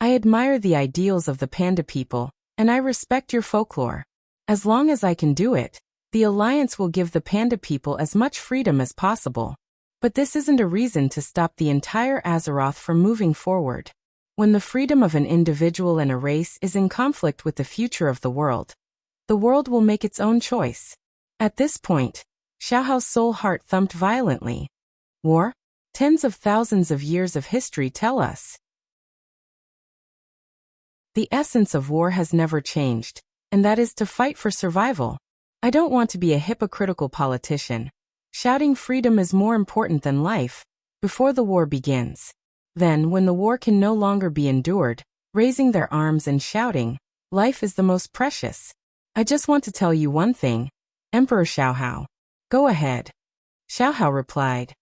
I admire the ideals of the panda people, and I respect your folklore. As long as I can do it, the Alliance will give the panda people as much freedom as possible. But this isn't a reason to stop the entire Azeroth from moving forward. When the freedom of an individual and a race is in conflict with the future of the world will make its own choice. At this point, Xiaohao's soul heart thumped violently. War? Tens of thousands of years of history tell us. The essence of war has never changed, and that is to fight for survival. I don't want to be a hypocritical politician. Shouting freedom is more important than life, before the war begins. Then, when the war can no longer be endured, raising their arms and shouting, life is the most precious. I just want to tell you one thing, Emperor Xiaohao. Go ahead. Xiaohao replied.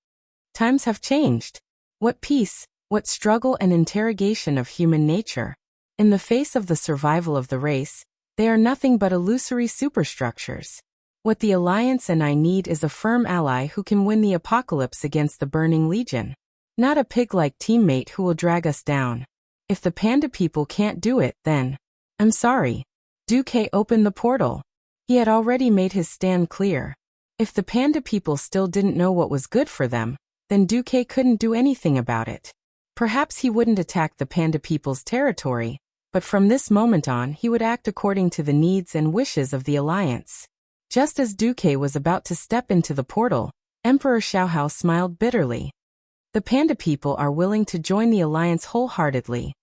Times have changed. What peace, what struggle and interrogation of human nature. In the face of the survival of the race, they are nothing but illusory superstructures. What the Alliance and I need is a firm ally who can win the apocalypse against the Burning Legion. Not a pig-like teammate who will drag us down. If the panda people can't do it, then I'm sorry. Duque opened the portal. He had already made his stand clear. If the panda people still didn't know what was good for them, then Duque couldn't do anything about it. Perhaps he wouldn't attack the panda people's territory, but from this moment on he would act according to the needs and wishes of the alliance. Just as Duque was about to step into the portal, Emperor Xiaohao smiled bitterly. The panda people are willing to join the alliance wholeheartedly.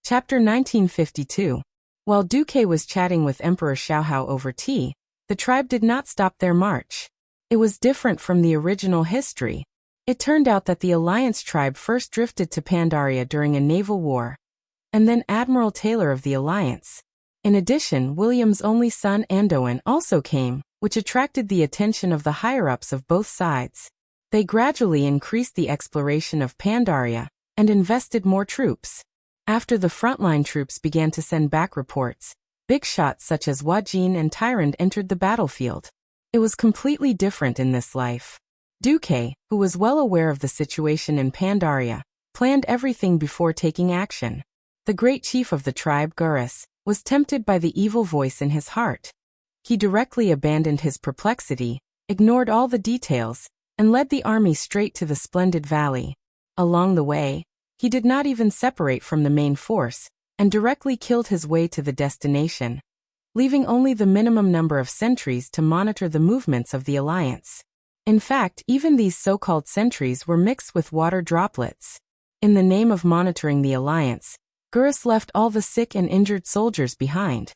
Chapter 1952. While Duque was chatting with Emperor Xiaohao over tea, the tribe did not stop their march. It was different from the original history. It turned out that the Alliance tribe first drifted to Pandaria during a naval war, and then Admiral Taylor of the Alliance. In addition, William's only son Andoin also came, which attracted the attention of the higher-ups of both sides. They gradually increased the exploration of Pandaria and invested more troops. After the frontline troops began to send back reports, big shots such as Wajin and Tyrant entered the battlefield. It was completely different in this life. Duque, who was well aware of the situation in Pandaria, planned everything before taking action. The great chief of the tribe, Gurus, was tempted by the evil voice in his heart. He directly abandoned his perplexity, ignored all the details, and led the army straight to the splendid valley. Along the way, he did not even separate from the main force, and directly killed his way to the destination, leaving only the minimum number of sentries to monitor the movements of the alliance. In fact, even these so-called sentries were mixed with water droplets. In the name of monitoring the alliance, Gurus left all the sick and injured soldiers behind.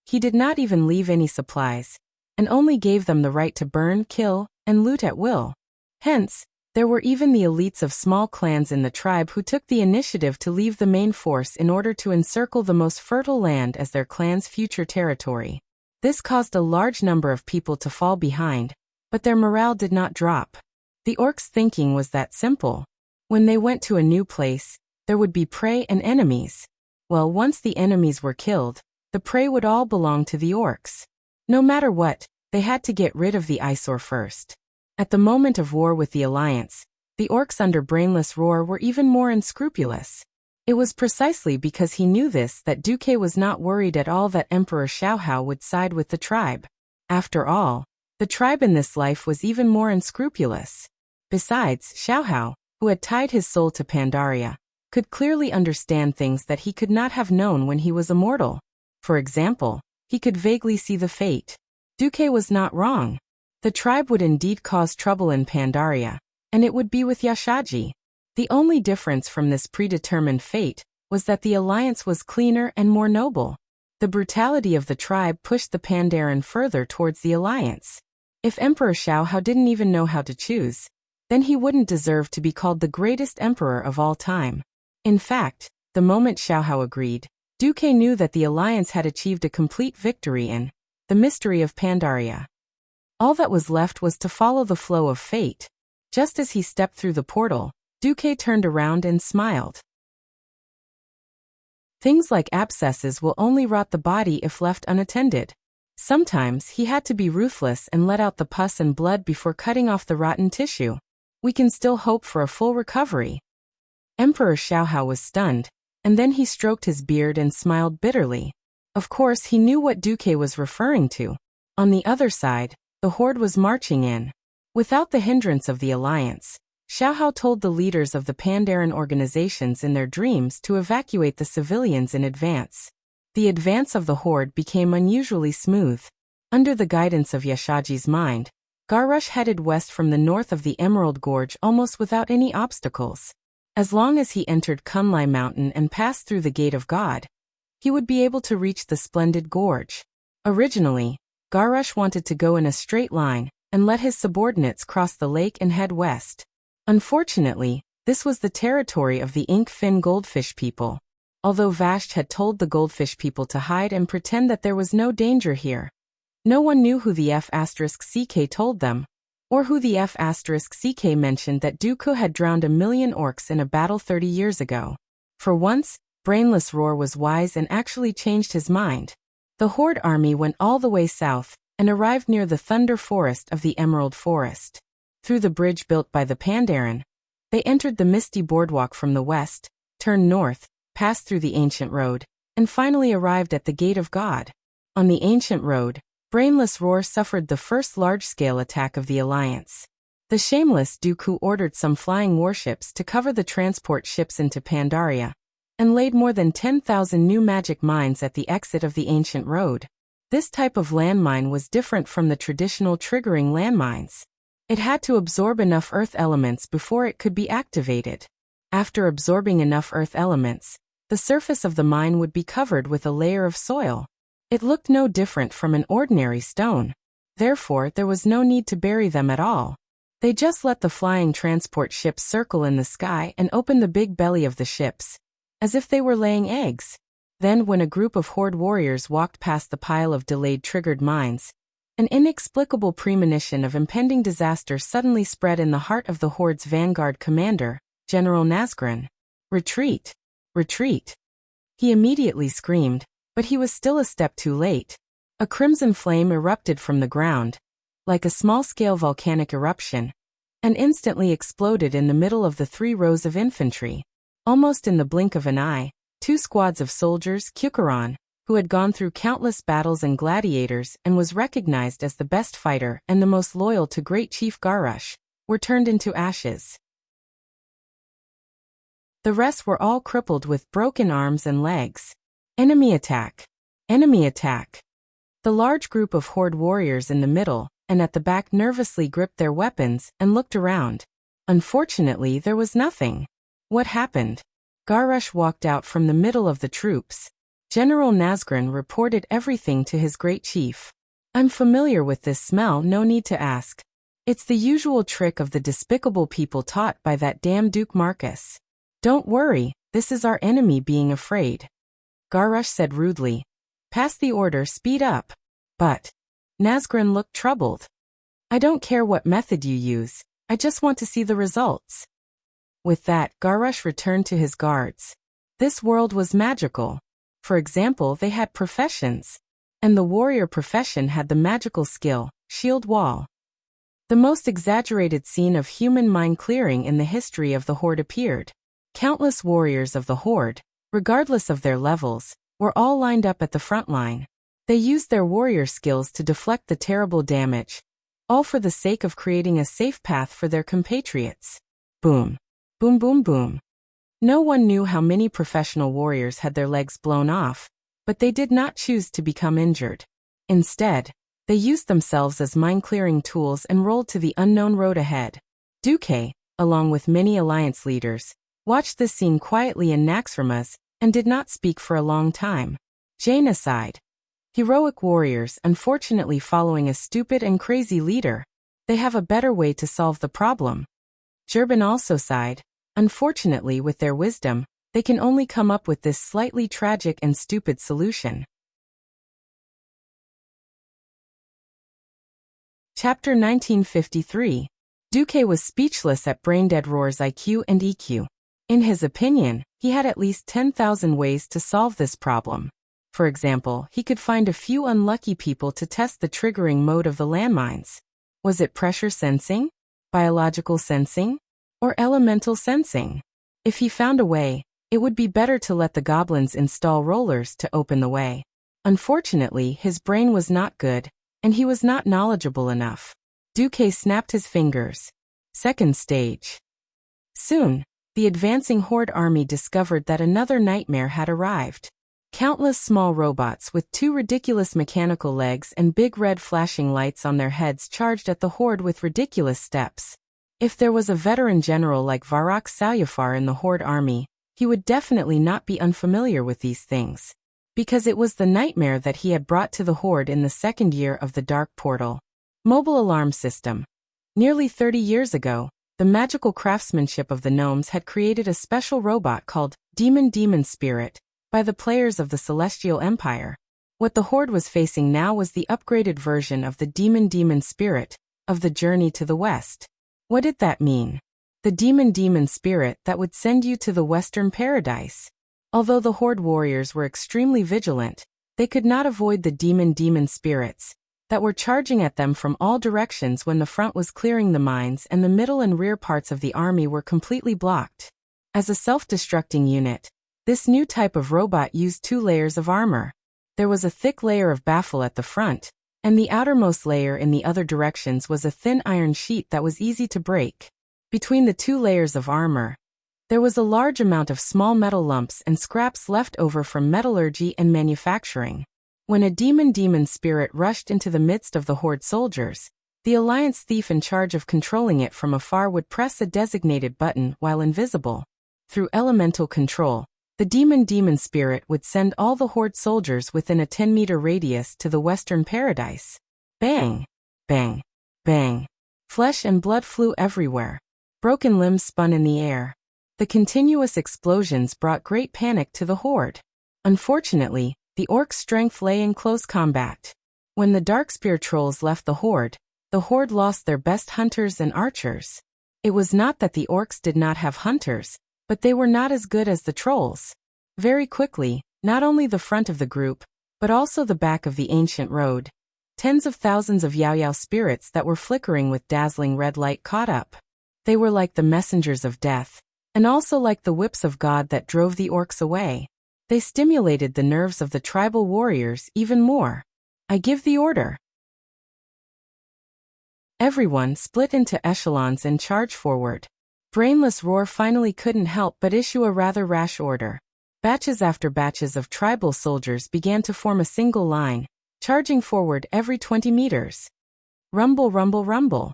He did not even leave any supplies, and only gave them the right to burn, kill, and loot at will. Hence, there were even the elites of small clans in the tribe who took the initiative to leave the main force in order to encircle the most fertile land as their clan's future territory. This caused a large number of people to fall behind, but their morale did not drop. The orcs' thinking was that simple. When they went to a new place, there would be prey and enemies. Well, once the enemies were killed, the prey would all belong to the orcs. No matter what, they had to get rid of the eyesore first. At the moment of war with the alliance, the orcs under Brainless Roar were even more unscrupulous. It was precisely because he knew this that Duque was not worried at all that Emperor Xiaohao would side with the tribe. After all, the tribe in this life was even more unscrupulous. Besides, Xiaohao, who had tied his soul to Pandaria, could clearly understand things that he could not have known when he was immortal. For example, he could vaguely see the fate. Duque was not wrong. The tribe would indeed cause trouble in Pandaria, and it would be with Yashaji. The only difference from this predetermined fate was that the alliance was cleaner and more noble. The brutality of the tribe pushed the Pandaren further towards the alliance. If Emperor Xiaohao didn't even know how to choose, then he wouldn't deserve to be called the greatest emperor of all time. In fact, the moment Xiaohao agreed, Duque knew that the alliance had achieved a complete victory in the mystery of Pandaria. All that was left was to follow the flow of fate. Just as he stepped through the portal, Duque turned around and smiled. Things like abscesses will only rot the body if left unattended. Sometimes he had to be ruthless and let out the pus and blood before cutting off the rotten tissue. We can still hope for a full recovery. Emperor Xiaohao was stunned, and then he stroked his beard and smiled bitterly. Of course, he knew what Duque was referring to. On the other side, the horde was marching in. Without the hindrance of the alliance, Xiaohao told the leaders of the Pandaren organizations in their dreams to evacuate the civilians in advance. The advance of the horde became unusually smooth. Under the guidance of Yashaji's mind, Garrush headed west from the north of the Emerald Gorge almost without any obstacles. As long as he entered Kunlai Mountain and passed through the Gate of God, he would be able to reach the splendid gorge. Originally, Garrush wanted to go in a straight line and let his subordinates cross the lake and head west. Unfortunately, this was the territory of the ink-fin goldfish people. Although Vasht had told the goldfish people to hide and pretend that there was no danger here, no one knew who the F***CK told them, or who the F***CK mentioned that Dooku had drowned 1,000,000 orcs in a battle 30 years ago. For once, Brainless Roar was wise and actually changed his mind. The Horde army went all the way south and arrived near the Thunder Forest of the Emerald Forest. Through the bridge built by the Pandaren, They entered the misty boardwalk from the west, turned north, passed through the ancient road, and finally arrived at the Gate of God. On the ancient road, Brainless Roar suffered the first large-scale attack of the Alliance. The shameless Dooku ordered some flying warships to cover the transport ships into Pandaria, and laid more than 10,000 new magic mines at the exit of the ancient road. This type of landmine was different from the traditional triggering landmines. It had to absorb enough earth elements before it could be activated. After absorbing enough earth elements, the surface of the mine would be covered with a layer of soil. It looked no different from an ordinary stone. Therefore, there was no need to bury them at all. They just let the flying transport ships circle in the sky and open the big belly of the ships, as if they were laying eggs. Then, when a group of Horde warriors walked past the pile of delayed triggered mines, an inexplicable premonition of impending disaster suddenly spread in the heart of the Horde's vanguard commander, General Nazgren. Retreat! Retreat! He immediately screamed, but he was still a step too late. A crimson flame erupted from the ground, like a small-scale volcanic eruption, and instantly exploded in the middle of the 3 rows of infantry. Almost in the blink of an eye, 2 squads of soldiers, Kukuran, who had gone through countless battles and gladiators and was recognized as the best fighter and the most loyal to Great Chief Garrush, were turned into ashes. The rest were all crippled with broken arms and legs. Enemy attack! Enemy attack! The large group of Horde warriors in the middle and at the back nervously gripped their weapons and looked around. Unfortunately, there was nothing. What happened? Garrush walked out from the middle of the troops. General Nazgren reported everything to his great chief. I'm familiar with this smell, no need to ask. It's the usual trick of the despicable people taught by that damn Duke Marcus. Don't worry, this is our enemy being afraid. Garrush said rudely. Pass the order, speed up. But Nazgren looked troubled. I don't care what method you use, I just want to see the results. With that, Garrush returned to his guards. This world was magical. For example, they had professions. And the warrior profession had the magical skill, Shield Wall. The most exaggerated scene of human mind clearing in the history of the Horde appeared. Countless warriors of the Horde, regardless of their levels, were all lined up at the front line. They used their warrior skills to deflect the terrible damage, all for the sake of creating a safe path for their compatriots. Boom. Boom boom boom. No one knew how many professional warriors had their legs blown off, but they did not choose to become injured. Instead, they used themselves as mine-clearing tools and rolled to the unknown road ahead. Duque, along with many alliance leaders, watched this scene quietly in Naxxramas and did not speak for a long time. Jaina sighed. Heroic warriors, unfortunately following a stupid and crazy leader. They have a better way to solve the problem. Jurban also sighed. Unfortunately, with their wisdom, they can only come up with this slightly tragic and stupid solution. Chapter 1953. Duque was speechless at Braindead Roar's IQ and EQ. In his opinion, he had at least 10,000 ways to solve this problem. For example, he could find a few unlucky people to test the triggering mode of the landmines. Was it pressure sensing, biological sensing, or elemental sensing? If he found a way, it would be better to let the goblins install rollers to open the way. Unfortunately, his brain was not good, and he was not knowledgeable enough. Duque snapped his fingers. Second stage. Soon, the advancing Horde army discovered that another nightmare had arrived. Countless small robots with 2 ridiculous mechanical legs and big red flashing lights on their heads charged at the Horde with ridiculous steps. If there was a veteran general like Varrock Salyafar in the Horde army, he would definitely not be unfamiliar with these things. Because it was the nightmare that he had brought to the Horde in the 2nd year of the Dark Portal. Mobile alarm system. Nearly 30 years ago, the magical craftsmanship of the gnomes had created a special robot called Demon Spirit by the players of the Celestial Empire. What the Horde was facing now was the upgraded version of the Demon Spirit of the Journey to the West. What did that mean? The Demon Spirit that would send you to the Western Paradise. Although the Horde warriors were extremely vigilant, they could not avoid the Demon Spirits, that were charging at them from all directions when the front was clearing the mines and the middle and rear parts of the army were completely blocked. As a self-destructing unit, this new type of robot used 2 layers of armor. There was a thick layer of baffle at the front, and the outermost layer in the other directions was a thin iron sheet that was easy to break. Between the 2 layers of armor, there was a large amount of small metal lumps and scraps left over from metallurgy and manufacturing. When a demon spirit rushed into the midst of the Horde soldiers, the Alliance thief in charge of controlling it from afar would press a designated button while invisible. Through elemental control, the demon spirit would send all the Horde soldiers within a 10-meter radius to the Western Paradise. Bang! Bang! Bang! Flesh and blood flew everywhere. Broken limbs spun in the air. The continuous explosions brought great panic to the Horde. Unfortunately, the Orcs' strength lay in close combat. When the Darkspear trolls left the Horde lost their best hunters and archers. It was not that the Orcs did not have hunters, but they were not as good as the trolls. Very quickly, not only the front of the group, but also the back of the ancient road, tens of thousands of Yao spirits that were flickering with dazzling red light caught up. They were like the messengers of death, and also like the whips of God that drove the Orcs away. They stimulated the nerves of the tribal warriors even more. I give the order. Everyone split into echelons and charge forward. Brainless Roar finally couldn't help but issue a rather rash order. Batches after batches of tribal soldiers began to form a single line, charging forward every 20 meters. Rumble, rumble, rumble.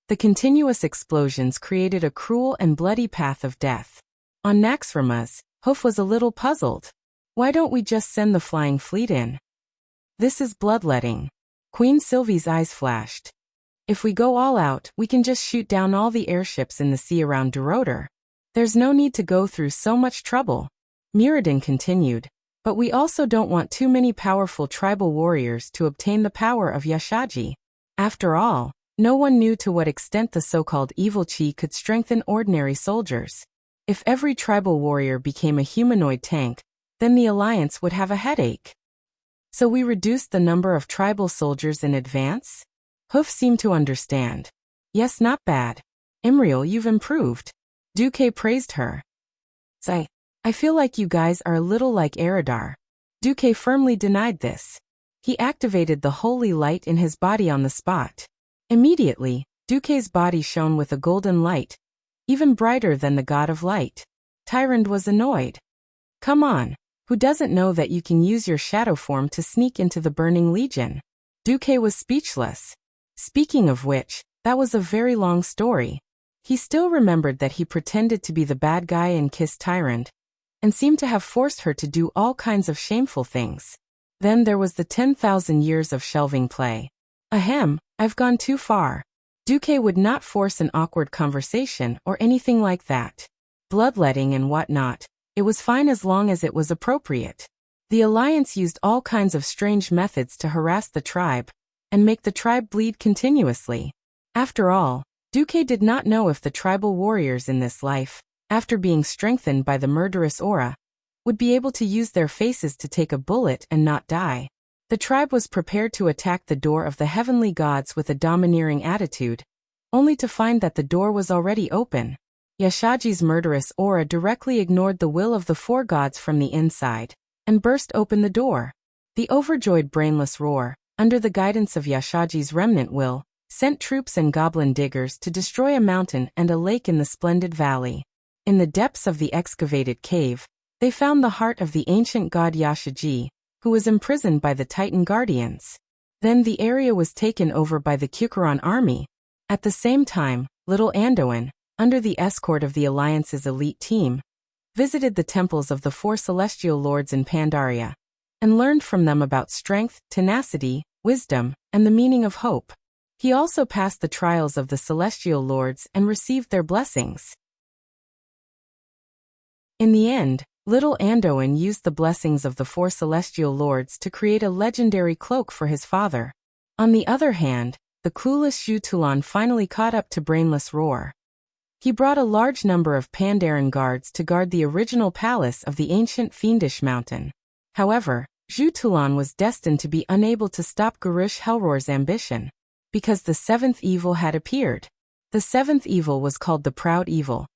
The continuous explosions created a cruel and bloody path of death. On Naxxramas, Hoof was a little puzzled. Why don't we just send the flying fleet in? This is bloodletting. Queen Sylvie's eyes flashed. If we go all out, we can just shoot down all the airships in the sea around Duroder. There's no need to go through so much trouble. Mirrodin continued, but we also don't want too many powerful tribal warriors to obtain the power of Yashaji. After all, no one knew to what extent the so-called evil chi could strengthen ordinary soldiers. If every tribal warrior became a humanoid tank, then the Alliance would have a headache. So we reduced the number of tribal soldiers in advance? Hoof seemed to understand. Yes, not bad. Imriel, you've improved. Duque praised her. I feel like you guys are a little like Eridar. Duque firmly denied this. He activated the holy light in his body on the spot. Immediately, Duque's body shone with a golden light, even brighter than the god of light. Tyrande was annoyed. Come on, who doesn't know that you can use your shadow form to sneak into the Burning Legion? Duque was speechless. Speaking of which, that was a very long story. He still remembered that he pretended to be the bad guy and kissed Tyrande, and seemed to have forced her to do all kinds of shameful things. Then there was the 10,000 years of shelving play. Ahem, I've gone too far. Duque would not force an awkward conversation or anything like that. Bloodletting and whatnot, it was fine as long as it was appropriate. The Alliance used all kinds of strange methods to harass the tribe, and make the tribe bleed continuously. After all, Duque did not know if the tribal warriors in this life, after being strengthened by the murderous aura, would be able to use their faces to take a bullet and not die. The tribe was prepared to attack the door of the heavenly gods with a domineering attitude, only to find that the door was already open. Yashaji's murderous aura directly ignored the will of the 4 gods from the inside, and burst open the door. The overjoyed Brainless Roar, under the guidance of Yashaji's remnant will, sent troops and goblin diggers to destroy a mountain and a lake in the splendid valley. In the depths of the excavated cave, they found the heart of the ancient god Yashaji, who was imprisoned by the Titan Guardians. Then the area was taken over by the Kukuran army. At the same time, little Anduin, under the escort of the Alliance's elite team, visited the temples of the 4 celestial lords in Pandaria, and learned from them about strength, tenacity, wisdom, and the meaning of hope. He also passed the trials of the celestial lords and received their blessings. In the end, little Anduin used the blessings of the 4 celestial lords to create a legendary cloak for his father. On the other hand, the clueless Xu Tulan finally caught up to Brainless Roar. He brought a large number of Pandaren guards to guard the original palace of the ancient fiendish mountain. However, Zhu Tulan was destined to be unable to stop Gurush Helroar's ambition, because the seventh evil had appeared. The seventh evil was called the Proud Evil,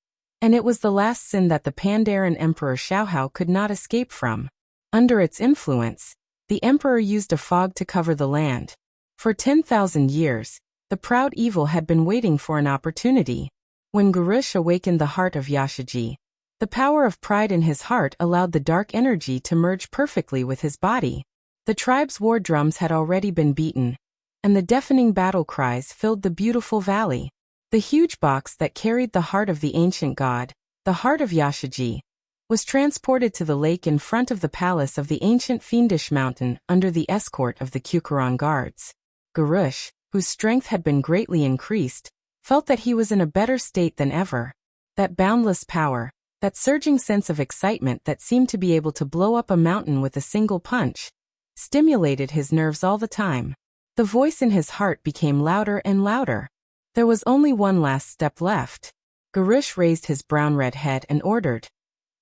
and it was the last sin that the Pandaren Emperor Xiaohao could not escape from. Under its influence, the emperor used a fog to cover the land. For 10,000 years, the Proud Evil had been waiting for an opportunity. When Gurush awakened the heart of Yashaji, the power of pride in his heart allowed the dark energy to merge perfectly with his body. The tribe's war drums had already been beaten, and the deafening battle cries filled the beautiful valley. The huge box that carried the heart of the ancient god, the heart of Yashaji, was transported to the lake in front of the palace of the ancient fiendish mountain under the escort of the Ququran guards. Gurush, whose strength had been greatly increased, felt that he was in a better state than ever. That boundless power, that surging sense of excitement that seemed to be able to blow up a mountain with a single punch, stimulated his nerves all the time. The voice in his heart became louder and louder. There was only one last step left. Gurush raised his brown-red head and ordered,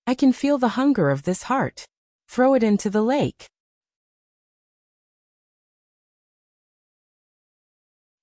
"I can feel the hunger of this heart. Throw it into the lake."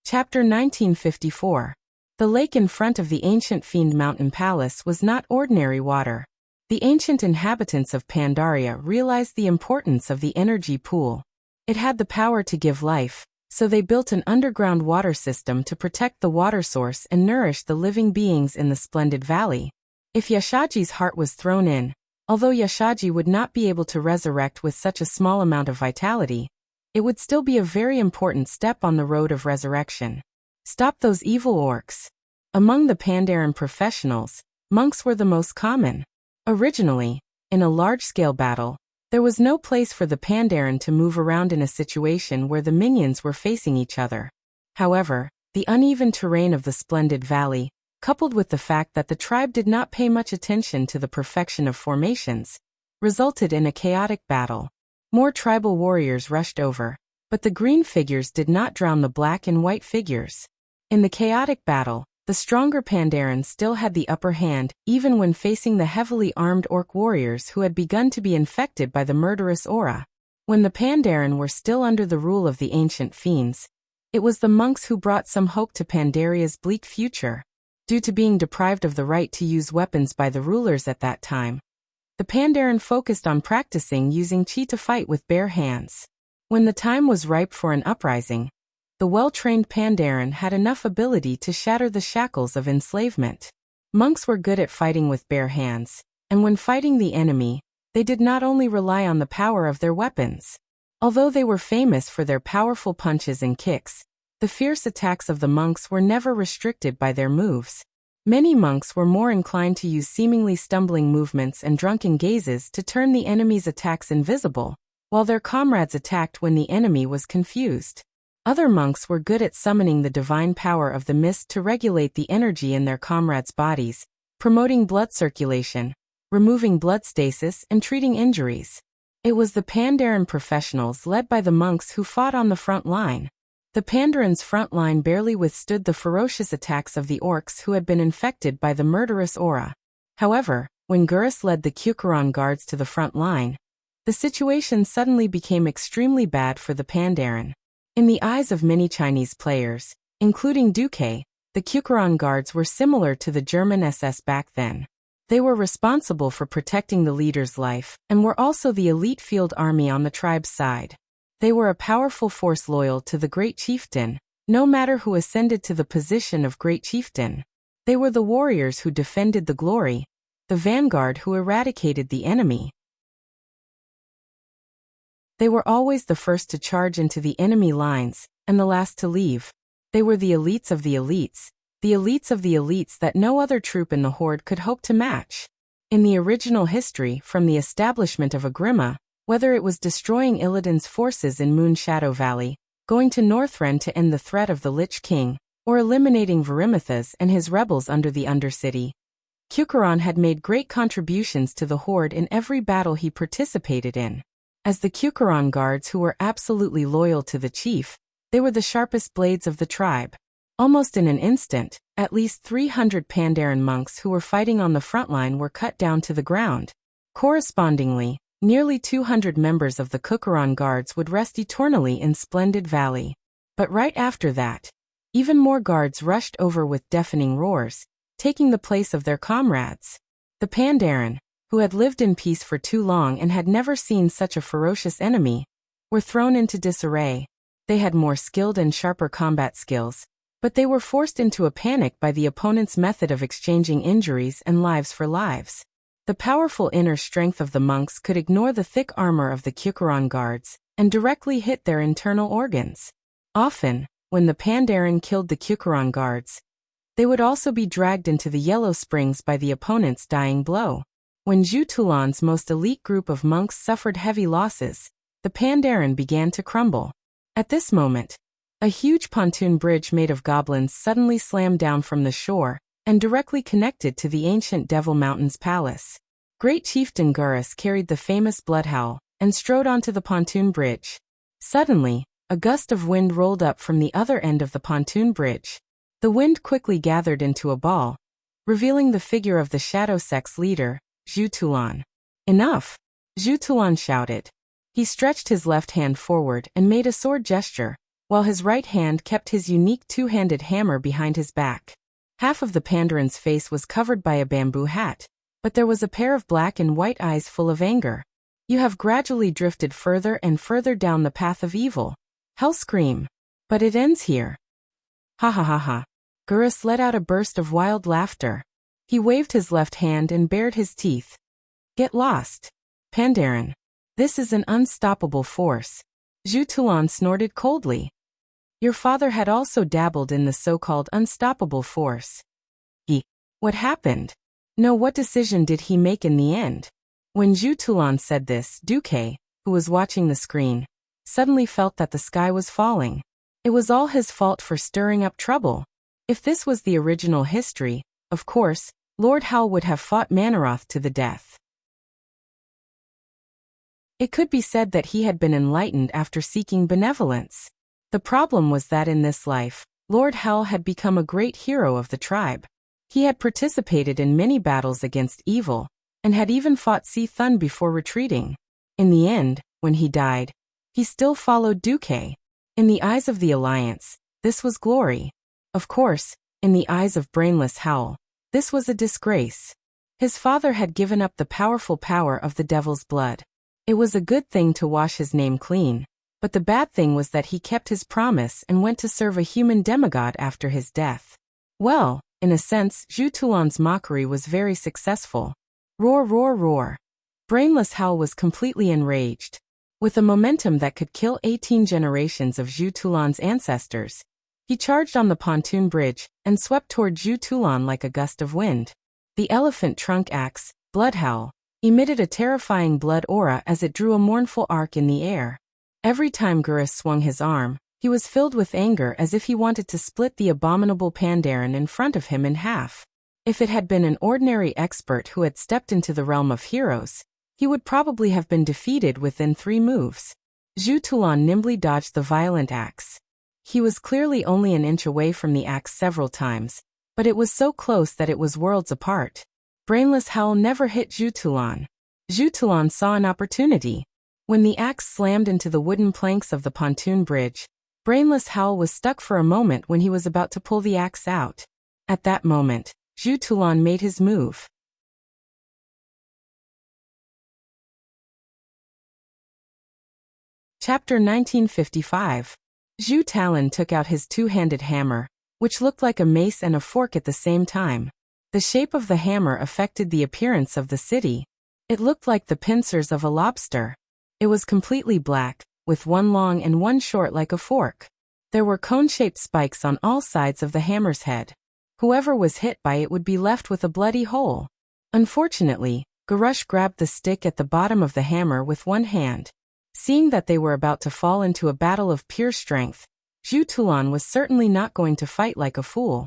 Chapter 1954. The lake in front of the ancient Fiend Mountain Palace was not ordinary water. The ancient inhabitants of Pandaria realized the importance of the energy pool. It had the power to give life, so they built an underground water system to protect the water source and nourish the living beings in the splendid valley. If Yashaji's heart was thrown in, although Yashaji would not be able to resurrect with such a small amount of vitality, it would still be a very important step on the road of resurrection. Stop those evil orcs. Among the Pandaren professionals, monks were the most common. Originally, in a large-scale battle, there was no place for the Pandaren to move around in a situation where the minions were facing each other. However, the uneven terrain of the splendid valley, coupled with the fact that the tribe did not pay much attention to the perfection of formations, resulted in a chaotic battle. More tribal warriors rushed over, but the green figures did not drown the black and white figures. In the chaotic battle, the stronger Pandaren still had the upper hand, even when facing the heavily armed orc warriors who had begun to be infected by the murderous aura. When the Pandaren were still under the rule of the ancient fiends, it was the monks who brought some hope to Pandaria's bleak future. Due to being deprived of the right to use weapons by the rulers at that time, the Pandaren focused on practicing using chi to fight with bare hands. When the time was ripe for an uprising, the well-trained Pandaren had enough ability to shatter the shackles of enslavement. Monks were good at fighting with bare hands, and when fighting the enemy, they did not only rely on the power of their weapons. Although they were famous for their powerful punches and kicks, the fierce attacks of the monks were never restricted by their moves. Many monks were more inclined to use seemingly stumbling movements and drunken gazes to turn the enemy's attacks invisible, while their comrades attacked when the enemy was confused. Other monks were good at summoning the divine power of the mist to regulate the energy in their comrades' bodies, promoting blood circulation, removing blood stasis, and treating injuries. It was the Pandaren professionals led by the monks who fought on the front line. The Pandaran's front line barely withstood the ferocious attacks of the orcs who had been infected by the murderous aura. However, when Gurus led the Ququran guards to the front line, the situation suddenly became extremely bad for the Pandaren. In the eyes of many Chinese players, including Duque, the Ququran guards were similar to the German SS back then. They were responsible for protecting the leader's life and were also the elite field army on the tribe's side. They were a powerful force loyal to the great chieftain, no matter who ascended to the position of great chieftain. They were the warriors who defended the glory, the vanguard who eradicated the enemy. They were always the first to charge into the enemy lines, and the last to leave. They were the elites of the elites of the elites that no other troop in the horde could hope to match. In the original history, from the establishment of Agrima, whether it was destroying Illidan's forces in Moon Shadow Valley, going to Northrend to end the threat of the Lich King, or eliminating Varimithas and his rebels under the Undercity, Ququran had made great contributions to the horde in every battle he participated in. As the Ququran guards who were absolutely loyal to the chief, they were the sharpest blades of the tribe. Almost in an instant, at least 300 Pandaren monks who were fighting on the front line were cut down to the ground. Correspondingly, Nearly 200 members of the Kukuran Guards would rest eternally in Splendid Valley. But right after that, even more guards rushed over with deafening roars, taking the place of their comrades. The Pandaren, who had lived in peace for too long and had never seen such a ferocious enemy, were thrown into disarray. They had more skilled and sharper combat skills, but they were forced into a panic by the opponent's method of exchanging injuries and lives for lives. The powerful inner strength of the monks could ignore the thick armor of the Kukuran Guards and directly hit their internal organs. Often, when the Pandaren killed the Kukuran Guards, they would also be dragged into the Yellow Springs by the opponent's dying blow. When Zhu Tulan's most elite group of monks suffered heavy losses, the Pandaren began to crumble. At this moment, a huge pontoon bridge made of goblins suddenly slammed down from the shore and directly connected to the ancient Devil Mountain's palace. Great Chieftain Gurus carried the famous Bloodhowl and strode onto the pontoon bridge. Suddenly, a gust of wind rolled up from the other end of the pontoon bridge. The wind quickly gathered into a ball, revealing the figure of the Shadow Sect's leader, Zhu Tulan. "Enough!" Zhu Tulan shouted. He stretched his left hand forward and made a sword gesture, while his right hand kept his unique two-handed hammer behind his back. Half of the Pandaran's face was covered by a bamboo hat, but there was a pair of black and white eyes full of anger. "You have gradually drifted further and further down the path of evil." Hell scream. "But it ends here." Ha ha ha ha. Gurus let out a burst of wild laughter. He waved his left hand and bared his teeth. "Get lost, Pandaren. This is an unstoppable force." Zhu Tulan snorted coldly. "Your father had also dabbled in the so-called unstoppable force." What happened? No, what decision did he make in the end? When Zhu Tulan said this, Duque, who was watching the screen, suddenly felt that the sky was falling. It was all his fault for stirring up trouble. If this was the original history, of course, Lord Howl would have fought Manaroth to the death. It could be said that he had been enlightened after seeking benevolence. The problem was that in this life, Lord Howl had become a great hero of the tribe. He had participated in many battles against evil, and had even fought Si-Thun before retreating. In the end, when he died, he still followed Duque. In the eyes of the Alliance, this was glory. Of course, in the eyes of brainless Howl, this was a disgrace. His father had given up the powerful power of the devil's blood. It was a good thing to wash his name clean, but the bad thing was that he kept his promise and went to serve a human demigod after his death. Well, in a sense, Zhu Tulan's mockery was very successful. Roar, roar, roar. Brainless Howl was completely enraged. With a momentum that could kill 18 generations of Zhu Tulan's ancestors, he charged on the pontoon bridge and swept toward Zhu Tulan like a gust of wind. The elephant trunk axe, Bloodhowl, emitted a terrifying blood aura as it drew a mournful arc in the air. Every time Gurus swung his arm, he was filled with anger as if he wanted to split the abominable Pandaren in front of him in half. If it had been an ordinary expert who had stepped into the realm of heroes, he would probably have been defeated within 3 moves. Zhu Tulan nimbly dodged the violent axe. He was clearly only an inch away from the axe several times, but it was so close that it was worlds apart. Brainless Howl never hit Zhu Tulan. Zhu Tulan saw an opportunity. When the axe slammed into the wooden planks of the pontoon bridge, Brainless Howl was stuck for a moment when he was about to pull the axe out. At that moment, Zhu Tulan made his move. Chapter 1955. Zhu Talon took out his two-handed hammer, which looked like a mace and a fork at the same time. The shape of the hammer affected the appearance of the city. It looked like the pincers of a lobster. It was completely black, with one long and one short like a fork. There were cone-shaped spikes on all sides of the hammer's head. Whoever was hit by it would be left with a bloody hole. Unfortunately, Garush grabbed the stick at the bottom of the hammer with one hand. Seeing that they were about to fall into a battle of pure strength, Zhu Tulan was certainly not going to fight like a fool.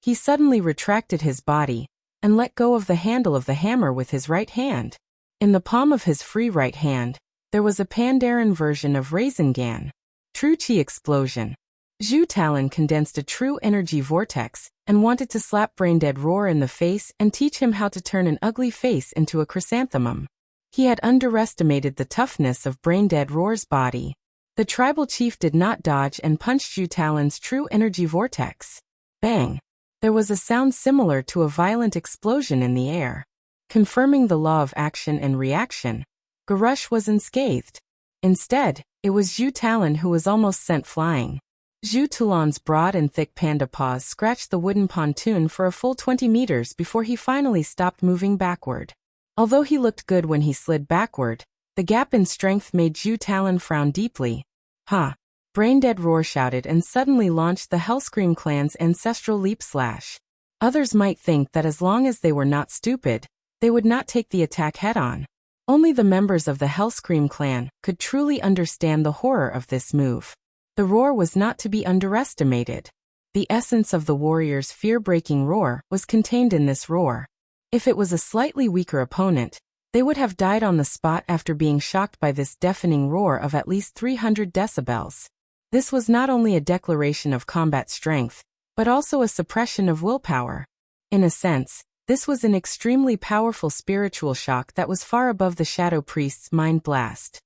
He suddenly retracted his body and let go of the handle of the hammer with his right hand. In the palm of his free right hand, there was a Pandaren version of Rasengan. True Chi explosion. Zhu Talon condensed a true energy vortex and wanted to slap Braindead Roar in the face and teach him how to turn an ugly face into a chrysanthemum. He had underestimated the toughness of brain-dead Roar's body. The tribal chief did not dodge and punched Zhu Talon's true energy vortex. Bang! There was a sound similar to a violent explosion in the air. Confirming the law of action and reaction, Garush was unscathed. Instead, it was Zhu Talon who was almost sent flying. Zhu Talon's broad and thick panda paws scratched the wooden pontoon for a full 20 meters before he finally stopped moving backward. Although he looked good when he slid backward, the gap in strength made Zhu Talon frown deeply. Ha! Braindead Roar shouted and suddenly launched the Hellscream clan's ancestral leap slash. Others might think that as long as they were not stupid, they would not take the attack head-on. Only the members of the Hellscream clan could truly understand the horror of this move. The roar was not to be underestimated. The essence of the warrior's fear-breaking roar was contained in this roar. If it was a slightly weaker opponent, they would have died on the spot after being shocked by this deafening roar of at least 300 decibels. This was not only a declaration of combat strength, but also a suppression of willpower. In a sense, this was an extremely powerful spiritual shock that was far above the Shadow Priest's mind blast.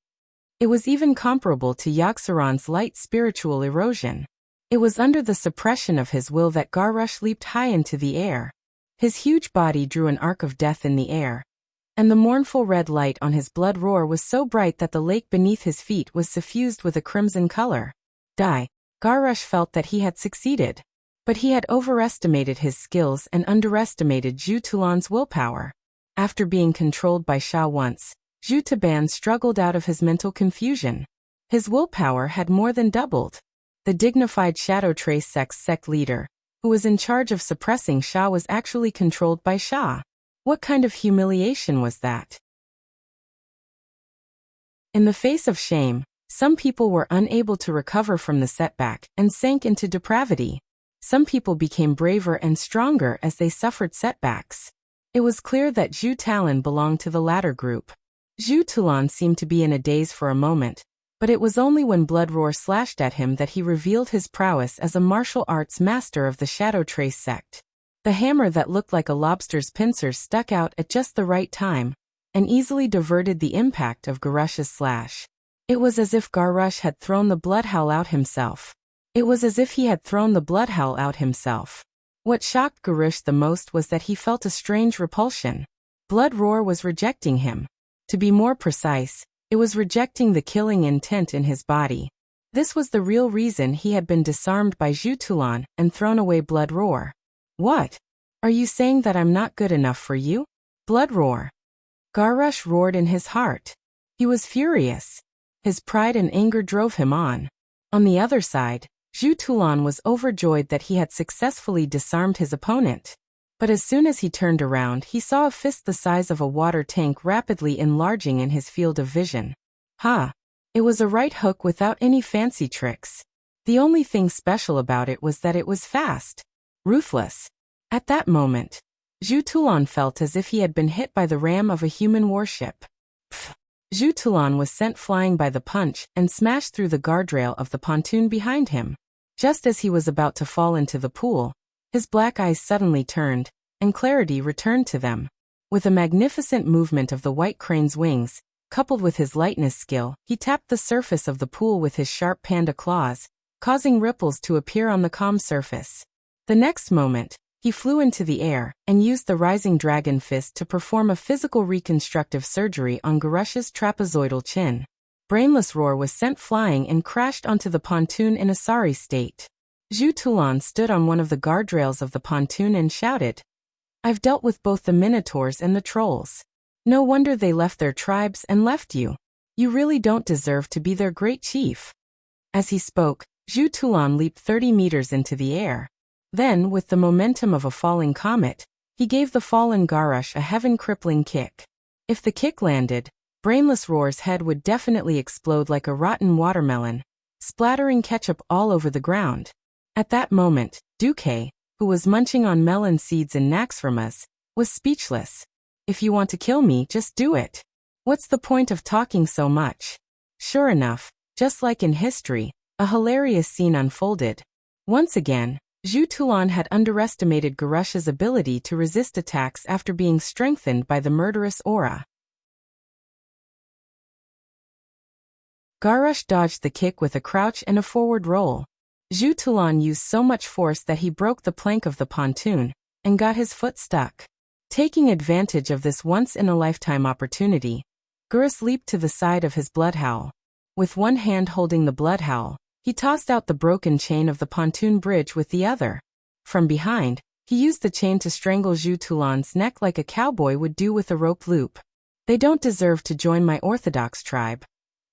It was even comparable to Yogg-Saron's light spiritual erosion. It was under the suppression of his will that Garush leaped high into the air. His huge body drew an arc of death in the air, and the mournful red light on his blood roar was so bright that the lake beneath his feet was suffused with a crimson color. Garush felt that he had succeeded. But he had overestimated his skills and underestimated Zhu Talon's willpower. After being controlled by Sha once, Zhu Taban struggled out of his mental confusion. His willpower had more than doubled. The dignified Shadow Trace sect leader, who was in charge of suppressing Sha, was actually controlled by Sha. What kind of humiliation was that? In the face of shame, some people were unable to recover from the setback and sank into depravity. Some people became braver and stronger as they suffered setbacks. It was clear that Zhu Talon belonged to the latter group. Zhu Talon seemed to be in a daze for a moment, but it was only when Blood Roar slashed at him that he revealed his prowess as a martial arts master of the Shadow Trace sect. The hammer that looked like a lobster's pincers stuck out at just the right time, and easily diverted the impact of Garush's slash. It was as if Garush had thrown the bloodhowl out himself. What shocked Garush the most was that he felt a strange repulsion. Blood Roar was rejecting him. To be more precise, it was rejecting the killing intent in his body. This was the real reason he had been disarmed by Zhu Talon and thrown away Blood Roar. What? Are you saying that I'm not good enough for you? Blood Roar. Garush roared in his heart. He was furious. His pride and anger drove him on. On the other side, Zhu Talon was overjoyed that he had successfully disarmed his opponent. But as soon as he turned around, he saw a fist the size of a water tank rapidly enlarging in his field of vision. It was a right hook without any fancy tricks. The only thing special about it was that it was fast. Ruthless. At that moment, Zhu Talon felt as if he had been hit by the ram of a human warship. Zhu Talon was sent flying by the punch and smashed through the guardrail of the pontoon behind him. Just as he was about to fall into the pool, his black eyes suddenly turned, and clarity returned to them. With a magnificent movement of the white crane's wings, coupled with his lightness skill, he tapped the surface of the pool with his sharp panda claws, causing ripples to appear on the calm surface. The next moment, he flew into the air and used the rising dragon fist to perform a physical reconstructive surgery on Garush's trapezoidal chin. Brainless Roar was sent flying and crashed onto the pontoon in a sorry state. Zhu Talon stood on one of the guardrails of the pontoon and shouted, "I've dealt with both the Minotaurs and the Trolls. No wonder they left their tribes and left you. You really don't deserve to be their great chief." As he spoke, Zhu Talon leaped 30 meters into the air. Then, with the momentum of a falling comet, he gave the fallen Garush a heaven-crippling kick. If the kick landed, Brainless Roar's head would definitely explode like a rotten watermelon, splattering ketchup all over the ground. At that moment, Duque, who was munching on melon seeds and naxxramas, was speechless. "If you want to kill me, just do it. What's the point of talking so much?" Sure enough, just like in history, a hilarious scene unfolded. Once again, Zhu Talon had underestimated Garush's ability to resist attacks after being strengthened by the murderous aura. Garrush dodged the kick with a crouch and a forward roll. Zhu Tulan used so much force that he broke the plank of the pontoon and got his foot stuck. Taking advantage of this once-in-a-lifetime opportunity, Garrush leaped to the side of his bloodhowl. With one hand holding the bloodhowl, he tossed out the broken chain of the pontoon bridge with the other. From behind, he used the chain to strangle Zhu Tulan's neck like a cowboy would do with a rope loop. They don't deserve to join my orthodox tribe.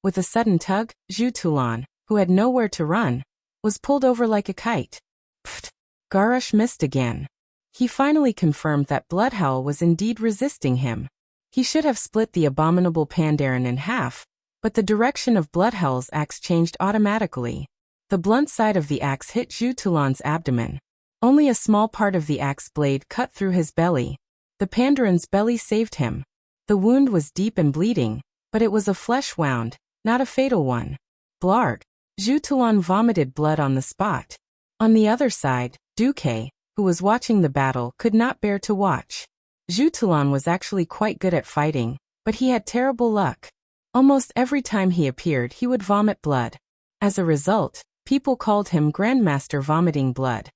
With a sudden tug, Zhu Tulan, who had nowhere to run, was pulled over like a kite. Pfft! Garrush missed again. He finally confirmed that Bloodhowl was indeed resisting him. He should have split the abominable Pandaren in half, but the direction of Bloodhowl's axe changed automatically. The blunt side of the axe hit Zhu Tulan's abdomen. Only a small part of the axe blade cut through his belly. The Pandaran's belly saved him. The wound was deep and bleeding, but it was a flesh wound, not a fatal one. Blarg! Zhu Tulan vomited blood on the spot. On the other side, Duque, who was watching the battle, could not bear to watch. Zhu Tulan was actually quite good at fighting, but he had terrible luck. Almost every time he appeared, he would vomit blood. As a result, people called him Grandmaster Vomiting Blood.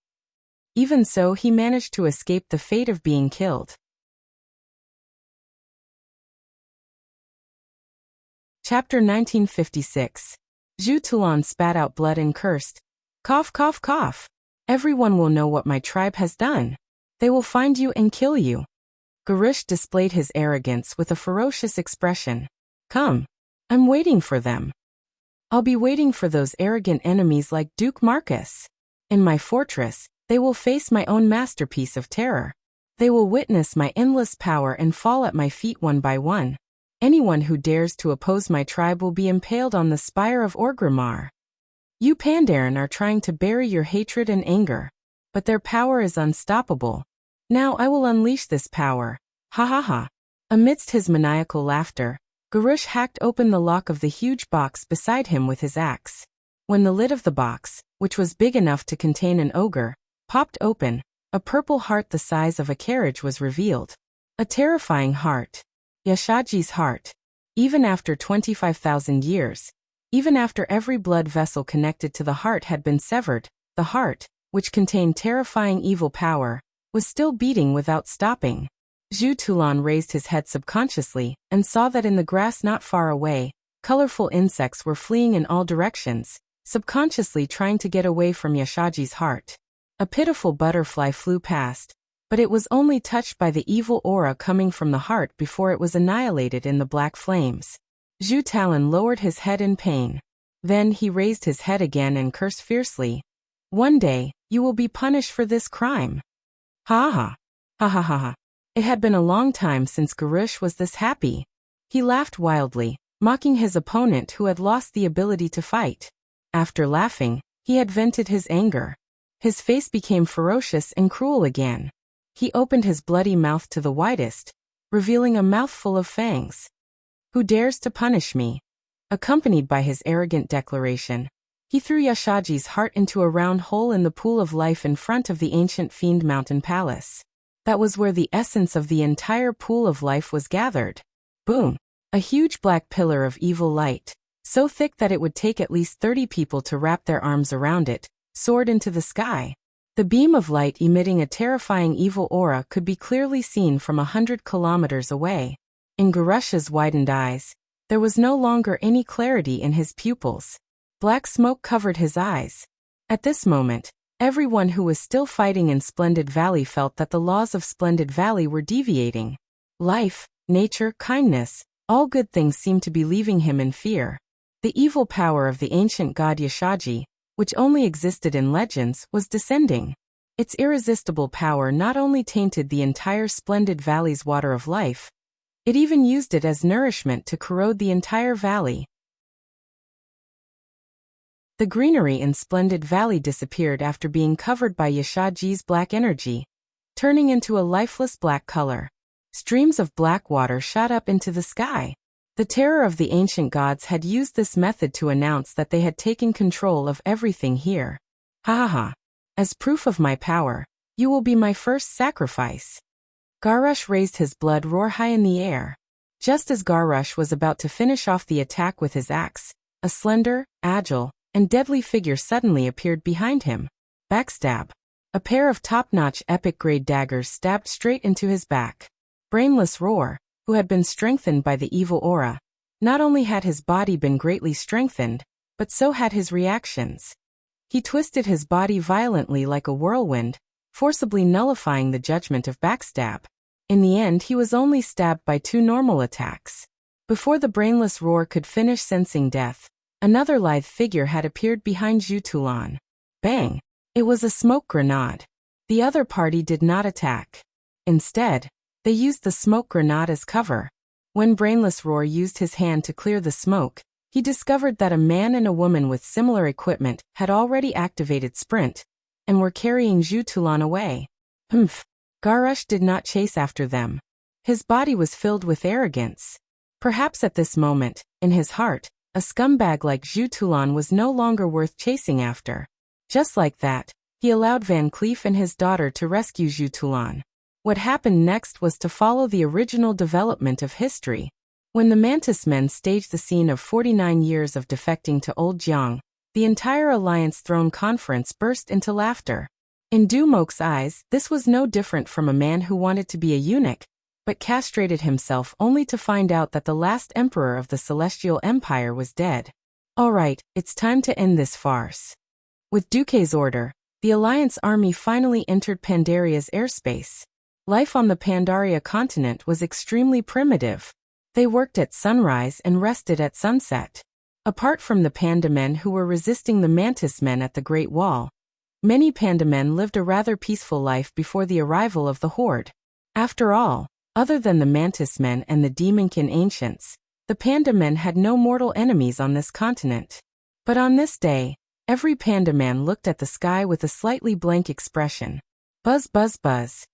Even so, he managed to escape the fate of being killed. Chapter 1956. Zhu Tulan spat out blood and cursed. Cough, cough, cough. Everyone will know what my tribe has done. They will find you and kill you. Garrush displayed his arrogance with a ferocious expression. Come. I'm waiting for them. I'll be waiting for those arrogant enemies like Duke Marcus. In my fortress, they will face my own masterpiece of terror. They will witness my endless power and fall at my feet one by one. Anyone who dares to oppose my tribe will be impaled on the spire of Orgrimmar. You Pandaren are trying to bury your hatred and anger, but their power is unstoppable. Now I will unleash this power. Ha ha ha. Amidst his maniacal laughter, Garrush hacked open the lock of the huge box beside him with his axe. When the lid of the box, which was big enough to contain an ogre, popped open, a purple heart the size of a carriage was revealed. A terrifying heart. Yashaji's heart. Even after 25,000 years, even after every blood vessel connected to the heart had been severed, the heart, which contained terrifying evil power, was still beating without stopping. Zhu Tulan raised his head subconsciously and saw that in the grass not far away, colorful insects were fleeing in all directions, subconsciously trying to get away from Yashaji's heart. A pitiful butterfly flew past, but it was only touched by the evil aura coming from the heart before it was annihilated in the black flames. Zhu Talon lowered his head in pain. Then he raised his head again and cursed fiercely. One day, you will be punished for this crime. Ha ha. Ha ha ha ha. It had been a long time since Garrush was this happy. He laughed wildly, mocking his opponent who had lost the ability to fight. After laughing, he had vented his anger. His face became ferocious and cruel again. He opened his bloody mouth to the widest, revealing a mouthful of fangs. Who dares to punish me? Accompanied by his arrogant declaration, he threw Yashaji's heart into a round hole in the pool of life in front of the ancient Fiend Mountain Palace. That was where the essence of the entire pool of life was gathered. Boom! A huge black pillar of evil light, so thick that it would take at least 30 people to wrap their arms around it, soared into the sky. The beam of light emitting a terrifying evil aura could be clearly seen from 100 kilometers away. In Garrush's widened eyes, there was no longer any clarity in his pupils. Black smoke covered his eyes. At this moment, everyone who was still fighting in Splendid Valley felt that the laws of Splendid Valley were deviating. Life, nature, kindness, all good things seemed to be leaving him in fear. The evil power of the ancient god Yashaji, which only existed in legends, was descending. Its irresistible power not only tainted the entire Splendid Valley's water of life, it even used it as nourishment to corrode the entire valley. The greenery in Splendid Valley disappeared after being covered by Yashaji's black energy, turning into a lifeless black color. Streams of black water shot up into the sky. The terror of the ancient gods had used this method to announce that they had taken control of everything here. Ha ha ha. As proof of my power, you will be my first sacrifice. Garrush raised his blood roar high in the air. Just as Garrush was about to finish off the attack with his axe, a slender, agile, and deadly figure suddenly appeared behind him. Backstab. A pair of top-notch epic-grade daggers stabbed straight into his back. Brainless Roar, who had been strengthened by the evil aura. Not only had his body been greatly strengthened, but so had his reactions. He twisted his body violently like a whirlwind, forcibly nullifying the judgment of Backstab. In the end, he was only stabbed by 2 normal attacks. Before the Brainless Roar could finish sensing death, another lithe figure had appeared behind Zhu Tulan. Bang! It was a smoke grenade. The other party did not attack. Instead, they used the smoke grenade as cover. When Brainless Roar used his hand to clear the smoke, he discovered that a man and a woman with similar equipment had already activated Sprint and were carrying Zhu Tulan away. Humph! Garush did not chase after them. His body was filled with arrogance. Perhaps at this moment, in his heart, a scumbag like Zhu Tulan was no longer worth chasing after. Just like that, he allowed Van Cleef and his daughter to rescue Zhu Tulan. What happened next was to follow the original development of history. When the Mantis Men staged the scene of 49 years of defecting to Old Jiang, the entire Alliance Throne Conference burst into laughter. In Dumok's eyes, this was no different from a man who wanted to be a eunuch, but castrated himself only to find out that the last emperor of the Celestial Empire was dead. Alright, it's time to end this farce. With Duque's order, the Alliance army finally entered Pandaria's airspace. Life on the Pandaria continent was extremely primitive. They worked at sunrise and rested at sunset. Apart from the Panda Men who were resisting the Mantis Men at the Great Wall, many Panda Men lived a rather peaceful life before the arrival of the Horde. After all, other than the Mantis Men and the Demonkin Ancients, the Panda Men had no mortal enemies on this continent. But on this day, every Panda Man looked at the sky with a slightly blank expression. Buzz, buzz, buzz.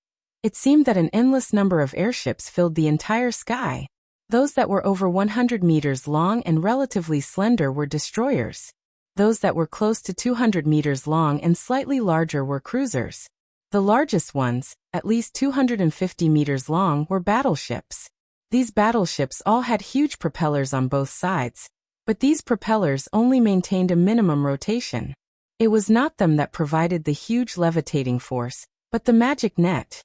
It seemed that an endless number of airships filled the entire sky. Those that were over 100 meters long and relatively slender were destroyers. Those that were close to 200 meters long and slightly larger were cruisers. The largest ones, at least 250 meters long, were battleships. These battleships all had huge propellers on both sides, but these propellers only maintained a minimum rotation. It was not them that provided the huge levitating force, but the magic net.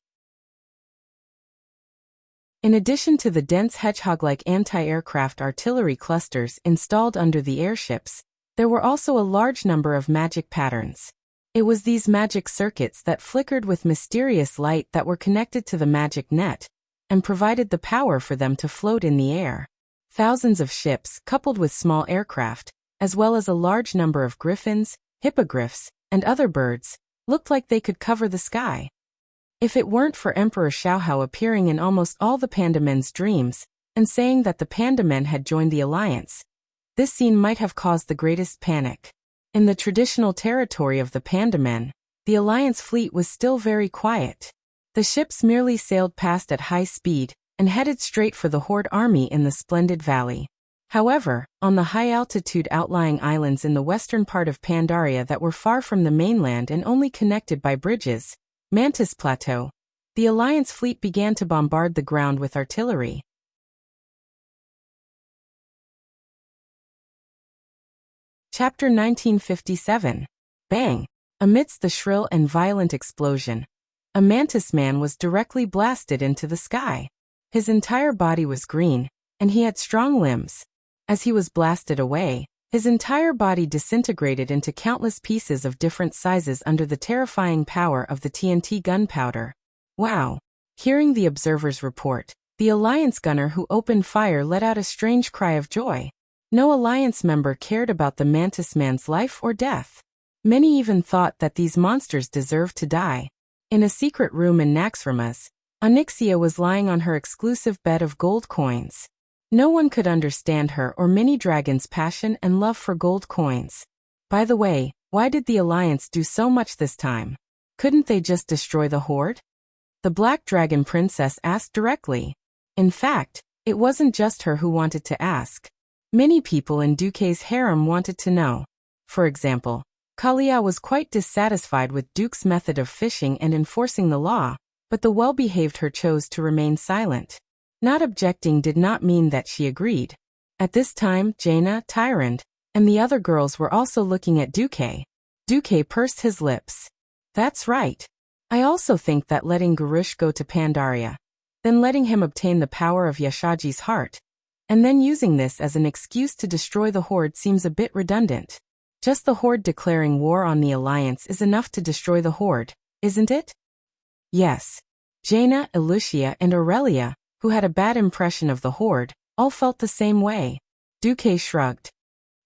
In addition to the dense hedgehog-like anti-aircraft artillery clusters installed under the airships, there were also a large number of magic patterns. It was these magic circuits that flickered with mysterious light that were connected to the magic net, and provided the power for them to float in the air. Thousands of ships, coupled with small aircraft, as well as a large number of griffins, hippogriffs, and other birds, looked like they could cover the sky. If it weren't for Emperor Xiaohao appearing in almost all the Panda Men's dreams, and saying that the Panda Men had joined the alliance, this scene might have caused the greatest panic. In the traditional territory of the Panda Men, the alliance fleet was still very quiet. The ships merely sailed past at high speed, and headed straight for the Horde army in the splendid valley. However, on the high-altitude outlying islands in the western part of Pandaria that were far from the mainland and only connected by bridges, Mantis Plateau, the Alliance fleet began to bombard the ground with artillery. Chapter 1957. Bang! Amidst the shrill and violent explosion, a Mantis Man was directly blasted into the sky. His entire body was green, and he had strong limbs. As he was blasted away, his entire body disintegrated into countless pieces of different sizes under the terrifying power of the TNT gunpowder. Wow! Hearing the observer's report, the Alliance gunner who opened fire let out a strange cry of joy. No Alliance member cared about the Mantis Man's life or death. Many even thought that these monsters deserved to die. In a secret room in Naxxramas, Onyxia was lying on her exclusive bed of gold coins. No one could understand her or Mini Dragon's passion and love for gold coins. By the way, why did the Alliance do so much this time? Couldn't they just destroy the Horde? The Black Dragon Princess asked directly. In fact, it wasn't just her who wanted to ask. Many people in Duque's harem wanted to know. For example, Kalia was quite dissatisfied with Duke's method of fishing and enforcing the law, but the well-behaved her chose to remain silent. Not objecting did not mean that she agreed. At this time, Jaina, Tyrant, and the other girls were also looking at Duque. Duque pursed his lips. That's right. I also think that letting Garush go to Pandaria, then letting him obtain the power of Yashaji's heart, and then using this as an excuse to destroy the Horde seems a bit redundant. Just the Horde declaring war on the Alliance is enough to destroy the Horde, isn't it? Yes. Jaina, Elucia, and Aurelia, who had a bad impression of the Horde, all felt the same way. Duque shrugged.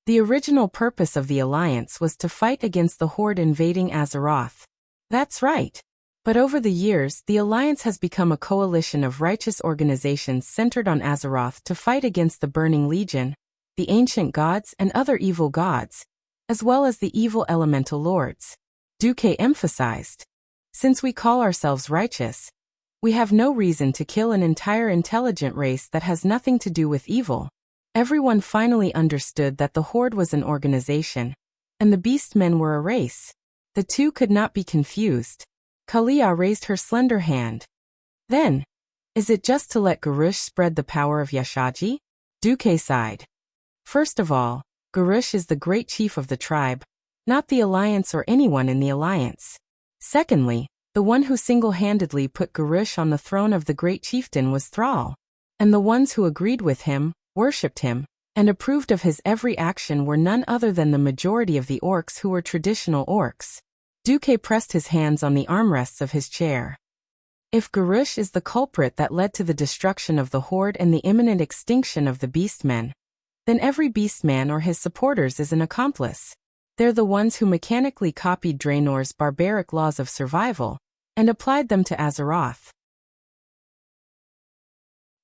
The original purpose of the Alliance was to fight against the Horde invading Azeroth. That's right. But over the years, the Alliance has become a coalition of righteous organizations centered on Azeroth to fight against the Burning Legion, the Ancient Gods and other evil gods, as well as the evil elemental lords. Duque emphasized. Since we call ourselves righteous, we have no reason to kill an entire intelligent race that has nothing to do with evil. Everyone finally understood that the Horde was an organization, and the Beastmen were a race. The two could not be confused. Kalia raised her slender hand. Then, is it just to let Garush spread the power of Yashaji? Duque sighed. First of all, Garush is the great chief of the tribe, not the Alliance or anyone in the Alliance. Secondly, the one who single-handedly put Garush on the throne of the great chieftain was Thrall, and the ones who agreed with him, worshipped him, and approved of his every action were none other than the majority of the orcs who were traditional orcs. Duque pressed his hands on the armrests of his chair. If Garush is the culprit that led to the destruction of the Horde and the imminent extinction of the Beastmen, then every Beastman or his supporters is an accomplice. They're the ones who mechanically copied Draenor's barbaric laws of survival and applied them to Azeroth.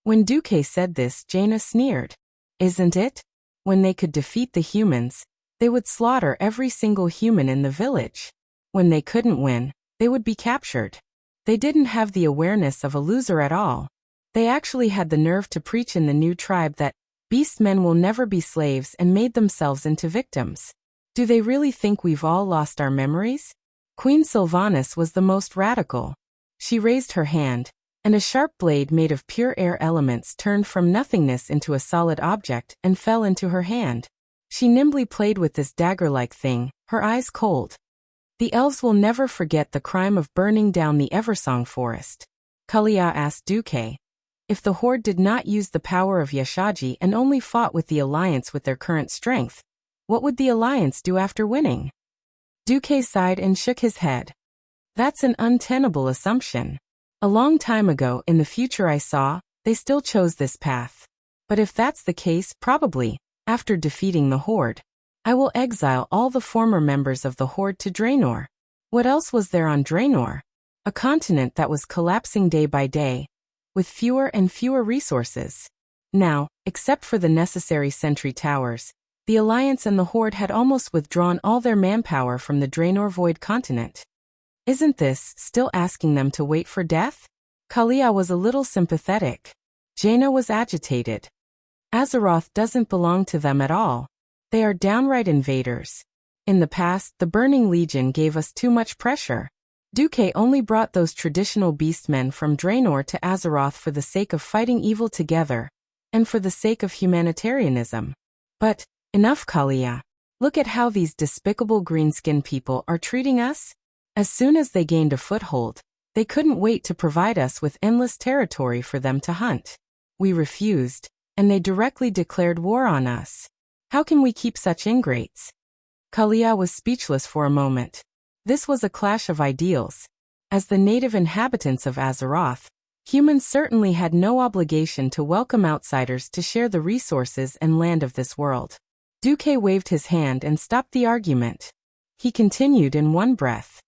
When Duque said this, Jaina sneered. Isn't it? When they could defeat the humans, they would slaughter every single human in the village. When they couldn't win, they would be captured. They didn't have the awareness of a loser at all. They actually had the nerve to preach in the new tribe that Beastmen will never be slaves and made themselves into victims. Do they really think we've all lost our memories? Queen Sylvanas was the most radical. She raised her hand, and a sharp blade made of pure air elements turned from nothingness into a solid object and fell into her hand. She nimbly played with this dagger-like thing, her eyes cold. The elves will never forget the crime of burning down the Eversong forest. Kalia asked Duque. If the Horde did not use the power of Yashaji and only fought with the Alliance with their current strength, what would the Alliance do after winning? Duque sighed and shook his head. That's an untenable assumption. A long time ago in the future I saw, they still chose this path. But if that's the case, probably, after defeating the Horde, I will exile all the former members of the Horde to Draenor. What else was there on Draenor? A continent that was collapsing day by day, with fewer and fewer resources. Now, except for the necessary sentry towers, the Alliance and the Horde had almost withdrawn all their manpower from the Draenor Void continent. Isn't this still asking them to wait for death? Kalia was a little sympathetic. Jaina was agitated. Azeroth doesn't belong to them at all. They are downright invaders. In the past, the Burning Legion gave us too much pressure. Duque only brought those traditional beastmen from Draenor to Azeroth for the sake of fighting evil together, and for the sake of humanitarianism. But, enough Kalia. Look at how these despicable greenskin people are treating us. As soon as they gained a foothold, they couldn't wait to provide us with endless territory for them to hunt. We refused, and they directly declared war on us. How can we keep such ingrates? Kalia was speechless for a moment. This was a clash of ideals. As the native inhabitants of Azeroth, humans certainly had no obligation to welcome outsiders to share the resources and land of this world. Duque waved his hand and stopped the argument. He continued in one breath.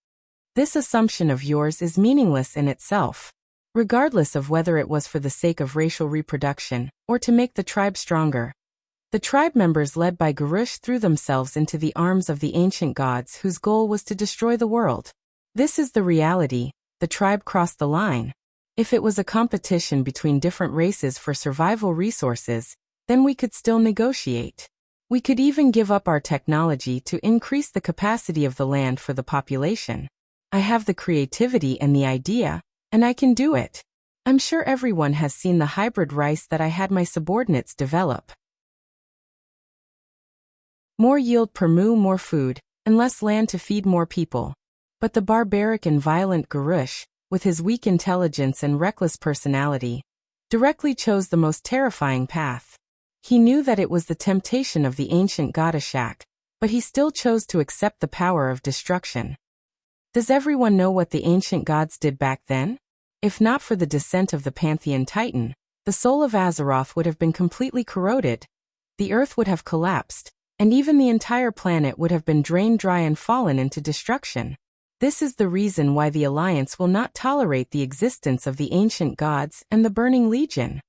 This assumption of yours is meaningless in itself. Regardless of whether it was for the sake of racial reproduction, or to make the tribe stronger. The tribe members led by Garush threw themselves into the arms of the ancient gods whose goal was to destroy the world. This is the reality. The tribe crossed the line. If it was a competition between different races for survival resources, then we could still negotiate. We could even give up our technology to increase the capacity of the land for the population. I have the creativity and the idea, and I can do it. I'm sure everyone has seen the hybrid rice that I had my subordinates develop. More yield per moo, more food, and less land to feed more people. But the barbaric and violent Garush, with his weak intelligence and reckless personality, directly chose the most terrifying path. He knew that it was the temptation of the ancient Godashak, but he still chose to accept the power of destruction. Does everyone know what the ancient gods did back then? If not for the descent of the Pantheon Titan, the soul of Azeroth would have been completely corroded, the earth would have collapsed, and even the entire planet would have been drained dry and fallen into destruction. This is the reason why the Alliance will not tolerate the existence of the ancient gods and the Burning Legion.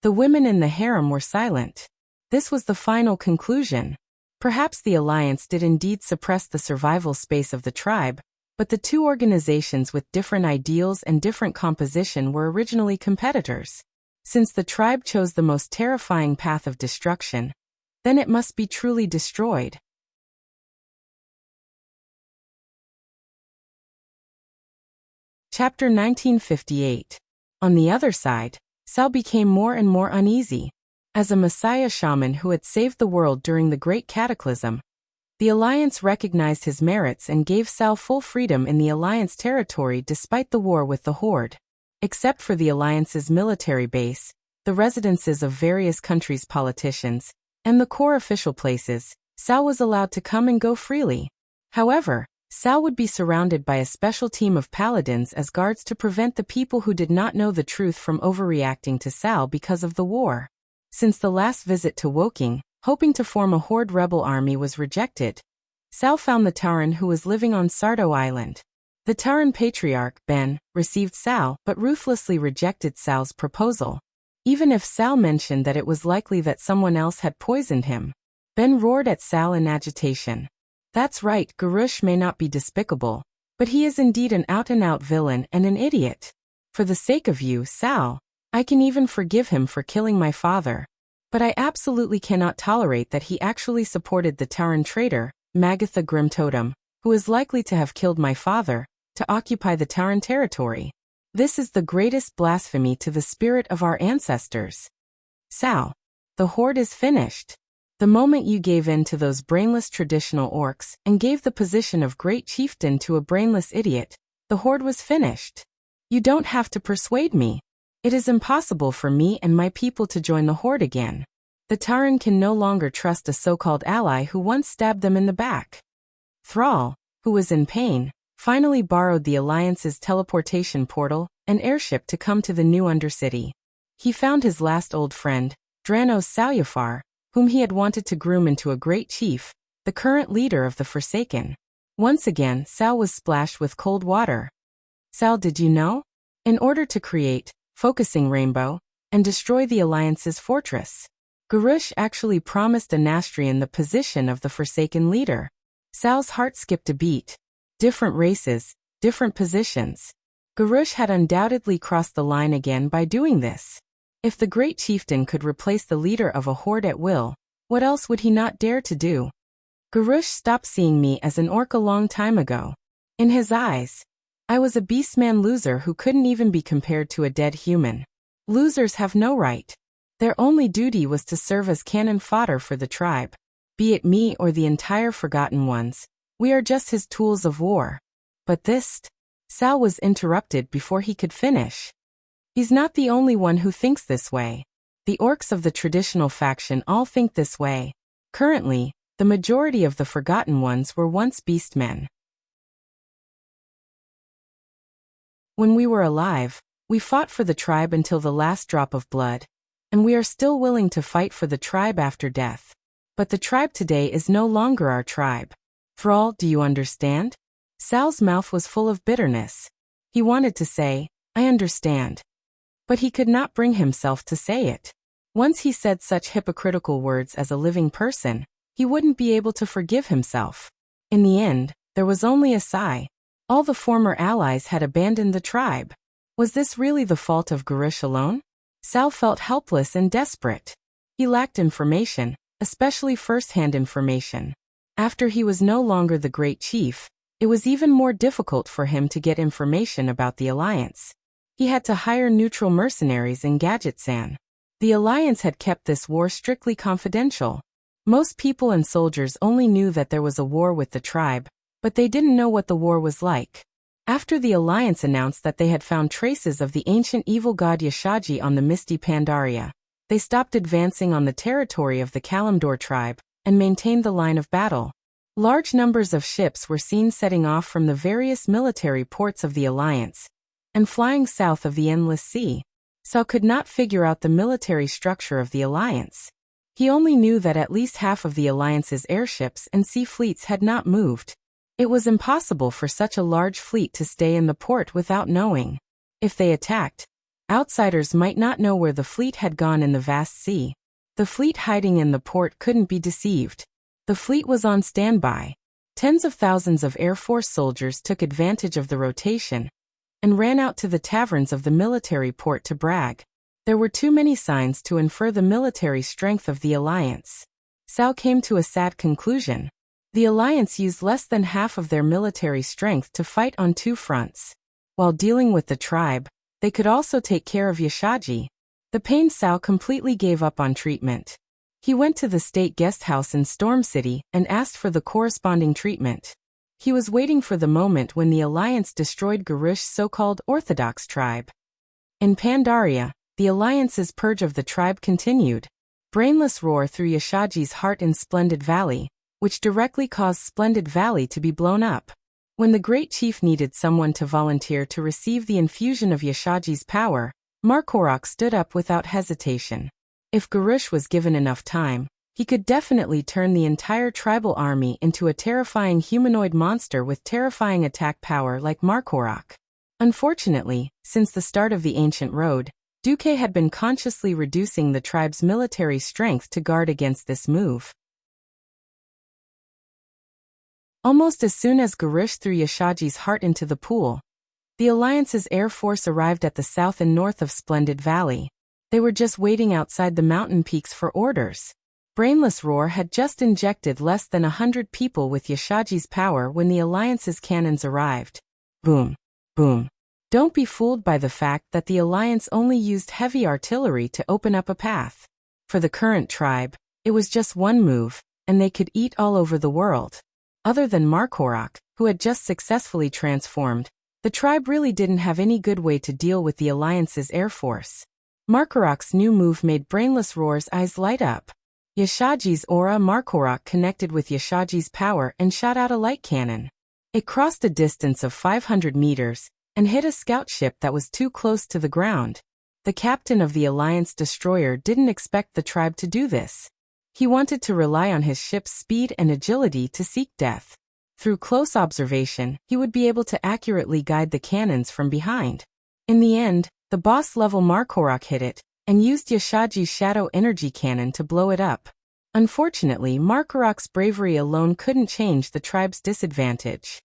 The women in the harem were silent. This was the final conclusion. Perhaps the Alliance did indeed suppress the survival space of the tribe, but the two organizations with different ideals and different composition were originally competitors. Since the tribe chose the most terrifying path of destruction, then it must be truly destroyed. Chapter 1958. On the other side, Sal became more and more uneasy. As a Messiah shaman who had saved the world during the Great Cataclysm, the Alliance recognized his merits and gave Sal full freedom in the Alliance territory despite the war with the Horde. Except for the Alliance's military base, the residences of various countries' politicians, and the core official places, Sal was allowed to come and go freely. However, Sal would be surrounded by a special team of paladins as guards to prevent the people who did not know the truth from overreacting to Sal because of the war. Since the last visit to Woking, hoping to form a Horde rebel army was rejected, Sal found the Tauren who was living on Sardo Island. The Tauren Patriarch, Ben, received Sal but ruthlessly rejected Sal's proposal. Even if Sal mentioned that it was likely that someone else had poisoned him, Ben roared at Sal in agitation. That's right, Garush may not be despicable, but he is indeed an out-and-out villain and an idiot. For the sake of you, Sal, I can even forgive him for killing my father. But I absolutely cannot tolerate that he actually supported the Tauren traitor, Magatha Grimtotem, who is likely to have killed my father, to occupy the Tauren territory. This is the greatest blasphemy to the spirit of our ancestors. Sal, the Horde is finished. The moment you gave in to those brainless traditional orcs and gave the position of great chieftain to a brainless idiot, the Horde was finished. You don't have to persuade me. It is impossible for me and my people to join the Horde again. The Tauren can no longer trust a so-called ally who once stabbed them in the back. Thrall, who was in pain, finally borrowed the Alliance's teleportation portal and airship to come to the new Undercity. He found his last old friend, Dranos Salyafar, whom he had wanted to groom into a great chief, the current leader of the Forsaken. Once again, Sal was splashed with cold water. Sal, did you know? In order to create, focusing Rainbow, and destroy the Alliance's fortress, Garush actually promised a Nastrian the position of the Forsaken leader. Sal's heart skipped a beat. Different races, different positions. Garush had undoubtedly crossed the line again by doing this. If the great chieftain could replace the leader of a horde at will, what else would he not dare to do? Garush stopped seeing me as an orc a long time ago. In his eyes, I was a beastman loser who couldn't even be compared to a dead human. Losers have no right. Their only duty was to serve as cannon fodder for the tribe. Be it me or the entire Forgotten Ones, we are just his tools of war. But this... Sal was interrupted before he could finish. He's not the only one who thinks this way. The orcs of the traditional faction all think this way. Currently, the majority of the Forgotten Ones were once beastmen. When we were alive, we fought for the tribe until the last drop of blood, and we are still willing to fight for the tribe after death. But the tribe today is no longer our tribe. Thrall, do you understand? Sal's mouth was full of bitterness. He wanted to say, I understand. But he could not bring himself to say it. Once he said such hypocritical words as a living person, he wouldn't be able to forgive himself. In the end, there was only a sigh. All the former allies had abandoned the tribe. Was this really the fault of Garush alone? Sal felt helpless and desperate. He lacked information, especially first-hand information. After he was no longer the great chief, it was even more difficult for him to get information about the Alliance. He had to hire neutral mercenaries in Gadgetzan. The Alliance had kept this war strictly confidential. Most people and soldiers only knew that there was a war with the tribe, but they didn't know what the war was like. After the Alliance announced that they had found traces of the ancient evil god Yashaji on the misty Pandaria, they stopped advancing on the territory of the Kalimdor tribe and maintained the line of battle. Large numbers of ships were seen setting off from the various military ports of the Alliance and flying south of the Endless Sea. Cao could not figure out the military structure of the Alliance. He only knew that at least half of the Alliance's airships and sea fleets had not moved. It was impossible for such a large fleet to stay in the port without knowing. If they attacked, outsiders might not know where the fleet had gone in the vast sea. The fleet hiding in the port couldn't be deceived. The fleet was on standby. Tens of thousands of Air Force soldiers took advantage of the rotation and ran out to the taverns of the military port to brag. There were too many signs to infer the military strength of the Alliance. Cao came to a sad conclusion. The Alliance used less than half of their military strength to fight on two fronts. While dealing with the tribe, they could also take care of Yashaji. The pained Cao completely gave up on treatment. He went to the state guest house in Storm City and asked for the corresponding treatment. He was waiting for the moment when the Alliance destroyed Garush's so-called Orthodox tribe. In Pandaria, the Alliance's purge of the tribe continued. Brainless roar through Yashaji's heart in Splendid Valley, which directly caused Splendid Valley to be blown up. When the Great Chief needed someone to volunteer to receive the infusion of Yashaji's power, Markorak stood up without hesitation. If Garush was given enough time, he could definitely turn the entire tribal army into a terrifying humanoid monster with terrifying attack power like Markorak. Unfortunately, since the start of the ancient road, Duque had been consciously reducing the tribe's military strength to guard against this move. Almost as soon as Garush threw Yashaji's heart into the pool, the Alliance's air force arrived at the south and north of Splendid Valley. They were just waiting outside the mountain peaks for orders. Brainless Roar had just injected less than 100 people with Yashaji's power when the Alliance's cannons arrived. Boom. Boom. Don't be fooled by the fact that the Alliance only used heavy artillery to open up a path. For the current tribe, it was just one move, and they could eat all over the world. Other than Markorak, who had just successfully transformed, the tribe really didn't have any good way to deal with the Alliance's air force. Markorak's new move made Brainless Roar's eyes light up. Yashaji's aura Markorak connected with Yashaji's power and shot out a light cannon. It crossed a distance of 500 meters and hit a scout ship that was too close to the ground. The captain of the Alliance destroyer didn't expect the tribe to do this. He wanted to rely on his ship's speed and agility to seek death. Through close observation, he would be able to accurately guide the cannons from behind. In the end, the boss-level Markorak hit it and used Yashaji's shadow energy cannon to blow it up. Unfortunately, Markorak's bravery alone couldn't change the tribe's disadvantage.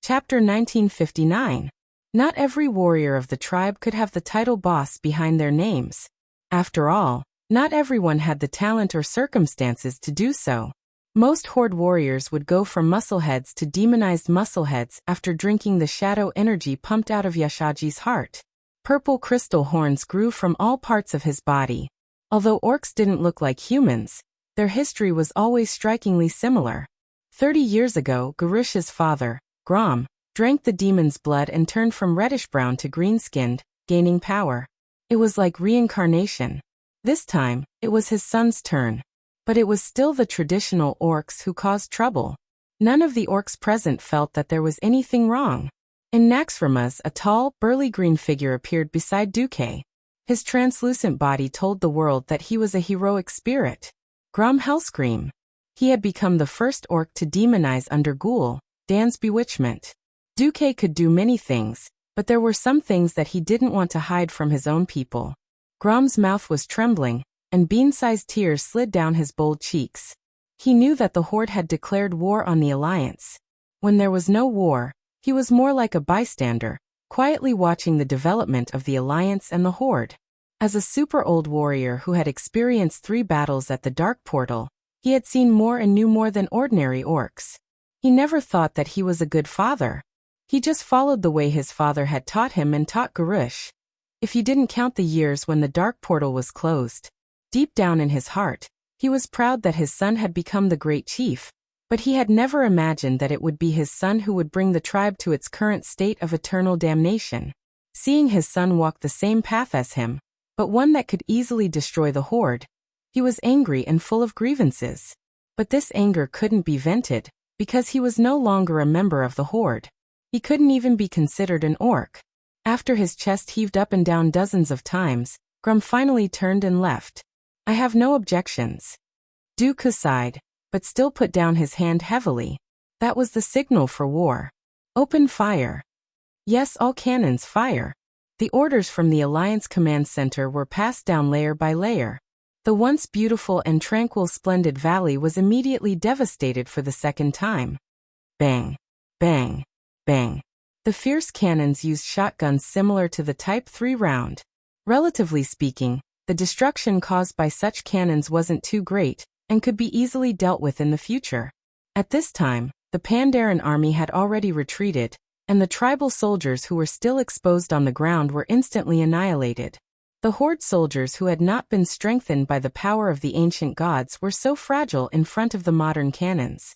Chapter 1959. Not every warrior of the tribe could have the title boss behind their names. After all, not everyone had the talent or circumstances to do so. Most horde warriors would go from muscleheads to demonized muscleheads after drinking the shadow energy pumped out of Yashaji's heart. Purple crystal horns grew from all parts of his body. Although orcs didn't look like humans, their history was always strikingly similar. 30 years ago, Garush's father, Grom, drank the demon's blood and turned from reddish-brown to green-skinned, gaining power. It was like reincarnation. This time, it was his son's turn. But it was still the traditional orcs who caused trouble. None of the orcs present felt that there was anything wrong. In Naxxramas, a tall, burly green figure appeared beside Duque. His translucent body told the world that he was a heroic spirit. Grom Hellscream. He had become the first orc to demonize under Ghoul, Dan's bewitchment. Duque could do many things, but there were some things that he didn't want to hide from his own people. Grom's mouth was trembling, and bean-sized tears slid down his bold cheeks. He knew that the Horde had declared war on the Alliance. When there was no war, he was more like a bystander, quietly watching the development of the Alliance and the Horde. As a super-old warrior who had experienced 3 battles at the Dark Portal, he had seen more and knew more than ordinary orcs. He never thought that he was a good father. He just followed the way his father had taught him and taught Garush. if you didn't count the years when the dark portal was closed. Deep down in his heart, he was proud that his son had become the great chief, but he had never imagined that it would be his son who would bring the tribe to its current state of eternal damnation. Seeing his son walk the same path as him, but one that could easily destroy the horde, he was angry and full of grievances. But this anger couldn't be vented, because he was no longer a member of the horde. He couldn't even be considered an orc. After his chest heaved up and down dozens of times, Grum finally turned and left. I have no objections. Dooku sighed, but still put down his hand heavily. That was the signal for war. Open fire. Yes, all cannons fire. The orders from the Alliance Command Center were passed down layer by layer. The once beautiful and tranquil splendid valley was immediately devastated for the second time. Bang, bang, bang. The fierce cannons used shotguns similar to the Type 3 round. Relatively speaking, the destruction caused by such cannons wasn't too great, and could be easily dealt with in the future. At this time, the Pandaren army had already retreated, and the tribal soldiers who were still exposed on the ground were instantly annihilated. The horde soldiers who had not been strengthened by the power of the ancient gods were so fragile in front of the modern cannons.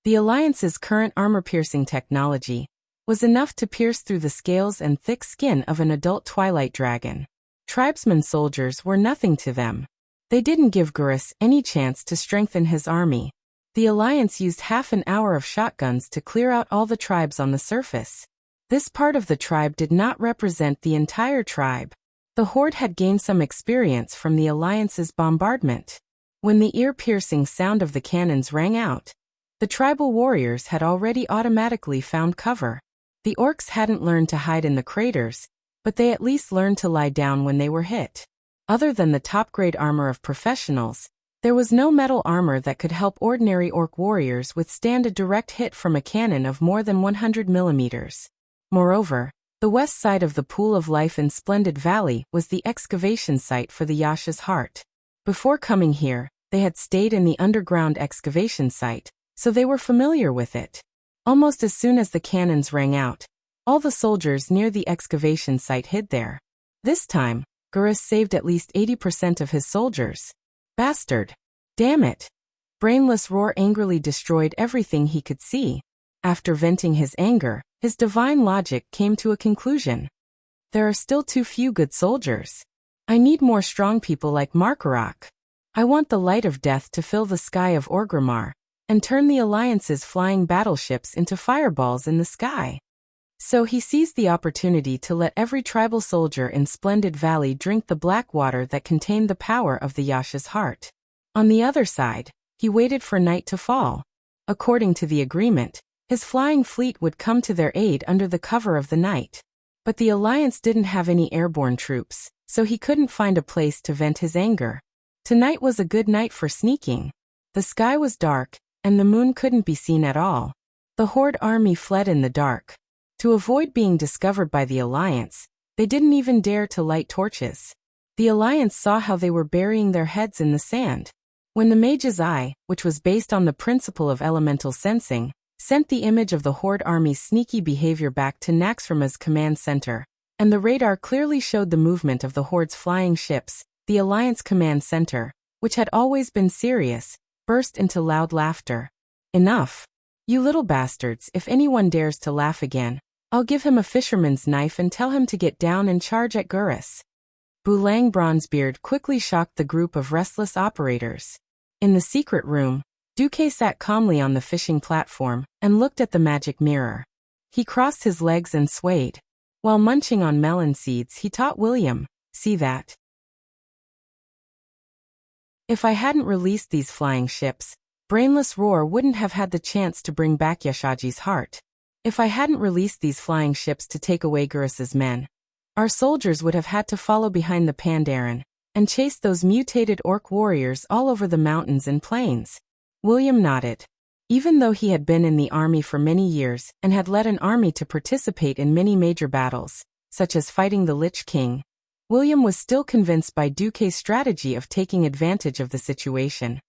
The Alliance's current armor-piercing technology was enough to pierce through the scales and thick skin of an adult twilight dragon. Tribesmen soldiers were nothing to them. They didn't give Gurus any chance to strengthen his army. The Alliance used half an hour of shotguns to clear out all the tribes on the surface. This part of the tribe did not represent the entire tribe. The horde had gained some experience from the Alliance's bombardment. When the ear-piercing sound of the cannons rang out, the tribal warriors had already automatically found cover. The orcs hadn't learned to hide in the craters, but they at least learned to lie down when they were hit. Other than the top-grade armor of professionals, there was no metal armor that could help ordinary orc warriors withstand a direct hit from a cannon of more than 100 millimeters. Moreover, the west side of the Pool of Life in Splendid Valley was the excavation site for the Yasha's heart. Before coming here, they had stayed in the underground excavation site, so they were familiar with it. Almost as soon as the cannons rang out, all the soldiers near the excavation site hid there. This time, Gurus saved at least 80% of his soldiers. Bastard! Damn it! Brainless Roar angrily destroyed everything he could see. After venting his anger, his divine logic came to a conclusion. There are still too few good soldiers. I need more strong people like Markarok. I want the light of death to fill the sky of Orgrimmar, and turn the Alliance's flying battleships into fireballs in the sky. So he seized the opportunity to let every tribal soldier in Splendid Valley drink the black water that contained the power of the Yasha's heart. On the other side, he waited for night to fall. According to the agreement, his flying fleet would come to their aid under the cover of the night. But the Alliance didn't have any airborne troops, so he couldn't find a place to vent his anger. Tonight was a good night for sneaking. The sky was dark, and the moon couldn't be seen at all. The horde army fled in the dark. To avoid being discovered by the Alliance, they didn't even dare to light torches. The Alliance saw how they were burying their heads in the sand. When the Mage's Eye, which was based on the principle of elemental sensing, sent the image of the horde army's sneaky behavior back to Naxxrama's command center, and the radar clearly showed the movement of the horde's flying ships, the Alliance command center, which had always been serious, burst into loud laughter. Enough! You little bastards, if anyone dares to laugh again, I'll give him a fisherman's knife and tell him to get down and charge at Gurus. Bulang Bronzebeard quickly shocked the group of restless operators. In the secret room, Duque sat calmly on the fishing platform and looked at the magic mirror. He crossed his legs and swayed. While munching on melon seeds, he taught William, "See that? If I hadn't released these flying ships, Brainless Roar wouldn't have had the chance to bring back Yashaji's heart. If I hadn't released these flying ships to take away Gurus's men, our soldiers would have had to follow behind the Pandaren and chase those mutated orc warriors all over the mountains and plains." William nodded. Even though he had been in the army for many years and had led an army to participate in many major battles, such as fighting the Lich King, William was still convinced by Duque's strategy of taking advantage of the situation,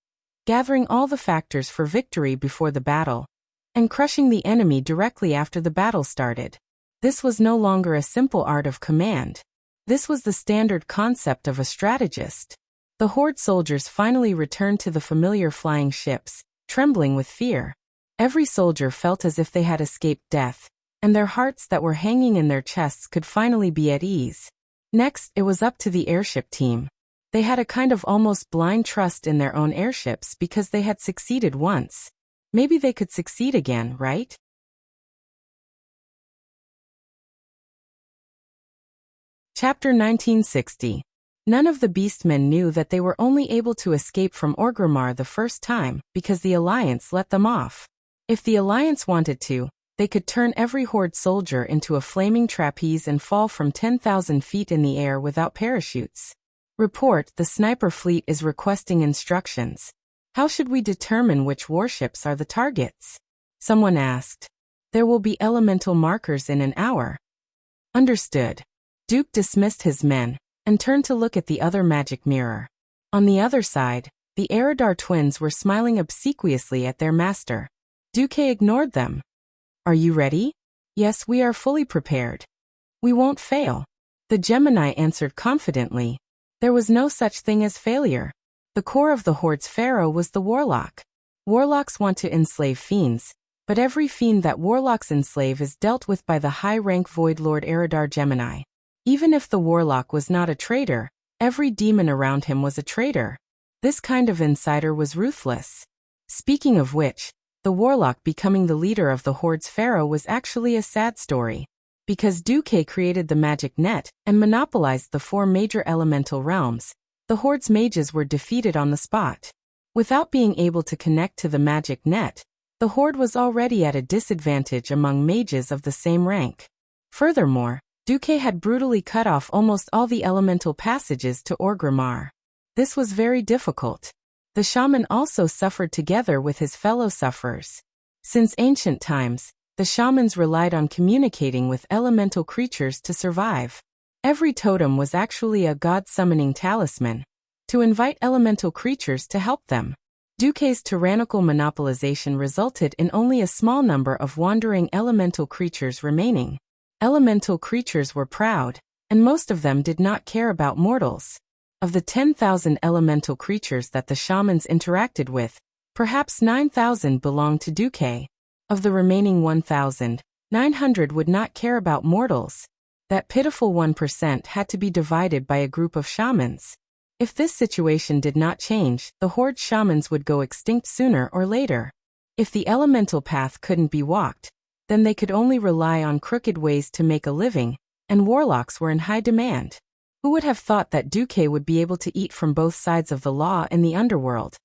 gathering all the factors for victory before the battle, and crushing the enemy directly after the battle started. This was no longer a simple art of command. This was the standard concept of a strategist. The Horde soldiers finally returned to the familiar flying ships, trembling with fear. Every soldier felt as if they had escaped death, and their hearts that were hanging in their chests could finally be at ease. Next, it was up to the airship team. They had a kind of almost blind trust in their own airships because they had succeeded once. Maybe they could succeed again, right? Chapter 1960. None of the beastmen knew that they were only able to escape from Orgrimmar the first time because the Alliance let them off. If the Alliance wanted to, they could turn every Horde soldier into a flaming trapeze and fall from 10,000 feet in the air without parachutes. Report, the sniper fleet is requesting instructions. How should we determine which warships are the targets? Someone asked. There will be elemental markers in an hour. Understood. Duke dismissed his men and turned to look at the other magic mirror. On the other side, the Eridar twins were smiling obsequiously at their master. Duke ignored them. Are you ready? Yes, we are fully prepared. We won't fail. The Gemini answered confidently. There was no such thing as failure. The core of the Horde's pharaoh was the Warlock. Warlocks want to enslave fiends, but every fiend that Warlocks enslave is dealt with by the high-rank Void Lord Eridar Gemini. Even if the Warlock was not a traitor, every demon around him was a traitor. This kind of insider was ruthless. Speaking of which, the Warlock becoming the leader of the Horde's pharaoh was actually a sad story. Because Duque created the magic net and monopolized the 4 major elemental realms, the Horde's mages were defeated on the spot. Without being able to connect to the magic net, the Horde was already at a disadvantage among mages of the same rank. Furthermore, Duque had brutally cut off almost all the elemental passages to Orgrimmar. This was very difficult. The shaman also suffered together with his fellow sufferers. Since ancient times, the shamans relied on communicating with elemental creatures to survive. Every totem was actually a god-summoning talisman, to invite elemental creatures to help them. Duque's tyrannical monopolization resulted in only a small number of wandering elemental creatures remaining. Elemental creatures were proud, and most of them did not care about mortals. Of the 10,000 elemental creatures that the shamans interacted with, perhaps 9,000 belonged to Duque. Of the remaining 1,900 would not care about mortals. That pitiful 1% had to be divided by a group of shamans. If this situation did not change, the Horde shamans would go extinct sooner or later. If the elemental path couldn't be walked, then they could only rely on crooked ways to make a living, and warlocks were in high demand. Who would have thought that Duque would be able to eat from both sides of the law in the underworld?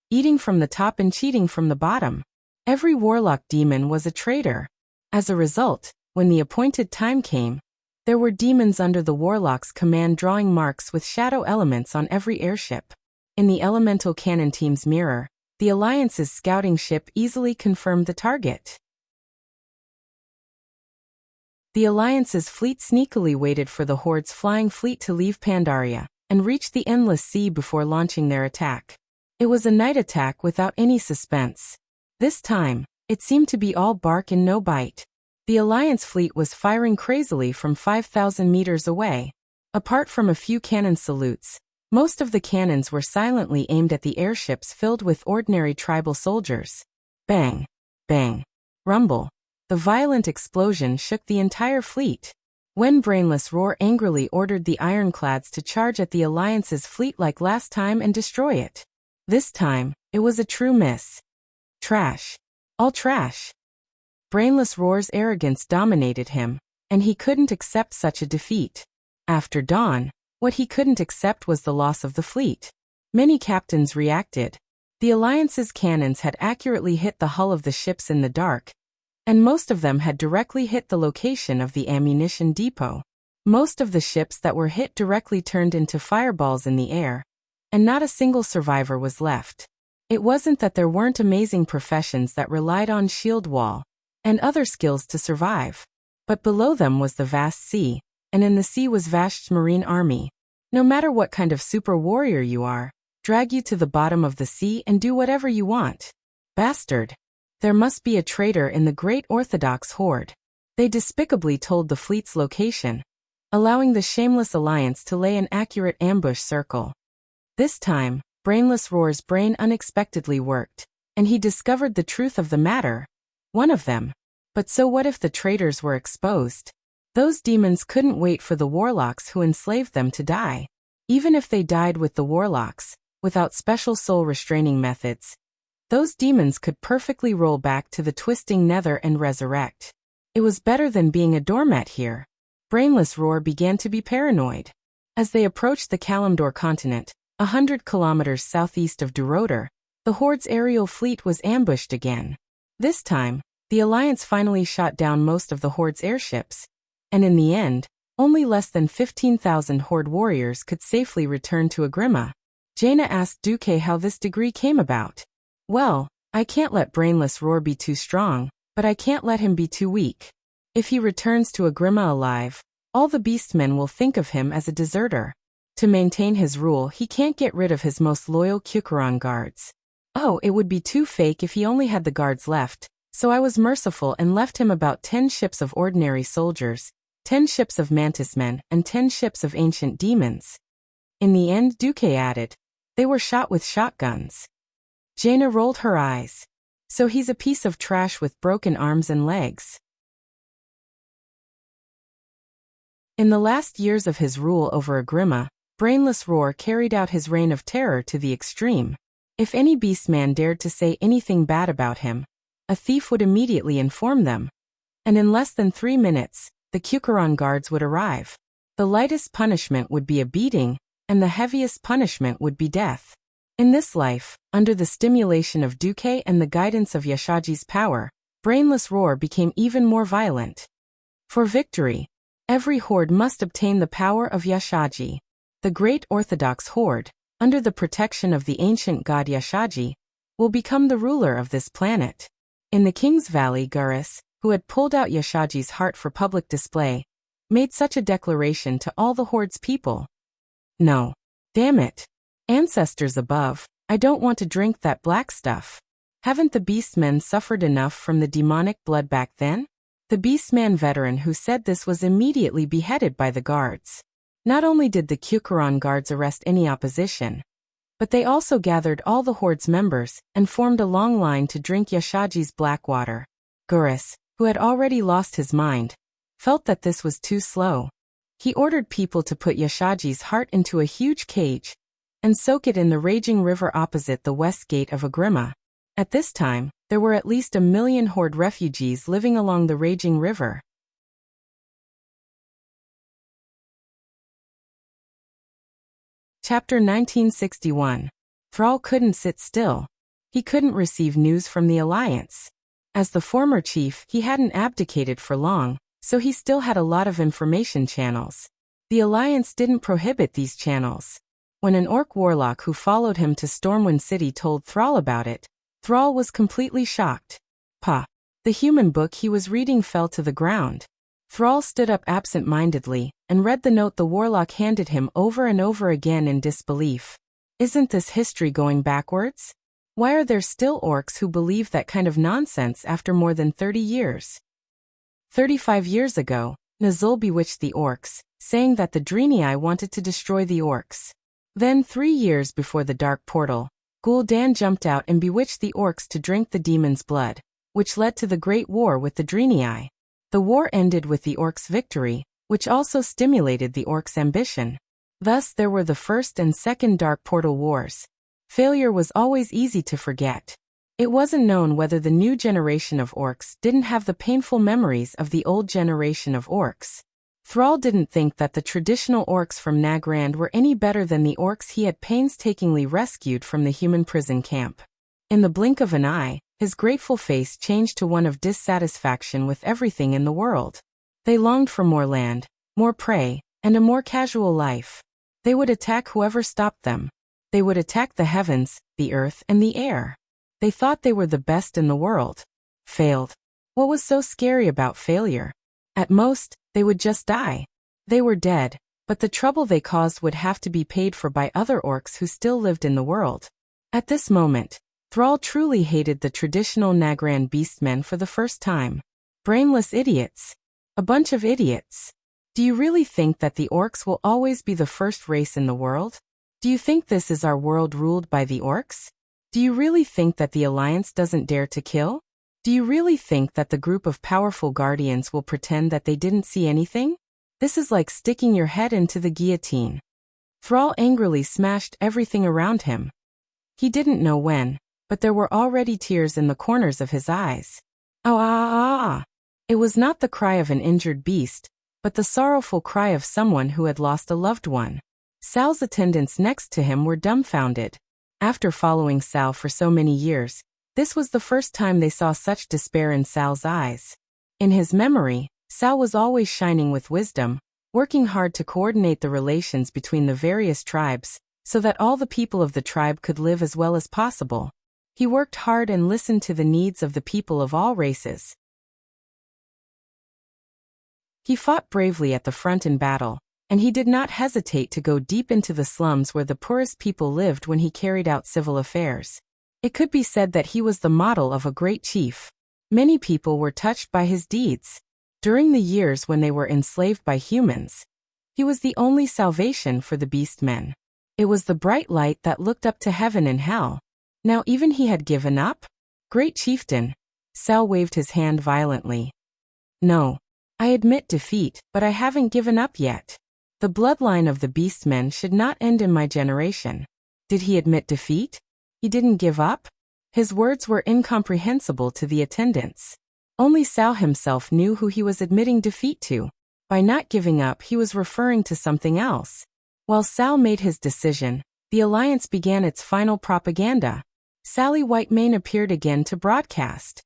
Eating from the top and cheating from the bottom. Every warlock demon was a traitor. As a result, when the appointed time came, there were demons under the warlock's command drawing marks with shadow elements on every airship. In the elemental cannon team's mirror, the Alliance's scouting ship easily confirmed the target. The Alliance's fleet sneakily waited for the Horde's flying fleet to leave Pandaria and reach the Endless Sea before launching their attack. It was a night attack without any suspense. This time, it seemed to be all bark and no bite. The Alliance fleet was firing crazily from 5,000 meters away. Apart from a few cannon salutes, most of the cannons were silently aimed at the airships filled with ordinary tribal soldiers. Bang! Bang! Rumble! The violent explosion shook the entire fleet. When Brainless Roar angrily ordered the ironclads to charge at the Alliance's fleet like last time and destroy it. This time, it was a true miss. Trash. All trash. Brainless Roar's arrogance dominated him, and he couldn't accept such a defeat. After dawn, what he couldn't accept was the loss of the fleet. Many captains reacted. The Alliance's cannons had accurately hit the hull of the ships in the dark, and most of them had directly hit the location of the ammunition depot. Most of the ships that were hit directly turned into fireballs in the air, and not a single survivor was left. It wasn't that there weren't amazing professions that relied on shield wall and other skills to survive, but below them was the vast sea, and in the sea was Vash's marine army. No matter what kind of super warrior you are, drag you to the bottom of the sea and do whatever you want. Bastard. There must be a traitor in the great Orthodox Horde. They despicably told the fleet's location, allowing the shameless alliance to lay an accurate ambush circle. This time, Brainless Roar's brain unexpectedly worked, and he discovered the truth of the matter. One of them. But so what if the traitors were exposed? Those demons couldn't wait for the warlocks who enslaved them to die. Even if they died with the warlocks, without special soul-restraining methods, those demons could perfectly roll back to the twisting nether and resurrect. It was better than being a doormat here. Brainless Roar began to be paranoid. As they approached the Kalimdor continent, 100 kilometers southeast of Duroder, the Horde's aerial fleet was ambushed again. This time, the Alliance finally shot down most of the Horde's airships, and in the end, only less than 15,000 Horde warriors could safely return to Agrima. Jaina asked Duque how this degree came about. Well, I can't let Brainless Roar be too strong, but I can't let him be too weak. If he returns to Agrima alive, all the beastmen will think of him as a deserter. To maintain his rule, he can't get rid of his most loyal Kukuran guards. Oh, it would be too fake if he only had the guards left, so I was merciful and left him about 10 ships of ordinary soldiers, 10 ships of mantismen, and 10 ships of ancient demons. In the end, Duque added, they were shot with shotguns. Jaina rolled her eyes. So he's a piece of trash with broken arms and legs. In the last years of his rule over Agrima, Brainless Roar carried out his reign of terror to the extreme. If any beastman dared to say anything bad about him, a thief would immediately inform them. And in less than 3 minutes, the Kukuran guards would arrive. The lightest punishment would be a beating, and the heaviest punishment would be death. In this life, under the stimulation of Duque and the guidance of Yashaji's power, Brainless Roar became even more violent. For victory, every horde must obtain the power of Yashaji. The great Orthodox horde, under the protection of the ancient god Yashaji, will become the ruler of this planet. In the King's Valley, Gurus, who had pulled out Yashaji's heart for public display, made such a declaration to all the horde's people. No. Damn it. Ancestors above, I don't want to drink that black stuff. Haven't the beastmen suffered enough from the demonic blood back then? The beastman veteran who said this was immediately beheaded by the guards. Not only did the Kukuran guards arrest any opposition, but they also gathered all the horde's members and formed a long line to drink Yashaji's black water. Gurus, who had already lost his mind, felt that this was too slow. He ordered people to put Yashaji's heart into a huge cage and soak it in the raging river opposite the west gate of Agrima. At this time, there were at least 1 million horde refugees living along the raging river. Chapter 1961. Thrall couldn't sit still. He couldn't receive news from the Alliance. As the former chief, he hadn't abdicated for long, so he still had a lot of information channels. The Alliance didn't prohibit these channels. When an orc warlock who followed him to Stormwind City told Thrall about it, Thrall was completely shocked. Pah! The human book he was reading fell to the ground. Thrall stood up absent-mindedly and read the note the warlock handed him over and over again in disbelief. Isn't this history going backwards? Why are there still orcs who believe that kind of nonsense after more than 30 years? 35 years ago, Nazul bewitched the orcs, saying that the Draenei wanted to destroy the orcs. Then 3 years before the Dark Portal, Gul'dan jumped out and bewitched the orcs to drink the demon's blood, which led to the Great War with the Draenei. The war ended with the orcs' victory, which also stimulated the orcs' ambition. Thus there were the First and Second Dark Portal Wars. Failure was always easy to forget. It wasn't known whether the new generation of orcs didn't have the painful memories of the old generation of orcs. Thrall didn't think that the traditional orcs from Nagrand were any better than the orcs he had painstakingly rescued from the human prison camp. In the blink of an eye, his grateful face changed to one of dissatisfaction with everything in the world. They longed for more land, more prey, and a more casual life. They would attack whoever stopped them. They would attack the heavens, the earth, and the air. They thought they were the best in the world. Failed. What was so scary about failure? At most, they would just die. They were dead, but the trouble they caused would have to be paid for by other orcs who still lived in the world. At this moment, Thrall truly hated the traditional Nagrand beastmen for the first time. Brainless idiots. A bunch of idiots. Do you really think that the orcs will always be the first race in the world? Do you think this is our world ruled by the orcs? Do you really think that the Alliance doesn't dare to kill? Do you really think that the group of powerful guardians will pretend that they didn't see anything? This is like sticking your head into the guillotine. Thrall angrily smashed everything around him. He didn't know when, but there were already tears in the corners of his eyes. Oh, ah. It was not the cry of an injured beast, but the sorrowful cry of someone who had lost a loved one. Sal's attendants next to him were dumbfounded. After following Sal for so many years, this was the first time they saw such despair in Sal's eyes. In his memory, Sal was always shining with wisdom, working hard to coordinate the relations between the various tribes, so that all the people of the tribe could live as well as possible. He worked hard and listened to the needs of the people of all races. He fought bravely at the front in battle, and he did not hesitate to go deep into the slums where the poorest people lived when he carried out civil affairs. It could be said that he was the model of a great chief. Many people were touched by his deeds. During the years when they were enslaved by humans, he was the only salvation for the beast men. It was the bright light that looked up to heaven and hell. Now even he had given up? Great chieftain. Sal waved his hand violently. No. I admit defeat, but I haven't given up yet. The bloodline of the beastmen should not end in my generation. Did he admit defeat? He didn't give up? His words were incomprehensible to the attendants. Only Sal himself knew who he was admitting defeat to. By not giving up, he was referring to something else. While Sal made his decision, the Alliance began its final propaganda. Sally Whitemane appeared again to broadcast.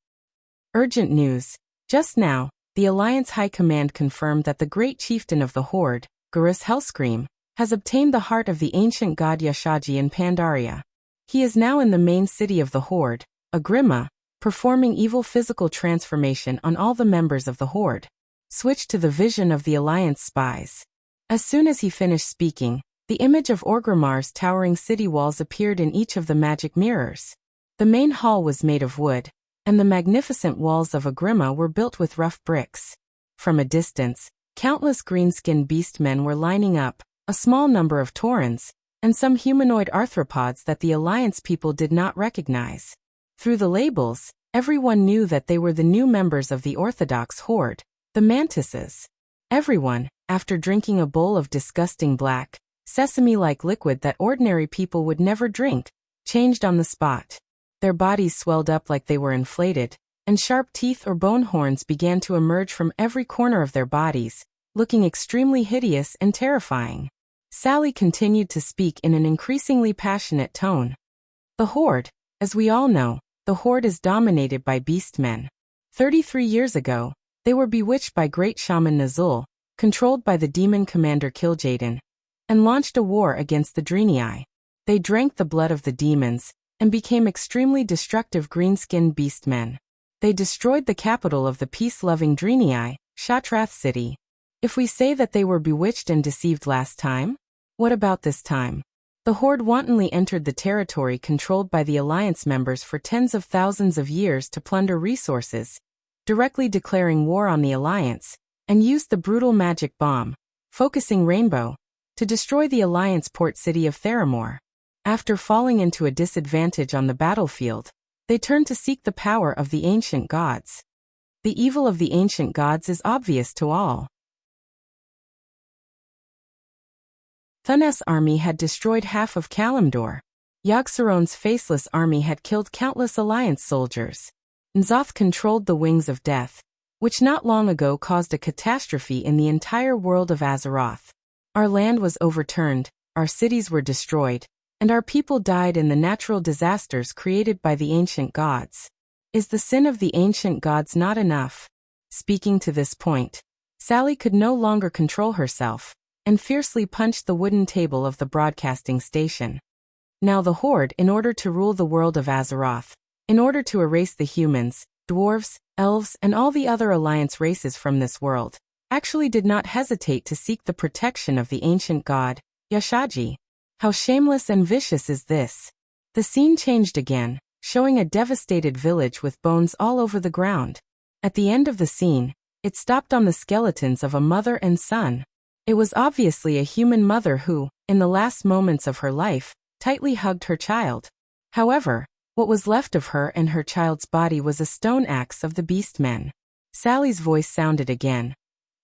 Urgent news. Just now, the Alliance High Command confirmed that the great chieftain of the Horde, Garrus Hellscream, has obtained the heart of the ancient god Yashaji in Pandaria. He is now in the main city of the Horde, Agrima, performing evil physical transformation on all the members of the Horde. Switch to the vision of the Alliance spies. As soon as he finished speaking, the image of Orgrimmar's towering city walls appeared in each of the magic mirrors. The main hall was made of wood, and the magnificent walls of Agrima were built with rough bricks. From a distance, countless green-skinned beastmen were lining up, a small number of Taurens, and some humanoid arthropods that the Alliance people did not recognize. Through the labels, everyone knew that they were the new members of the Orthodox Horde, the Mantises. Everyone, after drinking a bowl of disgusting black, sesame-like liquid that ordinary people would never drink, changed on the spot. Their bodies swelled up like they were inflated, and sharp teeth or bone horns began to emerge from every corner of their bodies, looking extremely hideous and terrifying. Sally continued to speak in an increasingly passionate tone. The Horde, as we all know, the Horde is dominated by beastmen. 33 years ago, they were bewitched by great shaman Nazul, controlled by the demon commander Kil'jaeden, and launched a war against the Draenei. They drank the blood of the demons, and became extremely destructive green-skinned beastmen. They destroyed the capital of the peace-loving Draenei, Shatrath City. If we say that they were bewitched and deceived last time, what about this time? The Horde wantonly entered the territory controlled by the Alliance members for tens of thousands of years to plunder resources, directly declaring war on the Alliance, and used the brutal magic bomb, focusing Rainbow, to destroy the Alliance port city of Theramore. After falling into a disadvantage on the battlefield, they turned to seek the power of the ancient gods. The evil of the ancient gods is obvious to all. Thun's army had destroyed half of Kalimdor. Yogg-Saron's faceless army had killed countless Alliance soldiers. N'Zoth controlled the wings of death, which not long ago caused a catastrophe in the entire world of Azeroth. Our land was overturned, our cities were destroyed, and our people died in the natural disasters created by the ancient gods. Is the sin of the ancient gods not enough? Speaking to this point, Sally could no longer control herself, and fiercely punched the wooden table of the broadcasting station. Now the Horde, in order to rule the world of Azeroth, in order to erase the humans, dwarves, elves, and all the other Alliance races from this world, actually did not hesitate to seek the protection of the ancient god, Yashaji. How shameless and vicious is this? The scene changed again, showing a devastated village with bones all over the ground. At the end of the scene, It stopped on the skeletons of a mother and son. It was obviously a human mother who, in the last moments of her life, tightly hugged her child. However, what was left of her and her child's body was a stone axe of the beastmen. Sally's voice sounded again.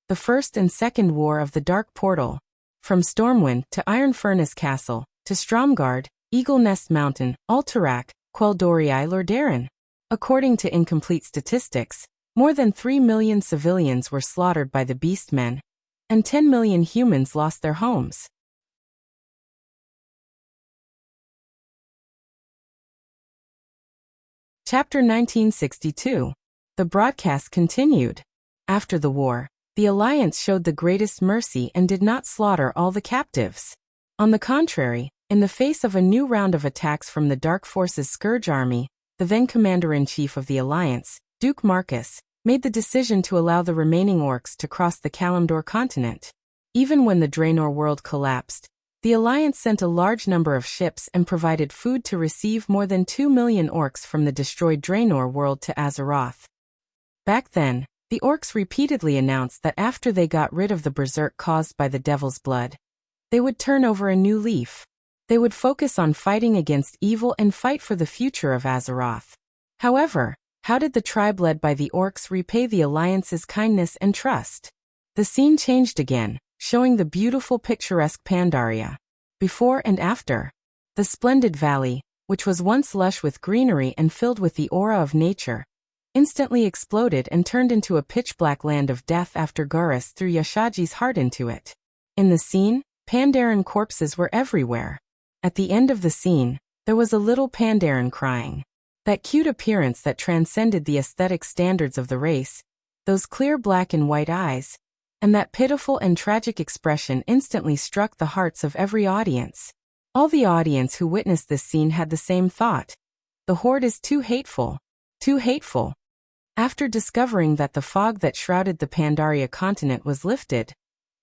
The First and Second War of the Dark Portal. From Stormwind to Iron Furnace Castle, to Stromgard, Eagle Nest Mountain, Alterac, Quel'Dorii Lordaeron. According to incomplete statistics, more than 3 million civilians were slaughtered by the beastmen, and 10 million humans lost their homes. Chapter 1962. The broadcast continued. After the war, the Alliance showed the greatest mercy and did not slaughter all the captives. On the contrary, in the face of a new round of attacks from the Dark Forces Scourge Army, the then Commander-in-Chief of the Alliance, Duke Marcus, made the decision to allow the remaining orcs to cross the Kalimdor continent. Even when the Draenor world collapsed, the Alliance sent a large number of ships and provided food to receive more than 2 million orcs from the destroyed Draenor world to Azeroth. Back then, the orcs repeatedly announced that after they got rid of the berserk caused by the Devil's Blood, they would turn over a new leaf. They would focus on fighting against evil and fight for the future of Azeroth. However, how did the tribe led by the orcs repay the Alliance's kindness and trust? The scene changed again, showing the beautiful picturesque Pandaria. Before and after. The splendid valley, which was once lush with greenery and filled with the aura of nature, instantly exploded and turned into a pitch-black land of death after Garrus threw Yashaji's heart into it. In the scene, Pandaren corpses were everywhere. At the end of the scene, there was a little Pandaren crying. That cute appearance that transcended the aesthetic standards of the race, those clear black and white eyes, and that pitiful and tragic expression instantly struck the hearts of every audience. All the audience who witnessed this scene had the same thought. The Horde is too hateful. Too hateful. After discovering that the fog that shrouded the Pandaria continent was lifted,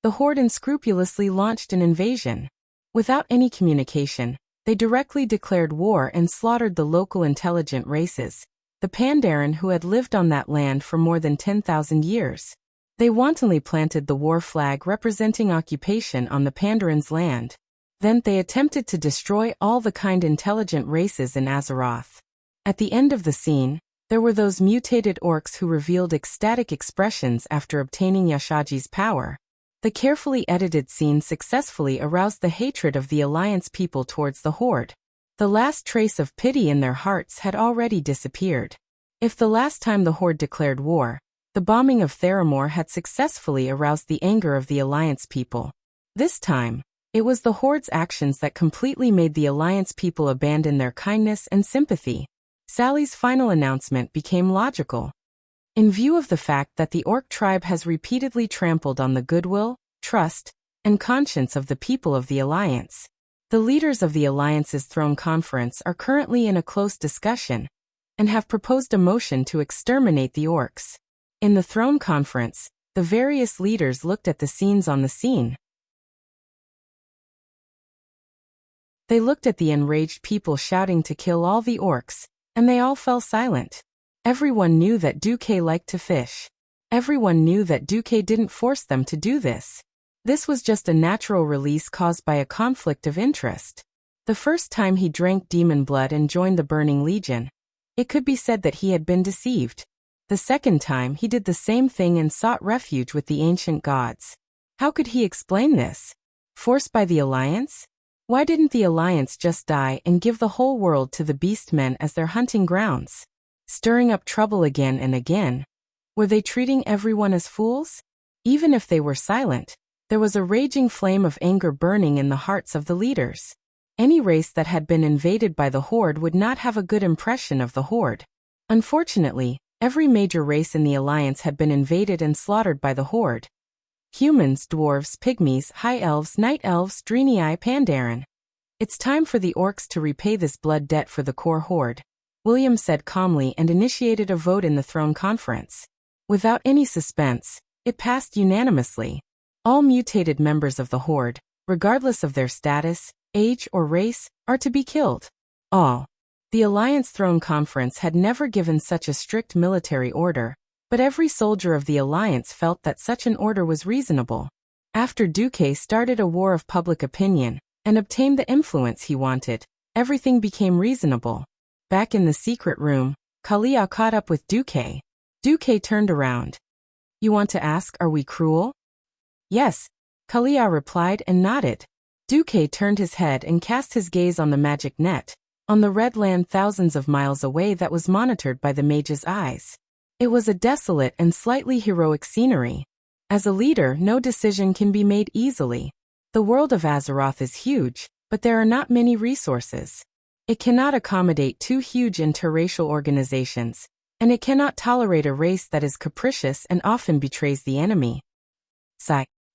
the Horde unscrupulously launched an invasion. Without any communication, they directly declared war and slaughtered the local intelligent races, the Pandaren who had lived on that land for more than 10,000 years. They wantonly planted the war flag representing occupation on the Pandaren's land. Then they attempted to destroy all the kind intelligent races in Azeroth. At the end of the scene, there were those mutated orcs who revealed ecstatic expressions after obtaining Yashaji's power. The carefully edited scene successfully aroused the hatred of the Alliance people towards the Horde. The last trace of pity in their hearts had already disappeared. If the last time the Horde declared war, the bombing of Theramore had successfully aroused the anger of the Alliance people, this time, it was the Horde's actions that completely made the Alliance people abandon their kindness and sympathy. Sally's final announcement became logical. In view of the fact that the Orc tribe has repeatedly trampled on the goodwill, trust, and conscience of the people of the Alliance, the leaders of the Alliance's Throne Conference are currently in a close discussion and have proposed a motion to exterminate the Orcs. In the Throne Conference, the various leaders looked at the scenes on the scene. They looked at the enraged people shouting to kill all the Orcs, and they all fell silent. Everyone knew that Duque liked to fish. Everyone knew that Duque didn't force them to do this. This was just a natural release caused by a conflict of interest. The first time he drank demon blood and joined the Burning Legion, it could be said that he had been deceived. The second time he did the same thing and sought refuge with the ancient gods. How could he explain this? Forced by the Alliance? Why didn't the Alliance just die and give the whole world to the beastmen as their hunting grounds? Stirring up trouble again and again. Were they treating everyone as fools? Even if they were silent, there was a raging flame of anger burning in the hearts of the leaders. Any race that had been invaded by the Horde would not have a good impression of the Horde. Unfortunately, every major race in the Alliance had been invaded and slaughtered by the Horde. Humans, dwarves, pygmies, high elves, night elves, Draenei, Pandaren. It's time for the Orcs to repay this blood debt for the core Horde, William said calmly and initiated a vote in the Throne Conference. Without any suspense, it passed unanimously. All mutated members of the Horde, regardless of their status, age, or race, are to be killed. All. The Alliance Throne Conference had never given such a strict military order, But every soldier of the alliance felt that such an order was reasonable. After Duque started a war of public opinion and obtained the influence he wanted, everything became reasonable. Back in the secret room, Kalia caught up with Duque. Duque turned around. "You want to ask, are we cruel?" "Yes," Kalia replied and nodded. Duque turned his head and cast his gaze on the magic net, on the red land thousands of miles away that was monitored by the mage's eyes. It was a desolate and slightly heroic scenery. As a leader, no decision can be made easily. The world of Azeroth is huge, but there are not many resources. It cannot accommodate two huge interracial organizations, and it cannot tolerate a race that is capricious and often betrays the enemy.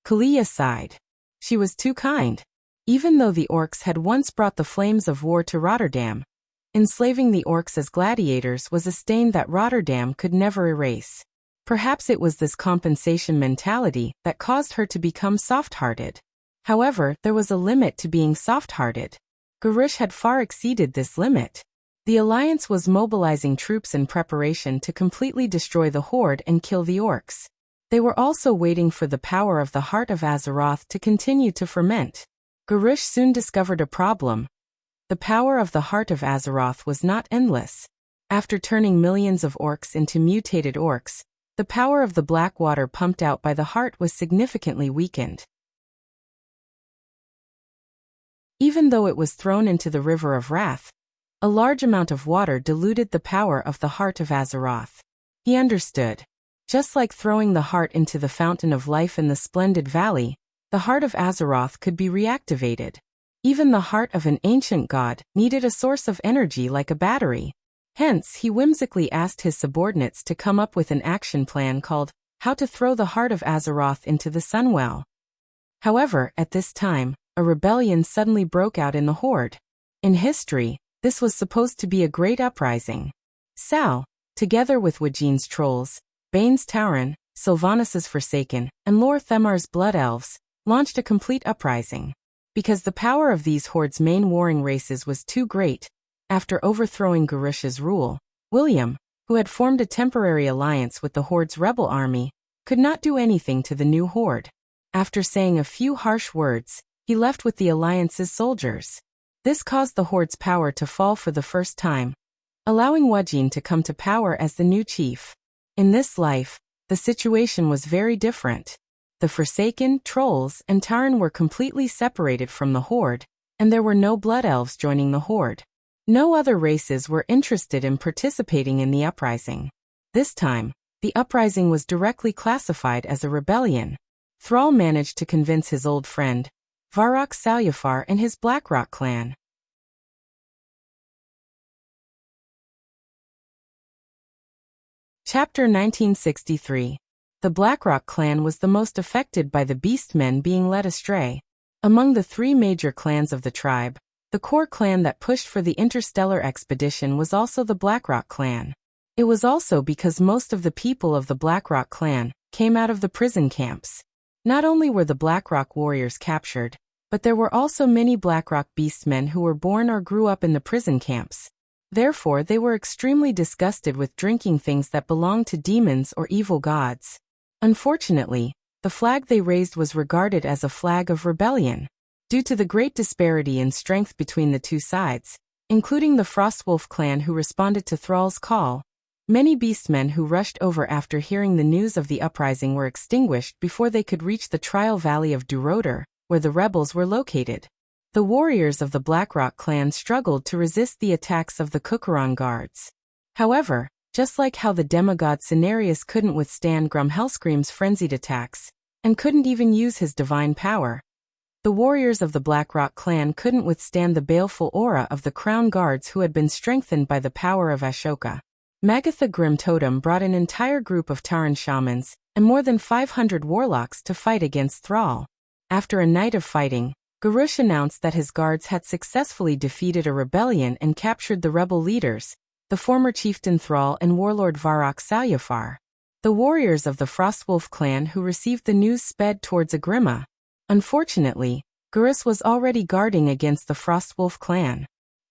Kalia sighed. She was too kind. Even though the orcs had once brought the flames of war to Rotterdam, enslaving the orcs as gladiators was a stain that Rotterdam could never erase. Perhaps it was this compensation mentality that caused her to become soft-hearted. However, there was a limit to being soft-hearted. Garish had far exceeded this limit. The Alliance was mobilizing troops in preparation to completely destroy the Horde and kill the orcs. They were also waiting for the power of the heart of Azeroth to continue to ferment. Garish soon discovered a problem. The power of the heart of Azeroth was not endless. After turning millions of orcs into mutated orcs, the power of the black water pumped out by the heart was significantly weakened. Even though it was thrown into the River of Wrath, a large amount of water diluted the power of the heart of Azeroth. He understood. Just like throwing the heart into the fountain of life in the Splendid Valley, the heart of Azeroth could be reactivated. Even the heart of an ancient god needed a source of energy like a battery. Hence, he whimsically asked his subordinates to come up with an action plan called How to Throw the Heart of Azeroth into the Sunwell. However, at this time, a rebellion suddenly broke out in the Horde. In history, this was supposed to be a great uprising. Sal, together with Wajine's trolls, Bane's Tauren, Sylvanus' Forsaken, and Lor Themar's Blood Elves, launched a complete uprising. Because the power of these hordes' main warring races was too great, after overthrowing Garish's rule, William, who had formed a temporary alliance with the Horde's rebel army, could not do anything to the new Horde. After saying a few harsh words, he left with the Alliance's soldiers. This caused the Horde's power to fall for the first time, allowing Wajine to come to power as the new chief. In this life, the situation was very different. The Forsaken, Trolls, and Tauren were completely separated from the Horde, and there were no Blood Elves joining the Horde. No other races were interested in participating in the uprising. This time, the uprising was directly classified as a rebellion. Thrall managed to convince his old friend, Varrock Salyafar, and his Blackrock clan. Chapter 1963. The Blackrock clan was the most affected by the Beastmen being led astray. Among the three major clans of the tribe, the core clan that pushed for the interstellar expedition was also the Blackrock clan. It was also because most of the people of the Blackrock clan came out of the prison camps. Not only were the Blackrock warriors captured, but there were also many Blackrock beastmen who were born or grew up in the prison camps. Therefore, they were extremely disgusted with drinking things that belonged to demons or evil gods. Unfortunately, the flag they raised was regarded as a flag of rebellion. Due to the great disparity in strength between the two sides, including the Frostwolf clan who responded to Thrall's call, many beastmen who rushed over after hearing the news of the uprising were extinguished before they could reach the Trial Valley of Duroder, where the rebels were located. The warriors of the Blackrock clan struggled to resist the attacks of the Kukuran guards. However, just like how the demigod Cenarius couldn't withstand Grumhelscream's frenzied attacks, and couldn't even use his divine power, the warriors of the Blackrock clan couldn't withstand the baleful aura of the Crown Guards who had been strengthened by the power of Ashoka. Magatha Grim Totem brought an entire group of Tauren shamans and more than 500 warlocks to fight against Thrall. After a night of fighting, Garush announced that his guards had successfully defeated a rebellion and captured the rebel leaders, the former chieftain Thrall and warlord Varrock Salyafar. The warriors of the Frostwolf clan who received the news sped towards Agrima. Unfortunately, Garrus was already guarding against the Frostwolf clan.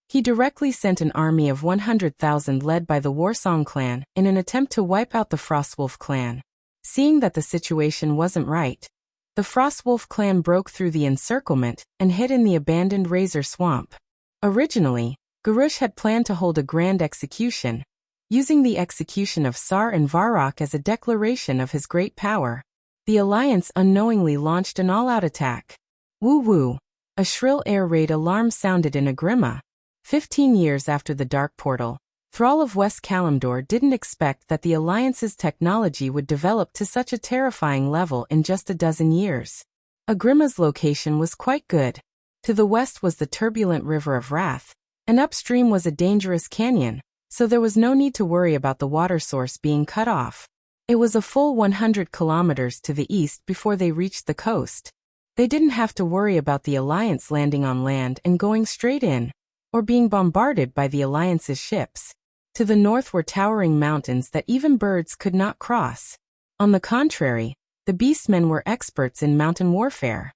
He directly sent an army of 100,000 led by the Warsong clan in an attempt to wipe out the Frostwolf clan. Seeing that the situation wasn't right, the Frostwolf clan broke through the encirclement and hid in the abandoned Razor Swamp. Originally, Garush had planned to hold a grand execution, using the execution of Sar and Varrock as a declaration of his great power. The Alliance unknowingly launched an all-out attack. Woo-woo! A shrill air raid alarm sounded in Agrima. 15 years after the Dark Portal, Thrall of West Kalimdor didn't expect that the Alliance's technology would develop to such a terrifying level in just a dozen years. Agrima's location was quite good. To the west was the turbulent River of Wrath, and upstream was a dangerous canyon, so there was no need to worry about the water source being cut off. It was a full 100 kilometers to the east before they reached the coast. They didn't have to worry about the Alliance landing on land and going straight in, or being bombarded by the Alliance's ships. To the north were towering mountains that even birds could not cross. On the contrary, the beastmen were experts in mountain warfare.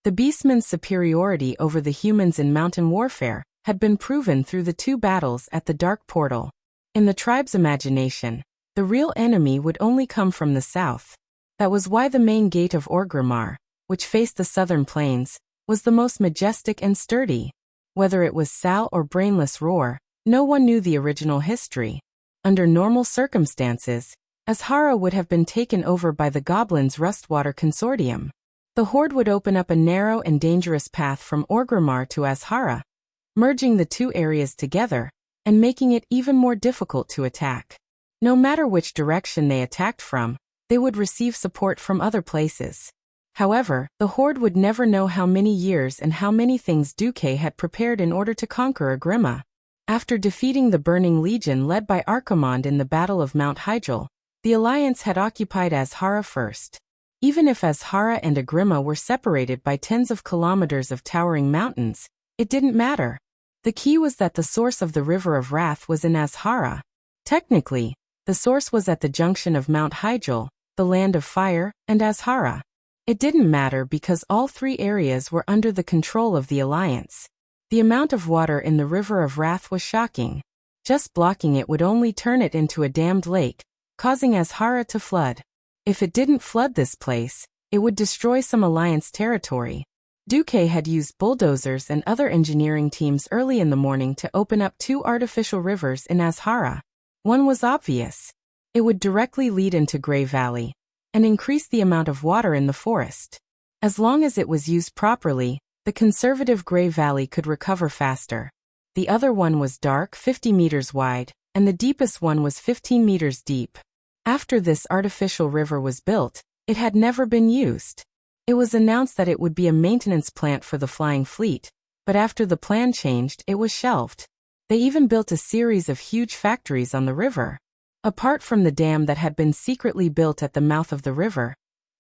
The beastmen's superiority over the humans in mountain warfare had been proven through the 2 battles at the Dark Portal. In the tribe's imagination, the real enemy would only come from the south. That was why the main gate of Orgrimmar, which faced the southern plains, was the most majestic and sturdy. Whether it was Sal or Brainless Roar, no one knew the original history. Under normal circumstances, Azhara would have been taken over by the Goblins' Rustwater Consortium. The Horde would open up a narrow and dangerous path from Orgrimmar to Azhara, merging the 2 areas together, and making it even more difficult to attack. No matter which direction they attacked from, they would receive support from other places. However, the Horde would never know how many years and how many things Duque had prepared in order to conquer Agrima. After defeating the Burning Legion led by Archimonde in the Battle of Mount Hyjal, the Alliance had occupied Azhara first. Even if Azhara and Agrima were separated by tens of kilometers of towering mountains, it didn't matter. The key was that the source of the River of Wrath was in Azhara. Technically, the source was at the junction of Mount Hyjal, the Land of Fire, and Azhara. It didn't matter because all 3 areas were under the control of the Alliance. The amount of water in the River of Wrath was shocking. Just blocking it would only turn it into a dammed lake, causing Azhara to flood. If it didn't flood this place, it would destroy some Alliance territory. Duque had used bulldozers and other engineering teams early in the morning to open up 2 artificial rivers in Azhara. One was obvious. It would directly lead into Grey Valley and increase the amount of water in the forest. As long as it was used properly, the conservative Grey Valley could recover faster. The other one was dark, 50 meters wide, and the deepest one was 15 meters deep. After this artificial river was built, it had never been used. It was announced that it would be a maintenance plant for the flying fleet, but after the plan changed, it was shelved. They even built a series of huge factories on the river. Apart from the dam that had been secretly built at the mouth of the river,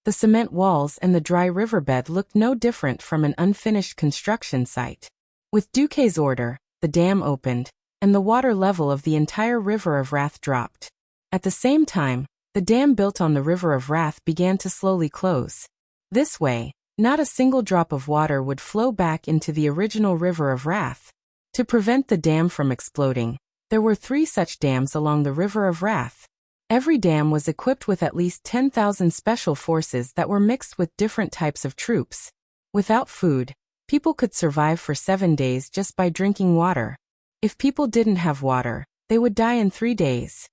the cement walls and the dry riverbed looked no different from an unfinished construction site. With Duque's order, the dam opened, and the water level of the entire River of Wrath dropped. At the same time, the dam built on the River of Wrath began to slowly close. This way, not a single drop of water would flow back into the original River of Wrath. To prevent the dam from exploding, there were 3 such dams along the River of Wrath. Every dam was equipped with at least 10,000 special forces that were mixed with different types of troops. Without food, people could survive for 7 days just by drinking water. If people didn't have water, they would die in 3 days.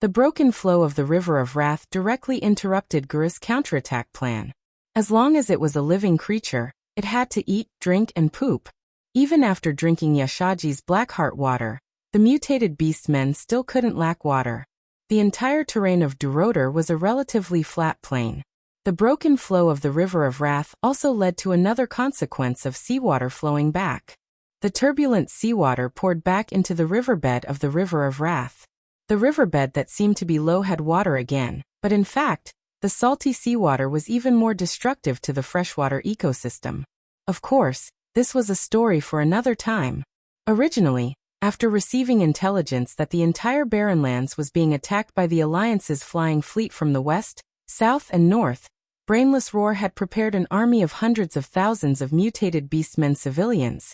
The broken flow of the River of Wrath directly interrupted Gur's counterattack plan. As long as it was a living creature, it had to eat, drink, and poop. Even after drinking Yashaji's Blackheart water, the mutated beastmen still couldn't lack water. The entire terrain of Duroder was a relatively flat plain. The broken flow of the River of Wrath also led to another consequence of seawater flowing back. The turbulent seawater poured back into the riverbed of the River of Wrath. The riverbed that seemed to be low had water again, but in fact, the salty seawater was even more destructive to the freshwater ecosystem. Of course, this was a story for another time. Originally, after receiving intelligence that the entire Barrenlands was being attacked by the Alliance's flying fleet from the west, south, and north, Brainless Roar had prepared an army of hundreds of thousands of mutated beastmen civilians,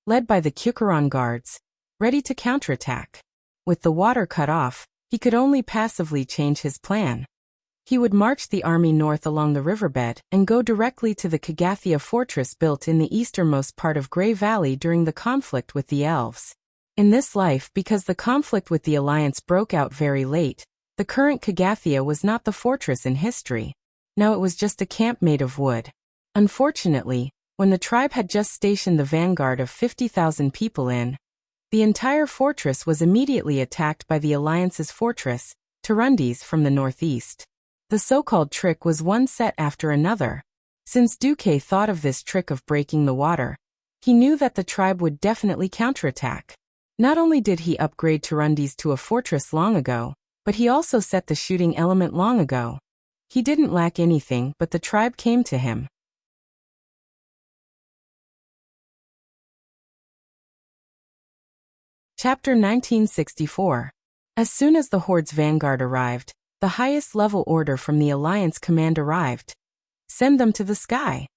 led by the Kukuran guards, ready to counterattack. With the water cut off, he could only passively change his plan. He would march the army north along the riverbed and go directly to the Kagathia fortress built in the easternmost part of Grey Valley during the conflict with the elves. In this life, because the conflict with the Alliance broke out very late, the current Kagathia was not the fortress in history. Now it was just a camp made of wood. Unfortunately, when the tribe had just stationed the vanguard of 50,000 people in, the entire fortress was immediately attacked by the Alliance's fortress, Turundis, from the northeast. The so-called trick was one set after another. Since Duque thought of this trick of breaking the water, he knew that the tribe would definitely counterattack. Not only did he upgrade Turundis to a fortress long ago, but he also set the shooting element long ago. He didn't lack anything, but the tribe came to him. Chapter 1964. As soon as the Horde's vanguard arrived, the highest level order from the Alliance command arrived. Send them to the sky.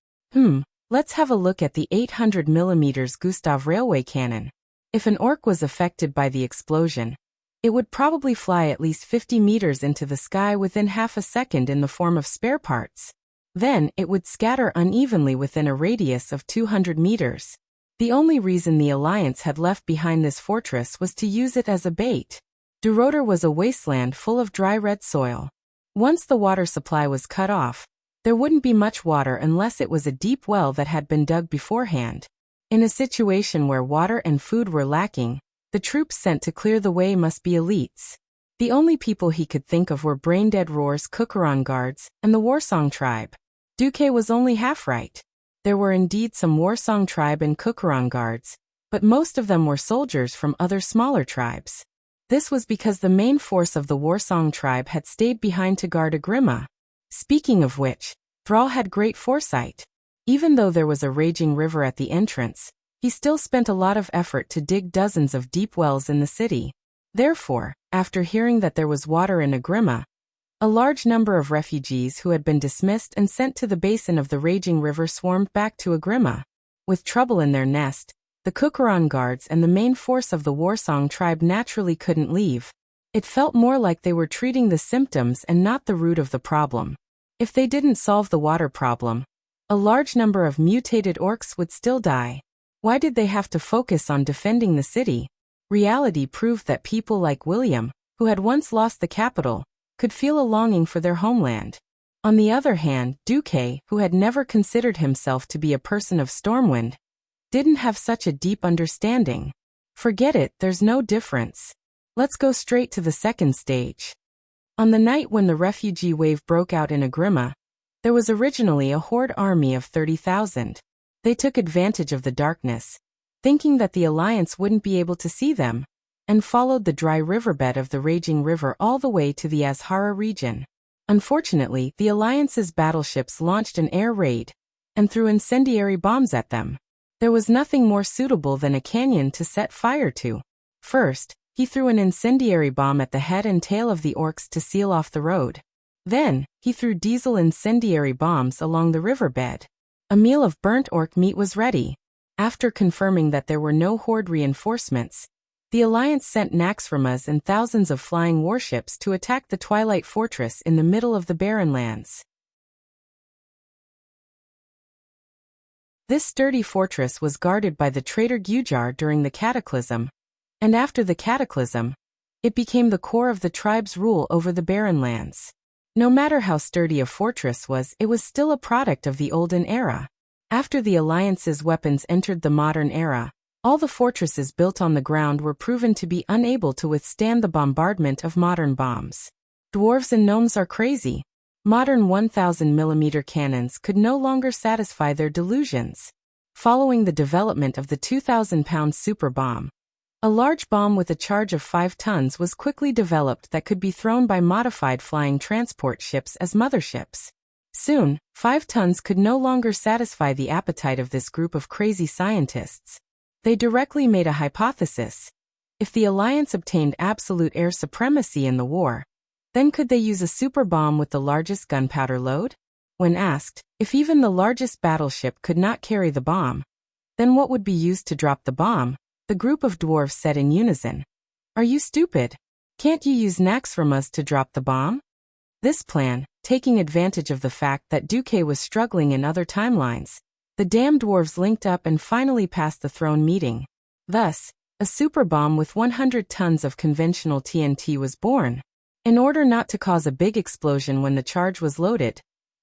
Let's have a look at the 800mm Gustav railway cannon. If an orc was affected by the explosion, it would probably fly at least 50 meters into the sky within half a second in the form of spare parts. Then, it would scatter unevenly within a radius of 200 meters. The only reason the Alliance had left behind this fortress was to use it as a bait. Durotor was a wasteland full of dry red soil. Once the water supply was cut off, there wouldn't be much water unless it was a deep well that had been dug beforehand. In a situation where water and food were lacking, the troops sent to clear the way must be elites. The only people he could think of were brain-dead Roar's Kukuran guards and the Warsong tribe. Duque was only half right. There were indeed some Warsong tribe and Kukuran guards, but most of them were soldiers from other smaller tribes. This was because the main force of the Warsong tribe had stayed behind to guard Agrima. Speaking of which, Thrall had great foresight. Even though there was a raging river at the entrance, he still spent a lot of effort to dig dozens of deep wells in the city. Therefore, after hearing that there was water in Agrima, a large number of refugees who had been dismissed and sent to the basin of the raging river swarmed back to Agrima. With trouble in their nest, the Kukuran guards and the main force of the Warsong tribe naturally couldn't leave. It felt more like they were treating the symptoms and not the root of the problem. If they didn't solve the water problem, a large number of mutated orcs would still die. Why did they have to focus on defending the city? Reality proved that people like William, who had once lost the capital, could feel a longing for their homeland. On the other hand, Duque, who had never considered himself to be a person of Stormwind, didn't have such a deep understanding. Forget it, there's no difference. Let's go straight to the second stage. On the night when the refugee wave broke out in Agrima, there was originally a Horde army of 30,000. They took advantage of the darkness, thinking that the Alliance wouldn't be able to see them, and followed the dry riverbed of the raging river all the way to the Azhara region. Unfortunately, the Alliance's battleships launched an air raid and threw incendiary bombs at them. There was nothing more suitable than a canyon to set fire to. First, he threw an incendiary bomb at the head and tail of the orcs to seal off the road. Then, he threw diesel incendiary bombs along the riverbed. A meal of burnt orc meat was ready. After confirming that there were no Horde reinforcements, the Alliance sent Naxxramas and thousands of flying warships to attack the Twilight Fortress in the middle of the Barren Lands. This sturdy fortress was guarded by the traitor Gujar during the Cataclysm, and after the Cataclysm, it became the core of the tribe's rule over the Barren Lands. No matter how sturdy a fortress was, it was still a product of the olden era. After the Alliance's weapons entered the modern era, all the fortresses built on the ground were proven to be unable to withstand the bombardment of modern bombs. Dwarves and gnomes are crazy. Modern 1000mm cannons could no longer satisfy their delusions. Following the development of the 2,000-pound super bomb, a large bomb with a charge of 5 tons was quickly developed that could be thrown by modified flying transport ships as motherships. Soon, 5 tons could no longer satisfy the appetite of this group of crazy scientists. They directly made a hypothesis. If the Alliance obtained absolute air supremacy in the war, then could they use a super bomb with the largest gunpowder load? When asked if even the largest battleship could not carry the bomb, then what would be used to drop the bomb, the group of dwarves said in unison, "Are you stupid? Can't you use Naxxramas to drop the bomb?" This plan, taking advantage of the fact that Duque was struggling in other timelines, the damn dwarves linked up and finally passed the throne meeting. Thus, a super bomb with 100 tons of conventional TNT was born. In order not to cause a big explosion when the charge was loaded,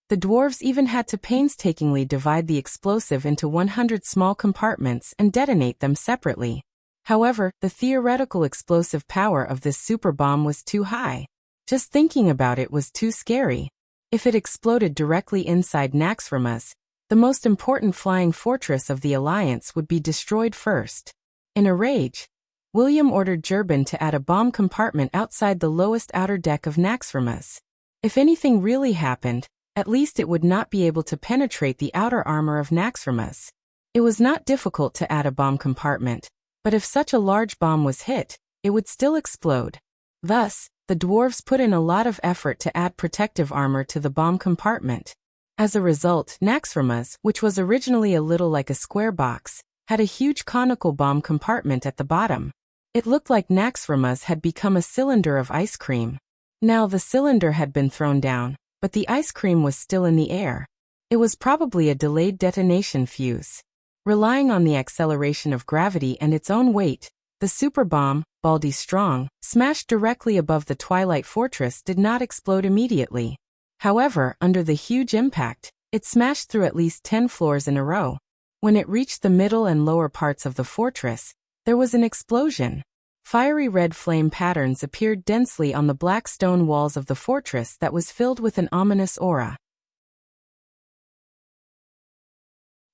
the dwarves even had to painstakingly divide the explosive into 100 small compartments and detonate them separately. However, the theoretical explosive power of this super bomb was too high. Just thinking about it was too scary. If it exploded directly inside Naxxramas, the most important flying fortress of the Alliance would be destroyed first. In a rage, William ordered Jurban to add a bomb compartment outside the lowest outer deck of Naxxramas. If anything really happened, at least it would not be able to penetrate the outer armor of Naxxramas. It was not difficult to add a bomb compartment, but if such a large bomb was hit, it would still explode. Thus, the dwarves put in a lot of effort to add protective armor to the bomb compartment. As a result, Naxxramas, which was originally a little like a square box, had a huge conical bomb compartment at the bottom. It looked like Naxxramas had become a cylinder of ice cream. Now the cylinder had been thrown down, but the ice cream was still in the air. It was probably a delayed detonation fuse. Relying on the acceleration of gravity and its own weight, the super bomb, Baldy Strong, smashed directly above the Twilight Fortress did not explode immediately. However, under the huge impact, it smashed through at least 10 floors in a row. When it reached the middle and lower parts of the fortress, there was an explosion. Fiery red flame patterns appeared densely on the black stone walls of the fortress that was filled with an ominous aura.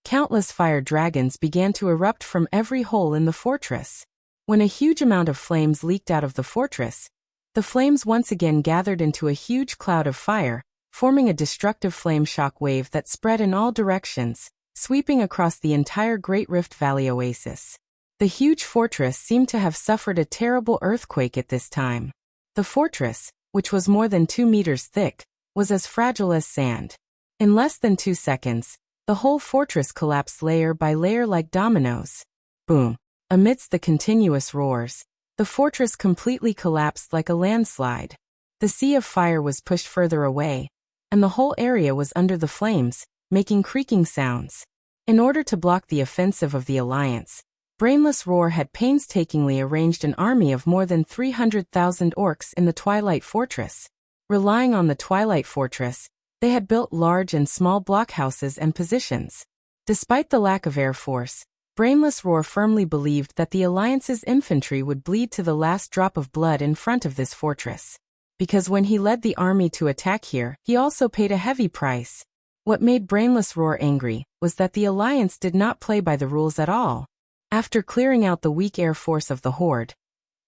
Countless fire dragons began to erupt from every hole in the fortress. When a huge amount of flames leaked out of the fortress, the flames once again gathered into a huge cloud of fire, forming a destructive flame shock wave that spread in all directions, sweeping across the entire Great Rift Valley oasis. The huge fortress seemed to have suffered a terrible earthquake at this time. The fortress, which was more than 2 meters thick, was as fragile as sand. In less than 2 seconds, the whole fortress collapsed layer by layer like dominoes. Boom! Amidst the continuous roars, the fortress completely collapsed like a landslide. The sea of fire was pushed further away, and the whole area was under the flames, making creaking sounds. In order to block the offensive of the Alliance, Brainless Roar had painstakingly arranged an army of more than 300,000 orcs in the Twilight Fortress. Relying on the Twilight Fortress, they had built large and small blockhouses and positions. Despite the lack of air force, Brainless Roar firmly believed that the Alliance's infantry would bleed to the last drop of blood in front of this fortress. Because when he led the army to attack here, he also paid a heavy price. What made Brainless Roar angry was that the Alliance did not play by the rules at all. After clearing out the weak air force of the Horde,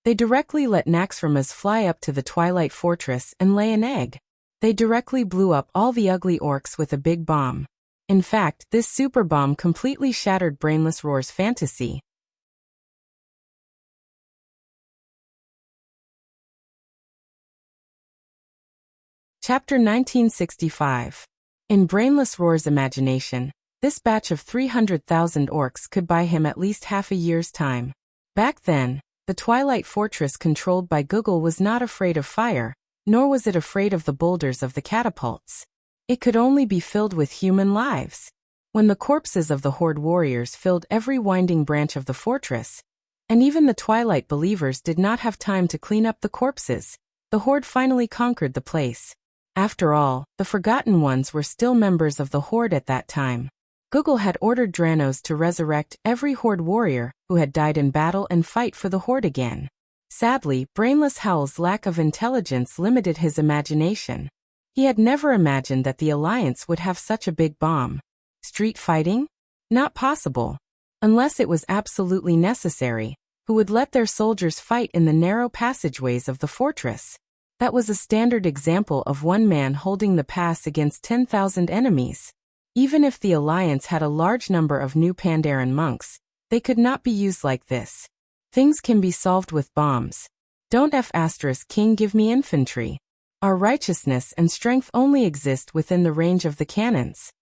they directly let Naxxramas fly up to the Twilight Fortress and lay an egg. They directly blew up all the ugly orcs with a big bomb. In fact, this super bomb completely shattered Brainless Roar's fantasy. Chapter 1965. In Brainless Roar's imagination, this batch of 300,000 orcs could buy him at least half a year's time. Back then, the Twilight Fortress controlled by Google was not afraid of fire, nor was it afraid of the boulders of the catapults. It could only be filled with human lives. When the corpses of the Horde warriors filled every winding branch of the fortress, and even the Twilight believers did not have time to clean up the corpses, the Horde finally conquered the place. After all, the Forgotten Ones were still members of the Horde at that time. Google had ordered Dranos to resurrect every Horde warrior who had died in battle and fight for the Horde again. Sadly, Brainless Howl's lack of intelligence limited his imagination. He had never imagined that the Alliance would have such a big bomb. Street fighting? Not possible. Unless it was absolutely necessary, who would let their soldiers fight in the narrow passageways of the fortress? That was a standard example of one man holding the pass against 10,000 enemies. Even if the Alliance had a large number of new Pandaren monks, they could not be used like this. Things can be solved with bombs. Don't F*** King give me infantry. Our righteousness and strength only exist within the range of the cannons.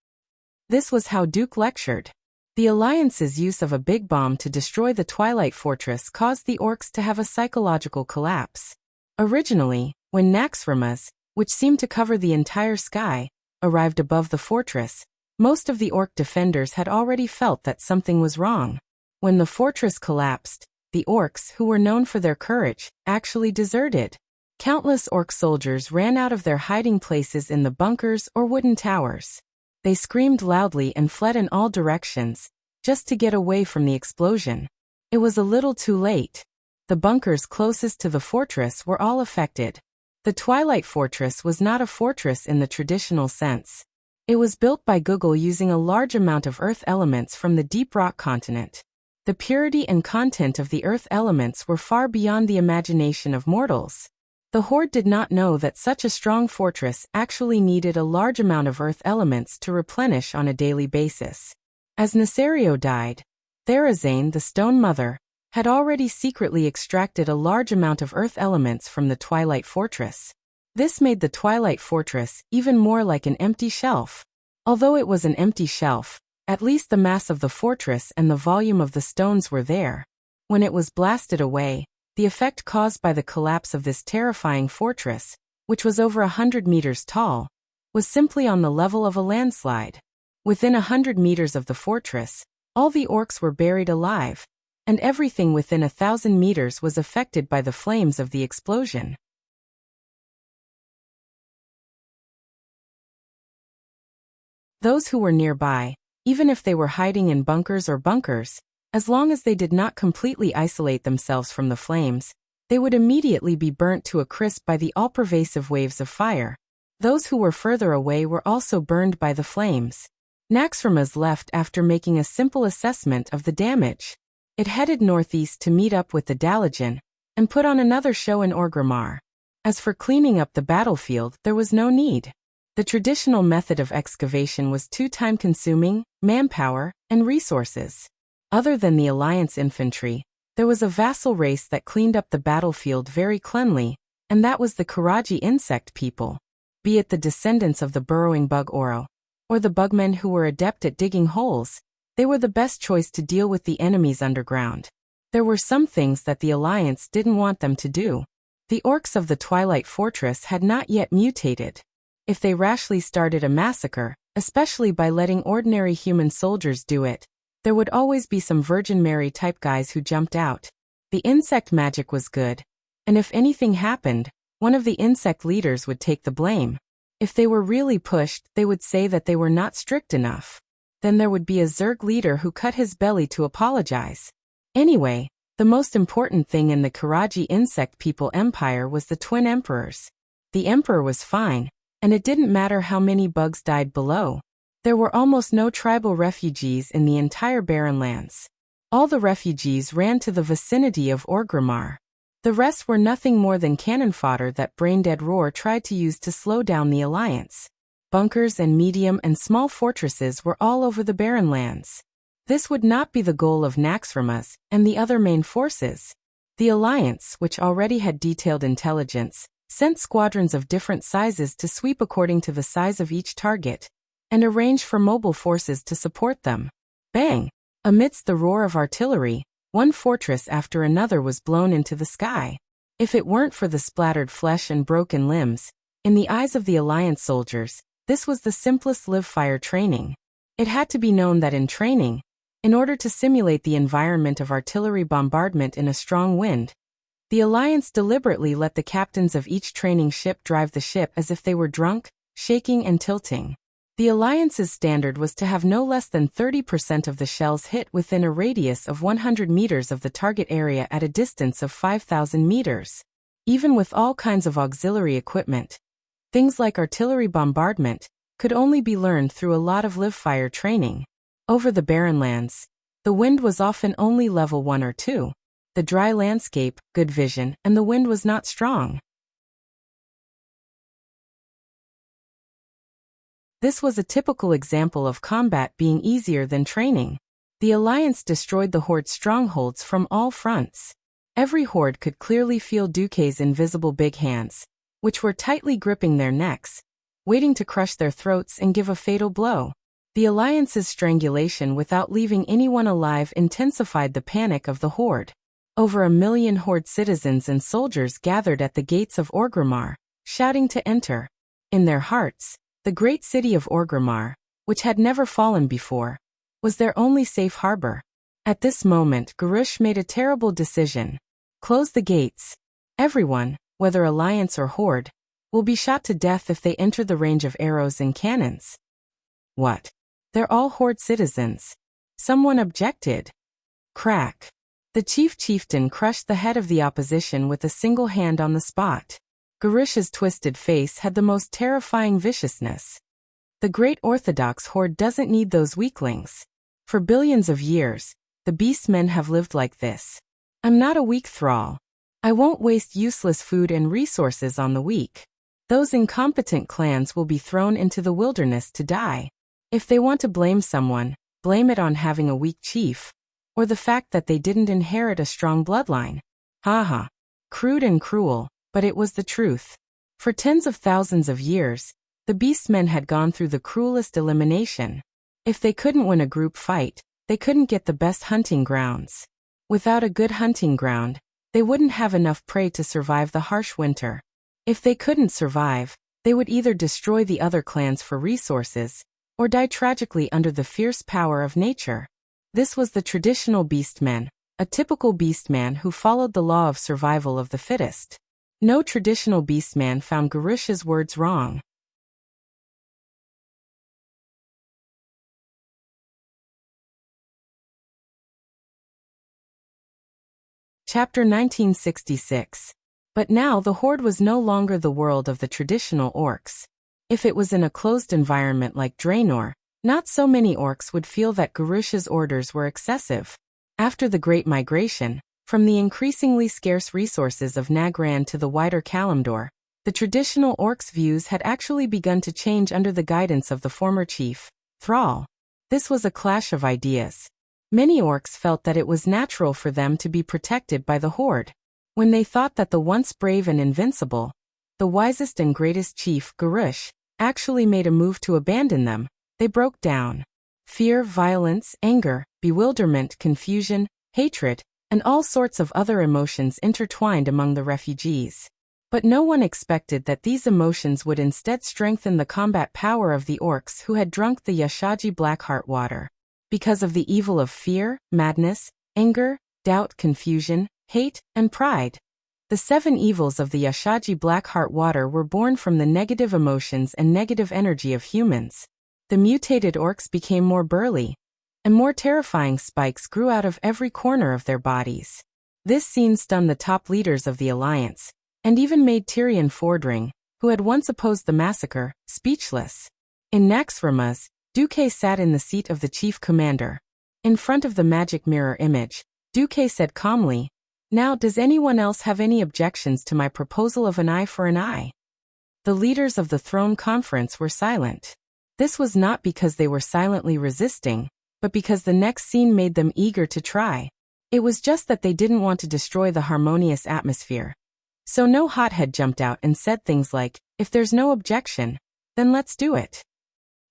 This was how Duke lectured. The Alliance's use of a big bomb to destroy the Twilight Fortress caused the orcs to have a psychological collapse. Originally, when Naxxramas, which seemed to cover the entire sky, arrived above the fortress, most of the orc defenders had already felt that something was wrong. When the fortress collapsed, the orcs, who were known for their courage, actually deserted. Countless orc soldiers ran out of their hiding places in the bunkers or wooden towers. They screamed loudly and fled in all directions, just to get away from the explosion. It was a little too late. The bunkers closest to the fortress were all affected. The Twilight Fortress was not a fortress in the traditional sense. It was built by Google using a large amount of earth elements from the deep rock continent. The purity and content of the earth elements were far beyond the imagination of mortals. The Horde did not know that such a strong fortress actually needed a large amount of earth elements to replenish on a daily basis. As Nasario died, Therazane, the Stone Mother, had already secretly extracted a large amount of earth elements from the Twilight Fortress. This made the Twilight Fortress even more like an empty shelf. Although it was an empty shelf, at least the mass of the fortress and the volume of the stones were there. When it was blasted away, the effect caused by the collapse of this terrifying fortress, which was over 100 meters tall, was simply on the level of a landslide. Within 100 meters of the fortress, all the orcs were buried alive, and everything within 1,000 meters was affected by the flames of the explosion. Those who were nearby, even if they were hiding in bunkers or bunkers, as long as they did not completely isolate themselves from the flames, they would immediately be burnt to a crisp by the all-pervasive waves of fire. Those who were further away were also burned by the flames. Naxxramas left after making a simple assessment of the damage. It headed northeast to meet up with the Dalajan, and put on another show in Orgrimmar. As for cleaning up the battlefield, there was no need. The traditional method of excavation was too time-consuming, manpower, and resources. Other than the Alliance infantry, there was a vassal race that cleaned up the battlefield very cleanly, and that was the Karaji insect people. Be it the descendants of the burrowing bug Oro, or the bugmen who were adept at digging holes, they were the best choice to deal with the enemies underground. There were some things that the Alliance didn't want them to do. The orcs of the Twilight Fortress had not yet mutated. If they rashly started a massacre, especially by letting ordinary human soldiers do it, there would always be some Virgin Mary-type guys who jumped out. The insect magic was good, and if anything happened, one of the insect leaders would take the blame. If they were really pushed, they would say that they were not strict enough. Then there would be a Zerg leader who cut his belly to apologize. Anyway, the most important thing in the Karaji insect people empire was the twin emperors. The emperor was fine, and it didn't matter how many bugs died below. There were almost no tribal refugees in the entire Barren Lands. All the refugees ran to the vicinity of Orgrimmar. The rest were nothing more than cannon fodder that Braindead Roar tried to use to slow down the Alliance. Bunkers and medium and small fortresses were all over the Barren Lands. This would not be the goal of Naxxramas and the other main forces. The Alliance, which already had detailed intelligence, sent squadrons of different sizes to sweep according to the size of each target, and arranged for mobile forces to support them. Bang! Amidst the roar of artillery, one fortress after another was blown into the sky. If it weren't for the splattered flesh and broken limbs, in the eyes of the Alliance soldiers, this was the simplest live-fire training. It had to be known that in training, in order to simulate the environment of artillery bombardment in a strong wind, the Alliance deliberately let the captains of each training ship drive the ship as if they were drunk, shaking and tilting. The Alliance's standard was to have no less than 30% of the shells hit within a radius of 100 meters of the target area at a distance of 5,000 meters. Even with all kinds of auxiliary equipment, things like artillery bombardment could only be learned through a lot of live-fire training. Over the Barren Lands, the wind was often only level 1 or 2. The dry landscape, good vision, and the wind was not strong. This was a typical example of combat being easier than training. The Alliance destroyed the Horde's strongholds from all fronts. Every Horde could clearly feel Duque's invisible big hands, which were tightly gripping their necks, waiting to crush their throats and give a fatal blow. The Alliance's strangulation without leaving anyone alive intensified the panic of the Horde. Over 1 million Horde citizens and soldiers gathered at the gates of Orgrimmar, shouting to enter. In their hearts, the great city of Orgrimmar, which had never fallen before, was their only safe harbor. At this moment, Garrosh made a terrible decision. Close the gates. Everyone, whether Alliance or Horde, will be shot to death if they enter the range of arrows and cannons. What? They're all Horde citizens. Someone objected. Crack. The chieftain crushed the head of the opposition with a single hand on the spot. Garrosh's twisted face had the most terrifying viciousness. The great Orthodox Horde doesn't need those weaklings. For billions of years, the beastmen have lived like this. I'm not a weak thrall. I won't waste useless food and resources on the weak. Those incompetent clans will be thrown into the wilderness to die. If they want to blame someone, blame it on having a weak chief, or the fact that they didn't inherit a strong bloodline. Haha. Crude and cruel, but it was the truth. For tens of thousands of years, the beastmen had gone through the cruelest elimination. If they couldn't win a group fight, they couldn't get the best hunting grounds. Without a good hunting ground, they wouldn't have enough prey to survive the harsh winter. If they couldn't survive, they would either destroy the other clans for resources, or die tragically under the fierce power of nature. This was the traditional beastman, a typical beastman who followed the law of survival of the fittest. No traditional beastman found Garrosh's words wrong. Chapter 1966. But now the Horde was no longer the world of the traditional orcs. If it was in a closed environment like Draenor, not so many orcs would feel that Garrosh's orders were excessive. After the Great Migration, from the increasingly scarce resources of Nagran to the wider Kalimdor, the traditional orcs' views had actually begun to change under the guidance of the former chief, Thrall. This was a clash of ideas. Many orcs felt that it was natural for them to be protected by the Horde. When they thought that the once brave and invincible, the wisest and greatest chief, Garrosh, actually made a move to abandon them, they broke down. Fear, violence, anger, bewilderment, confusion, hatred, and all sorts of other emotions intertwined among the refugees. But no one expected that these emotions would instead strengthen the combat power of the orcs who had drunk the Yashaji Blackheart water. Because of the evil of fear, madness, anger, doubt, confusion, hate, and pride. The 7 evils of the Yashaji Blackheart water were born from the negative emotions and negative energy of humans. The mutated orcs became more burly, and more terrifying spikes grew out of every corner of their bodies. This scene stunned the top leaders of the Alliance, and even made Tyrion Fordring, who had once opposed the massacre, speechless. In Naxxramas, Duque sat in the seat of the chief commander. In front of the magic mirror image, Duque said calmly, "Now does anyone else have any objections to my proposal of an eye for an eye?" The leaders of the throne conference were silent. This was not because they were silently resisting, but because the next scene made them eager to try. It was just that they didn't want to destroy the harmonious atmosphere. So no hothead jumped out and said things like, "If there's no objection, then let's do it.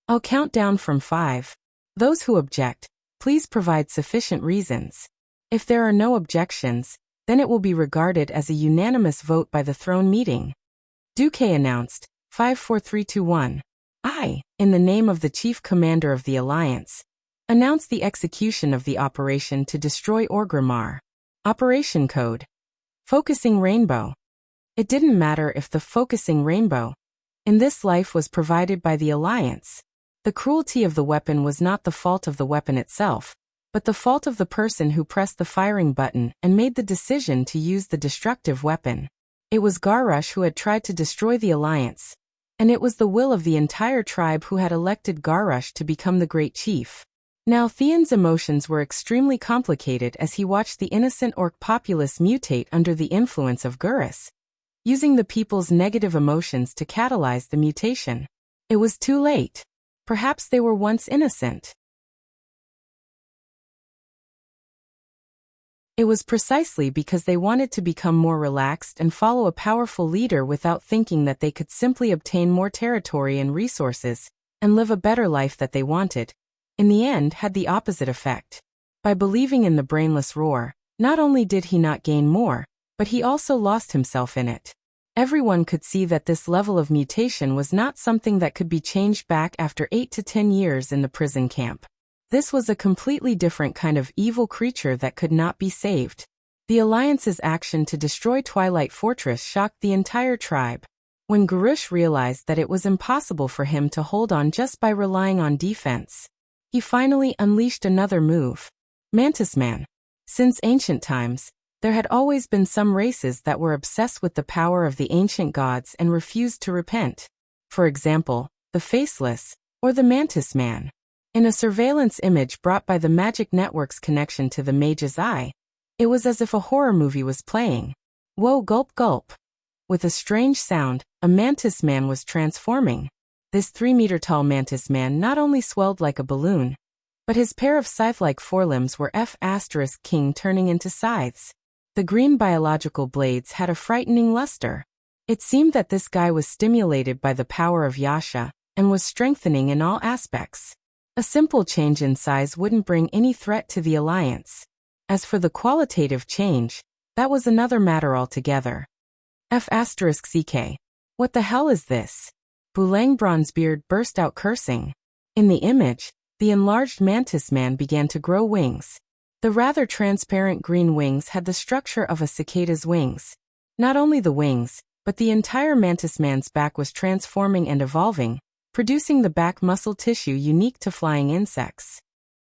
I'll count down from 5. Those who object, please provide sufficient reasons. If there are no objections, then it will be regarded as a unanimous vote by the throne meeting." Duque announced, 5, 4, 3, 2, 1. I, in the name of the chief commander of the Alliance, announce the execution of the operation to destroy Orgrimmar. Operation code. Focusing Rainbow. It didn't matter if the focusing rainbow in this life was provided by the Alliance. The cruelty of the weapon was not the fault of the weapon itself, but the fault of the person who pressed the firing button and made the decision to use the destructive weapon. It was Garrosh who had tried to destroy the Alliance, and it was the will of the entire tribe who had elected Garrosh to become the great chief. Now Theon's emotions were extremely complicated as he watched the innocent orc populace mutate under the influence of Gurus, using the people's negative emotions to catalyze the mutation. It was too late. Perhaps they were once innocent. It was precisely because they wanted to become more relaxed and follow a powerful leader without thinking that they could simply obtain more territory and resources and live a better life that they wanted. In the end, had the opposite effect. By believing in the brainless roar, not only did he not gain more, but he also lost himself in it. Everyone could see that this level of mutation was not something that could be changed back after 8 to 10 years in the prison camp. This was a completely different kind of evil creature that could not be saved. The Alliance's action to destroy Twilight Fortress shocked the entire tribe. When Garush realized that it was impossible for him to hold on just by relying on defense, he finally unleashed another move. Mantis Man. Since ancient times, there had always been some races that were obsessed with the power of the ancient gods and refused to repent. For example, the Faceless, or the Mantis Man. In a surveillance image brought by the Magic Network's connection to the Mage's Eye, it was as if a horror movie was playing. Whoa, gulp gulp. With a strange sound, a Mantis Man was transforming. This 3-meter-tall Mantis Man not only swelled like a balloon, but his pair of scythe-like forelimbs were F***king turning into scythes. The green biological blades had a frightening luster. It seemed that this guy was stimulated by the power of Yasha, and was strengthening in all aspects. A simple change in size wouldn't bring any threat to the Alliance. As for the qualitative change, that was another matter altogether. F***ck. What the hell is this? Bulang Bronzebeard burst out cursing. In the image, the enlarged Mantis Man began to grow wings. The rather transparent green wings had the structure of a cicada's wings. Not only the wings, but the entire Mantis Man's back was transforming and evolving, producing the back muscle tissue unique to flying insects.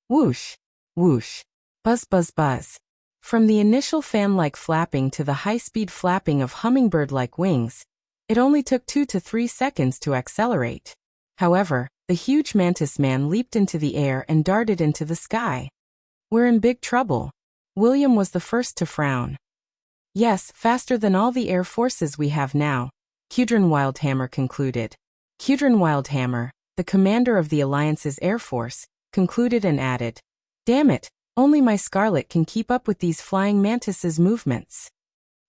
Whoosh, whoosh, buzz buzz buzz. From the initial fan-like flapping to the high-speed flapping of hummingbird-like wings, it only took 2 to 3 seconds to accelerate. However, the huge Mantis Man leaped into the air and darted into the sky. We're in big trouble. William was the first to frown. Yes, faster than all the air forces we have now, Cudrin Wildhammer concluded. Cudrin Wildhammer, the commander of the Alliance's Air Force, concluded and added, "Damn it, only my Scarlet can keep up with these flying mantises' movements."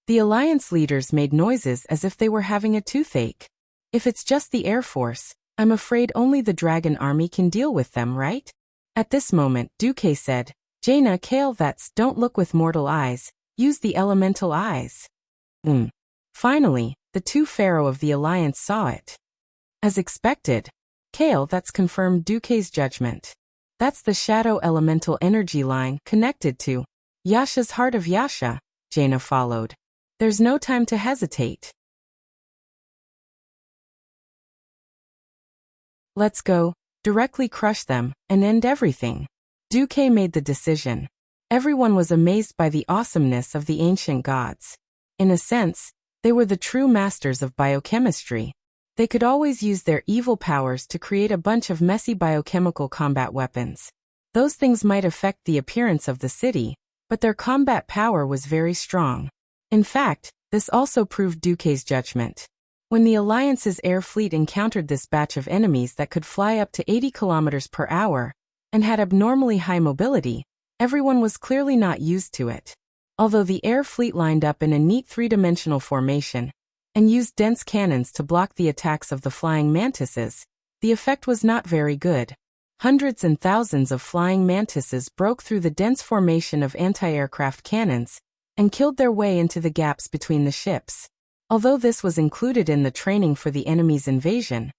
The Alliance leaders made noises as if they were having a toothache. If it's just the Air Force, I'm afraid only the Dragon Army can deal with them, right? At this moment, Duque said, "Jaina Kale, that's don't look with mortal eyes, use the elemental eyes." Finally, the two Pharaoh of the Alliance saw it. As expected, Kale, that's confirmed Duque's judgment. That's the shadow elemental energy line connected to Yasha's heart of Yasha, Jaina followed. There's no time to hesitate. Let's go, directly crush them, and end everything. Duque made the decision. Everyone was amazed by the awesomeness of the ancient gods. In a sense, they were the true masters of biochemistry. They could always use their evil powers to create a bunch of messy biochemical combat weapons. Those things might affect the appearance of the city, but their combat power was very strong. In fact, this also proved Duque's judgment. When the Alliance's air fleet encountered this batch of enemies that could fly up to 80 kilometers per hour and had abnormally high mobility, everyone was clearly not used to it. Although the air fleet lined up in a neat three-dimensional formation and used dense cannons to block the attacks of the flying mantises, the effect was not very good. Hundreds and thousands of flying mantises broke through the dense formation of anti-aircraft cannons and killed their way into the gaps between the ships. Although this was included in the training for the enemy's invasion,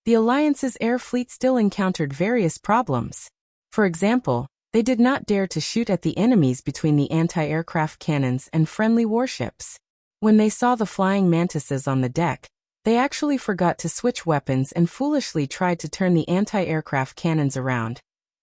the Alliance's air fleet still encountered various problems. For example, they did not dare to shoot at the enemies between the anti-aircraft cannons and friendly warships. When they saw the flying mantises on the deck, they actually forgot to switch weapons and foolishly tried to turn the anti-aircraft cannons around,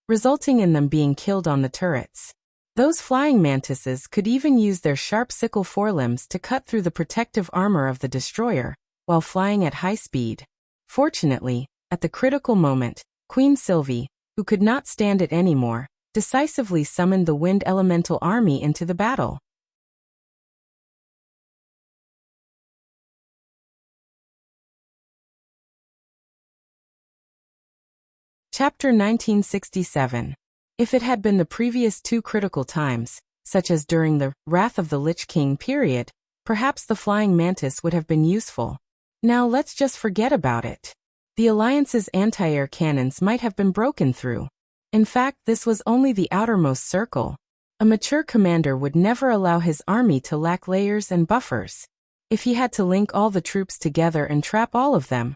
resulting in them being killed on the turrets. Those flying mantises could even use their sharp sickle forelimbs to cut through the protective armor of the destroyer, while flying at high speed. Fortunately, at the critical moment, Queen Sylvie, who could not stand it anymore, decisively summoned the Wind Elemental Army into the battle. Chapter 1967. If it had been the previous two critical times, such as during the Wrath of the Lich King period, perhaps the flying mantis would have been useful. Now let's just forget about it. The Alliance's anti-air cannons might have been broken through. In fact, this was only the outermost circle. A mature commander would never allow his army to lack layers and buffers. If he had to link all the troops together and trap all of them,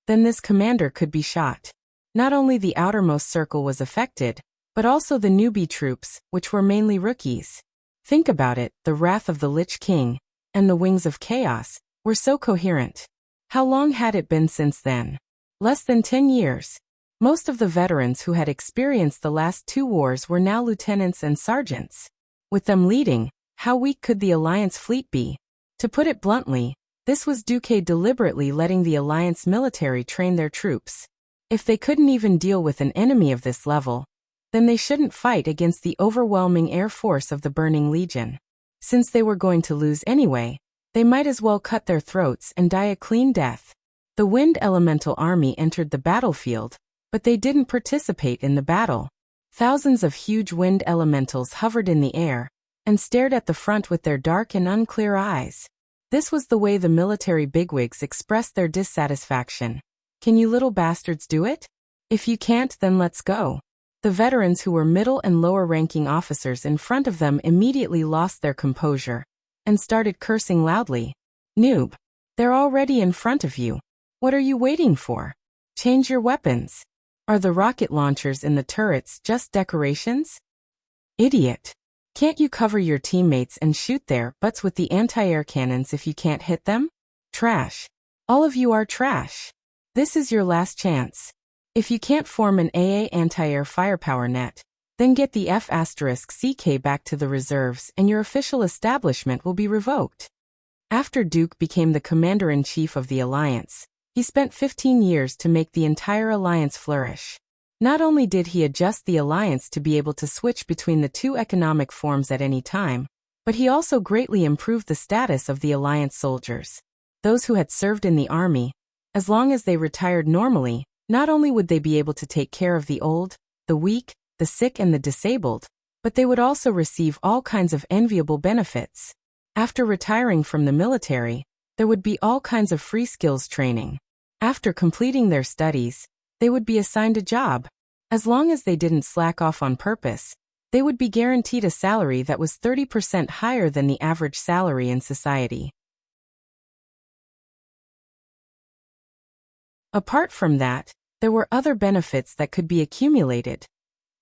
then this commander could be shot. Not only the outermost circle was affected, but also the newbie troops, which were mainly rookies. Think about it, the Wrath of the Lich King and the Wings of Chaos were so coherent. How long had it been since then? Less than 10 years. Most of the veterans who had experienced the last two wars were now lieutenants and sergeants. With them leading, how weak could the Alliance fleet be? To put it bluntly, this was Duque deliberately letting the Alliance military train their troops. If they couldn't even deal with an enemy of this level, then they shouldn't fight against the overwhelming air force of the Burning Legion. Since they were going to lose anyway, they might as well cut their throats and die a clean death. The Wind Elemental Army entered the battlefield, but they didn't participate in the battle. Thousands of huge wind elementals hovered in the air and stared at the front with their dark and unclear eyes. This was the way the military bigwigs expressed their dissatisfaction. Can you little bastards do it? If you can't, then let's go. The veterans who were middle and lower ranking officers in front of them immediately lost their composure and started cursing loudly. Noob. They're already in front of you. What are you waiting for? Change your weapons. Are the rocket launchers in the turrets just decorations? Idiot. Can't you cover your teammates and shoot their butts with the anti-air cannons if you can't hit them? Trash. All of you are trash. This is your last chance. If you can't form an AA anti-air firepower net, then get the F***CK back to the reserves and your official establishment will be revoked. After Duke became the commander-in-chief of the Alliance, he spent 15 years to make the entire Alliance flourish. Not only did he adjust the Alliance to be able to switch between the two economic forms at any time, but he also greatly improved the status of the Alliance soldiers. Those who had served in the army, as long as they retired normally, not only would they be able to take care of the old, the weak, the sick and the disabled, but they would also receive all kinds of enviable benefits. After retiring from the military, there would be all kinds of free skills training. After completing their studies, they would be assigned a job. As long as they didn't slack off on purpose, they would be guaranteed a salary that was 30% higher than the average salary in society. Apart from that, there were other benefits that could be accumulated.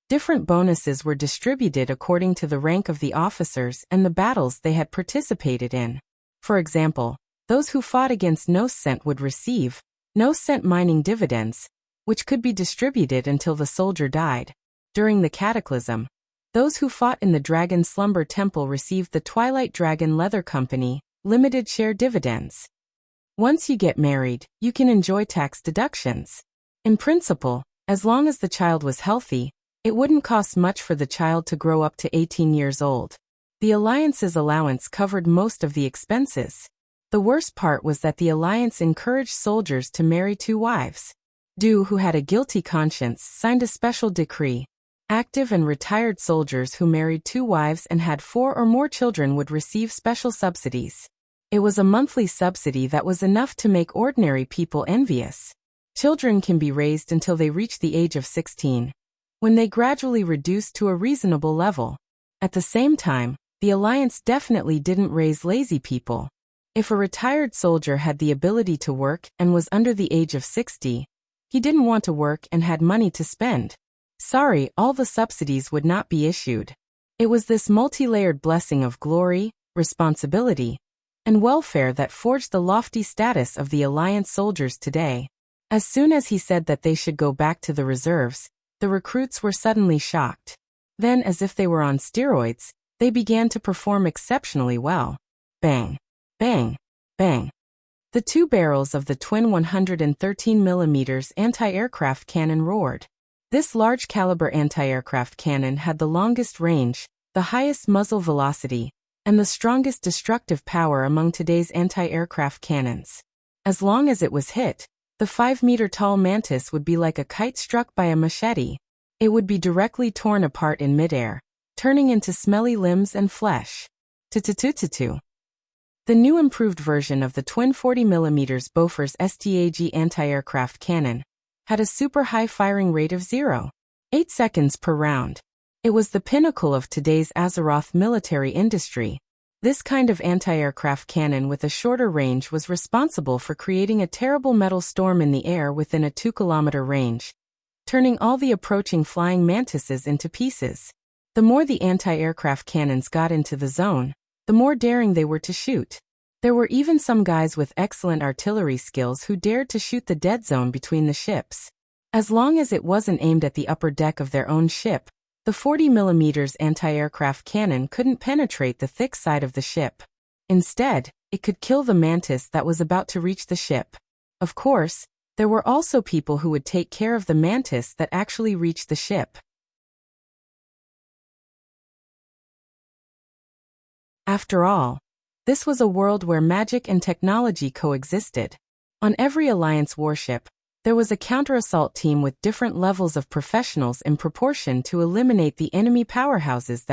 Different bonuses were distributed according to the rank of the officers and the battles they had participated in. For example, those who fought against No-Cent would receive No-Cent mining dividends, which could be distributed until the soldier died. During the Cataclysm, those who fought in the Dragon Slumber Temple received the Twilight Dragon Leather Company limited share dividends. Once you get married, you can enjoy tax deductions. In principle, as long as the child was healthy, it wouldn't cost much for the child to grow up to 18 years old. The Alliance's allowance covered most of the expenses. The worst part was that the Alliance encouraged soldiers to marry 2 wives. Du, who had a guilty conscience, signed a special decree. Active and retired soldiers who married 2 wives and had 4 or more children would receive special subsidies. It was a monthly subsidy that was enough to make ordinary people envious. Children can be raised until they reach the age of 16, when they gradually reduce to a reasonable level. At the same time, the Alliance definitely didn't raise lazy people. If a retired soldier had the ability to work and was under the age of 60, he didn't want to work and had money to spend. Sorry, all the subsidies would not be issued. It was this multi-layered blessing of glory, responsibility, and welfare that forged the lofty status of the Alliance soldiers today. As soon as he said that they should go back to the reserves, the recruits were suddenly shocked. Then, as if they were on steroids, they began to perform exceptionally well. Bang, bang, bang. The 2 barrels of the twin 113mm anti-aircraft cannon roared. This large-caliber anti-aircraft cannon had the longest range, the highest muzzle velocity, and the strongest destructive power among today's anti-aircraft cannons. As long as it was hit, the 5-meter-tall mantis would be like a kite struck by a machete. It would be directly torn apart in midair, turning into smelly limbs and flesh. The new improved version of the twin 40mm Bofors STAG anti-aircraft cannon had a super high firing rate of 0.8 seconds per round. It was the pinnacle of today's Azeroth military industry. This kind of anti-aircraft cannon with a shorter range was responsible for creating a terrible metal storm in the air within a 2-kilometer range, turning all the approaching flying mantises into pieces. The more the anti-aircraft cannons got into the zone, the more daring they were to shoot. There were even some guys with excellent artillery skills who dared to shoot the dead zone between the ships. As long as it wasn't aimed at the upper deck of their own ship, the 40mm anti-aircraft cannon couldn't penetrate the thick side of the ship. Instead, it could kill the mantis that was about to reach the ship. Of course, there were also people who would take care of the mantis that actually reached the ship. After all, this was a world where magic and technology coexisted. On every Alliance warship, there was a counter-assault team with different levels of professionals in proportion to eliminate the enemy powerhouses that